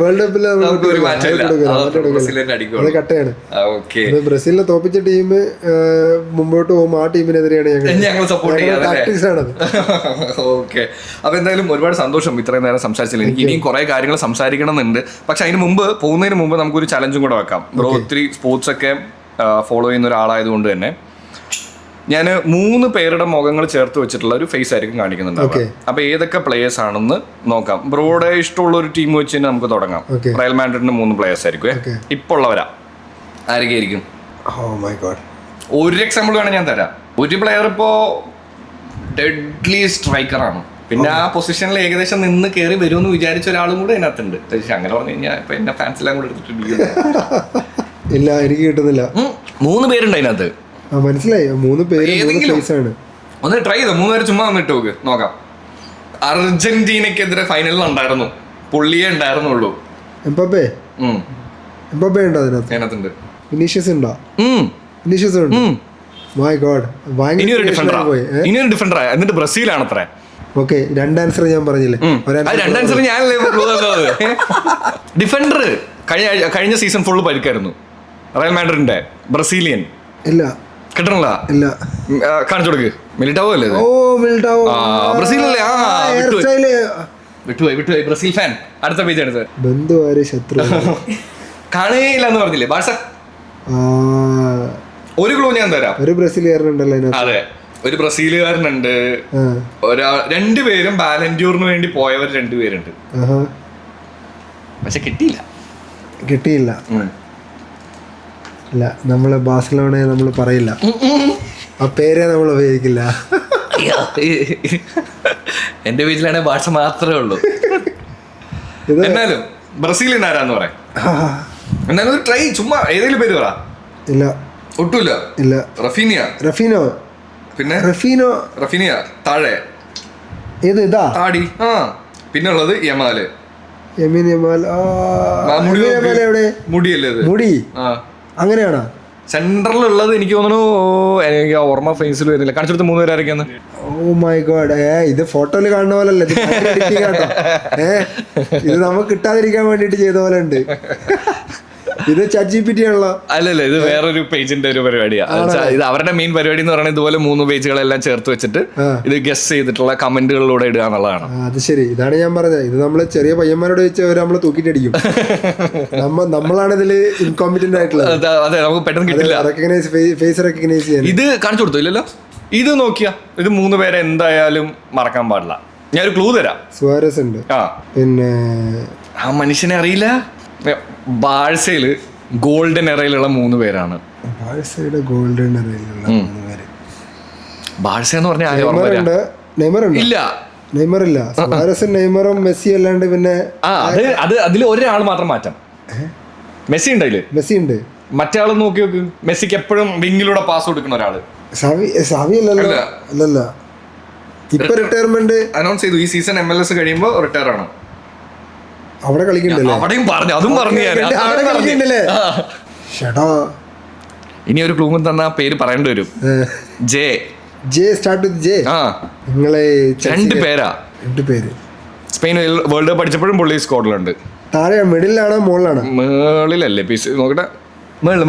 വേൾഡ് കപ്പിൽ അത് കട്ടയാണ്. ബ്രസീലിനെ തോപ്പിച്ച ടീം മുമ്പോട്ട് പോകുമ്പോൾ ആ ടീമിനെതിരെയാണ് ഞങ്ങൾ ടാക്ടിക്സ് ആണത്. ഓക്കെ. അപ്പൊ എന്തായാലും ഒരുപാട് സന്തോഷം ഇത്രയും നേരം സംസാരിച്ചില്ല. എനിക്ക് ഇനിയും കുറെ കാര്യങ്ങൾ സംസാരിക്കണം എന്നുണ്ട്. പക്ഷെ പോകുന്നതിന് മുമ്പ് നമുക്കൊരു ചലഞ്ചും കൂടെ വെക്കാം. ബ്രോ ഒത്തിരി സ്പോർട്സ് ഒക്കെ ഫോളോ ചെയ്യുന്ന ഒരാളായതുകൊണ്ട് തന്നെ ഞാൻ 3 പേരുടെ മുഖങ്ങൾ ചേർത്ത് വെച്ചിട്ടുള്ള ഒരു ഫേസ് ആയിരിക്കും കാണിക്കുന്നുണ്ടാവുക. അപ്പൊ ഏതൊക്കെ പ്ലേയേഴ്സ് ആണെന്ന് നോക്കാം. ബ്രോയുടെ ഇഷ്ടമുള്ള ഒരു ടീം വെച്ച് തന്നെ നമുക്ക് തുടങ്ങാം. റയൽ മാഡ്രിഡിന്റെ 3 പ്ലേയേഴ്സ് ആയിരിക്കും ഇപ്പൊ ഉള്ളവരാ. ആരൊക്കെ ആയിരിക്കും? ഒരു എക്സാമ്പിൾ വേണം ഞാൻ തരാം. ഒരു പ്ലെയർ ഇപ്പോ ഡെഡ്ലി സ്ട്രൈക്കറാണ്, പിന്നെ ആ പൊസിഷനിൽ ഏകദേശം നിന്ന് കയറി വരുമെന്ന് വിചാരിച്ച ഒരാളും കൂടെ അതിനകത്തുണ്ട്. പക്ഷെ അങ്ങനെ പറഞ്ഞു കഴിഞ്ഞാൽ ഇപ്പൊ എന്റെ ഫാൻസ് എല്ലാം കൂടെ എടുത്തിട്ടുണ്ട്. ഇല്ല, എനിക്ക് കിട്ടുന്നില്ല. 3 പേരുണ്ട് അതിനകത്ത്. മനസ്സിലായി, 3 പേര്. ഒന്ന് ട്രൈ ചെയ്തോ, 3 പേര് ചുമ്മാ വന്നിട്ട് നോക്ക്, നോക്കാം. അർജന്റീനക്കെതിരെ ഫൈനലിൽ ഉണ്ടായിരുന്നു, പുള്ളിയെ ഉണ്ടായിരുന്നുള്ളൂ. എംബാപ്പേ ഉണ്ടോ അതിനകത്തുണ്ട്? വിനീഷ്യസ് ഉണ്ടോ? വിനീഷ്യസ് ഉണ്ട്. മൈ ഗോഡ്, ഇനിയൊരു ഡിഫൻഡർ. എന്നിട്ട് ബ്രസീലാണ് അത്ര. ഓക്കെ, 2 ആൻസർ ഞാൻ പറഞ്ഞില്ലേ. 2 ആൻസർ ഞാനല്ലേ ഡിഫൻഡർ. കഴിഞ്ഞ സീസൺ ഫുള്ള് പരിക്കായിരുന്നു റയൽ മാഡ്രിഡിന്റെ. ബ്രസീലിയൻ ഇല്ല, കിട്ടണില്ല. ഇല്ല, കാണിച്ചു കൊടുക്ക്. മിലിറ്റാവോ അല്ലേ? ബ്രസീലല്ലേ? വിട്ടുപോയി. Brazil fan. അടുത്ത പേജ് എടുത്ത് ബന്ധുവാര് ശത്രു കാണുകയില്ല എന്ന് പറഞ്ഞില്ലേ ബാഴ്സ. ഒരു ക്ലൂ ഞാൻ തരാം. ഒരു ബ്രസീലുകാരനുണ്ടല്ലോ. അതെ, ഒരു ബ്രസീലുകാരനുണ്ട്. 2 പേരും ബാലൻഡ്യൂറിന് വേണ്ടി പോയവർ 2 പേരുണ്ട്. പക്ഷെ കിട്ടിയില്ല. അല്ല, നമ്മള് ബാഴ്സലോണയെ നമ്മൾ പറയില്ല, ആ പേരെ നമ്മൾ ഉപയോഗിക്കില്ല. എന്റെ വീട്ടിലാണെങ്കിൽ ഭാഷ മാത്രമേ ഉള്ളൂ. എന്നാലും ബ്രസീലിയൻ ആരാന്ന് പറയാം. എന്നാലും ട്രൈ, ചുമ്മാ ഏതെങ്കിലും പേര് പറ. ഇല്ല, ഒട്ടുമില്ല. ഇല്ല. റഫീനോ. പിന്നെ റഫീനിയ താഴെ. ഇതാ താടി. പിന്നെ ഉള്ളത് യമാല്. മുടിയല്ലേ? മുടി അങ്ങനെയാണോ? സെൻട്രലുള്ളത് എനിക്ക് തോന്നുന്നു. എനിക്ക് ഓർമ്മ ഫേസിൽ വരുന്നില്ല. കാണിച്ചെടുത്ത് 3 പേരായിരിക്കും. ഓ മൈ ഗോഡ്, ഇത് ഫോട്ടോയില് കാണുന്ന പോലല്ലേ. ഇത് നമുക്ക് കിട്ടാതിരിക്കാൻ വേണ്ടിട്ട് ചെയ്ത പോലെ ഉണ്ട്. ഇത് ChatGPT ആണല്ലോ. അല്ലല്ല, ഇത് വേറൊരു പേജിന്റെ ഒരു പരിപാടിയാണ്. ഇത് അവരുടെ മെയിൻ പരിപാടി എന്ന് പറയുന്നത് ഇതുപോലെ 3 പേജുകളെല്ലാം ചേർത്ത് വെച്ചിട്ട് ഇത് ഗസ് ചെയ്തിട്ടുള്ള കമന്റുകളിലൂടെ ഇടുക എന്നുള്ളതാണ്. അത് ശരി, ഇതാണ് ഞാൻ പറഞ്ഞത്. ഇത് നമ്മള് ചെറിയ പയ്യന്മാരോട് വെച്ച് നമ്മള് തൂക്കിട്ടടിക്കും. നമ്മളാണ് ഇതില് ഇൻകോമ്പിറ്റന്റ് ആയിട്ടുള്ളത്. അതെ, നമുക്ക് പെട്ടെന്ന് കിട്ടില്ല. ഫേസ് റെക്കഗ്നൈസ് ചെയ്യാൻ ഇത് കാണിച്ചു കൊടുത്തു ഇല്ലല്ലോ. ഇത് നോക്കിയാ ഇത് 3 പേരെ എന്തായാലും മറക്കാൻ പാടില്ല. ഞാനൊരു ക്ലൂ തരാം. സുവാരസ് ഉണ്ട്. പിന്നെ ആ മനുഷ്യനെ അറിയില്ല. ബാഴ്സയില് ഗോൾഡൻ എറയിലുള്ള 3 പേരാണ്. ബാഴ്സയുടെ ഗോൾഡൻ എറയിലുള്ള 3 പേര്. ബാഴ്സ എന്ന് പറഞ്ഞാൽ ഇല്ല, നെയ്മർ ഇല്ല. സുവാരസും നെയ്മറും മെസ്സി അല്ലാണ്ട് പിന്നെ അതിൽ ഒരാൾ മാത്രം മാറ്റം. മെസ്സി ഉണ്ട് അതില്. മെസ്സി ഉണ്ട്. മറ്റേ ആള് നോക്കി നോക്ക്. മെസ്സിക്ക് എപ്പോഴും വിങ്ങിലൂടെ പാസ് കൊടുക്കുന്ന ഒരാള്. സാവി അല്ലല്ല. ഇപ്പൊ റിട്ടയർമെന്റ് അനൗൺസ് ചെയ്തു. ഈ സീസൺ MLS കഴിയുമ്പോ റിട്ടയർ ആണ്. അവിടെ കളിക്കണ്ടല്ലേ? അവിടെയും പറഞ്ഞു, അതും പറഞ്ഞു. ഇനി ഒരു ക്ലൂ തന്ന പേര് പറയേണ്ടി വരും. J start with J. നിങ്ങളെ 2 പേരാ. 2 പേര്. സ്പെയിൻ വേൾഡ് കപ്പ് പഠിച്ചപ്പോഴും പുള്ളി സ്കോട്ട്ലൻഡ്. താഴെ മിഡിലാണോ മുകളിലാണോ? മേളിലല്ലേ പീസ് നോക്കട്ടെ. മേളിൽ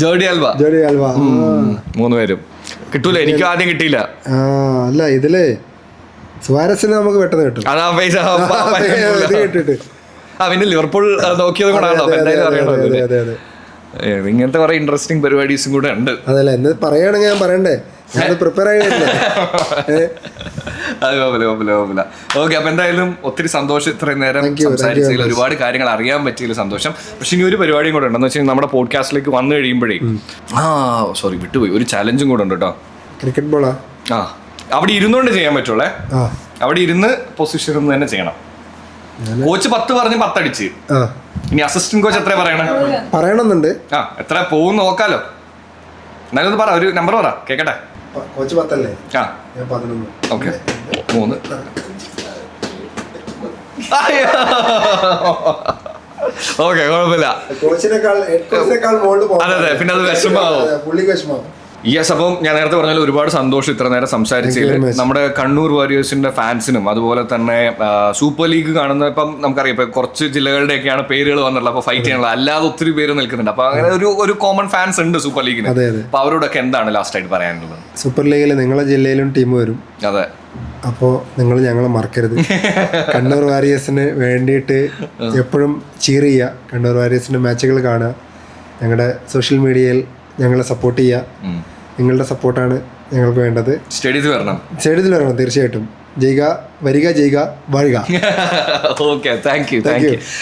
ജോർഡി ആൽവ. 3 പേരും കിട്ടൂല. എനിക്ക് ആദ്യം കിട്ടിയില്ല. അല്ല, ഇതില് സുവാരസിന് നമുക്ക് പെട്ടെന്ന് കിട്ടും. അതാ പൈസ കിട്ടിട്ട്. പിന്നെ ലിവർപൂൾ നോക്കിയത് കൂടാണോ എന്തായാലും അറിയണോ. ഇങ്ങനത്തെ കുറെ ഇൻട്രസ്റ്റിംഗ് പരിപാടീസും കൂടെ ഉണ്ട്. അതല്ല, എന്ന് പറയുകയാണെങ്കിൽ ഞാൻ പറയണ്ടേ, ഞാൻ പ്രിപ്പയർ ആയിട്ടില്ല. ഓക്കെ, അപ്പൊ എന്തായാലും ഒത്തിരി സന്തോഷം ഇത്രയും നേരം സംസാരിച്ചതിൽ. ഒരുപാട് കാര്യങ്ങൾ അറിയാൻ പറ്റിയതിൽ സന്തോഷം. പക്ഷെ ഇനി ഒരു പരിപാടിയും കൂടെ ഉണ്ടെന്ന് വെച്ചാൽ നമ്മുടെ പോഡ്കാസ്റ്റിലേക്ക് വന്നു കഴിയുമ്പോഴേ സോറി വിട്ടുപോയി, ഒരു ചലഞ്ചും കൂടെ ഉണ്ട് കേട്ടോ. ക്രിക്കറ്റ് ബോളാ? അവിടെ ഇരുന്നുകൊണ്ട് ചെയ്യാൻ പറ്റുള്ളേ. അവിടെ ഇരുന്ന് പൊസിഷൻ തന്നെ ചെയ്യണം. കോച്ച് 10 പറഞ്ഞ് 10 അടിച്ച്. ഇനി അസിസ്റ്റന്റ് കോച്ച് എത്ര പറയണമെന്നുണ്ട്. എത്ര പോകും നോക്കാലോ. എന്നാലും ഒന്ന് പറ, ഒരു നമ്പർ പറ കേക്കട്ടെ. കോച്ച് 10 അല്ലേ? ഓക്കെ, 3. ഓക്കെ, കുഴപ്പമില്ല. അതെ, പിന്നെ അത് വിഷമാവും. യെസ്, അപ്പം ഞാൻ നേരത്തെ പറഞ്ഞാൽ ഒരുപാട് സന്തോഷം ഇത്ര നേരം സംസാരിച്ചതിൽ. നമ്മുടെ കണ്ണൂർ വാരിയേഴ്സിന്റെ ഫാൻസിനും അതുപോലെ തന്നെ സൂപ്പർ ലീഗ് കാണുന്ന ഇപ്പം നമുക്കറിയാം ഇപ്പൊ കുറച്ച് ജില്ലകളുടെയൊക്കെയാണ് പേരുകൾ വന്നിട്ടുള്ളത്. അപ്പൊ ഫൈറ്റ് ചെയ്യാനുള്ള അല്ലാതെ ഒത്തിരി പേര് നിൽക്കുന്നുണ്ട്. അപ്പൊ അങ്ങനെ ഒരു കോമൺ ഫാൻസ് ഉണ്ട് സൂപ്പർ ലീഗിന്. അപ്പൊ അവരോടൊക്കെ എന്താണ് ലാസ്റ്റ് ആയിട്ട് പറയാനുള്ളത്? സൂപ്പർ ലീഗിൽ നിങ്ങളെ ജില്ലയിലും ടീം വരും. അതെ, അപ്പോൾ നിങ്ങൾ ഞങ്ങളെ മറക്കരുത്. കണ്ണൂർ വാരിയേഴ്സിന് വേണ്ടിയിട്ട് എപ്പോഴും ചീർ ചെയ്യുക. കണ്ണൂർ വാരിയേഴ്സിന്റെ മാച്ചുകൾ കാണുക. ഞങ്ങളുടെ സോഷ്യൽ മീഡിയയിൽ ഞങ്ങളെ സപ്പോർട്ട് ചെയ്യുക. നിങ്ങളുടെ സപ്പോർട്ടാണ് ഞങ്ങൾക്ക് വേണ്ടത്. സ്റ്റേഡിയത്തിൽ വരണം, സ്റ്റേഡിയത്തിൽ വരണം തീർച്ചയായിട്ടും. ജയിക, വരിക, ജയിക, വാഴുക. Okay, thank U.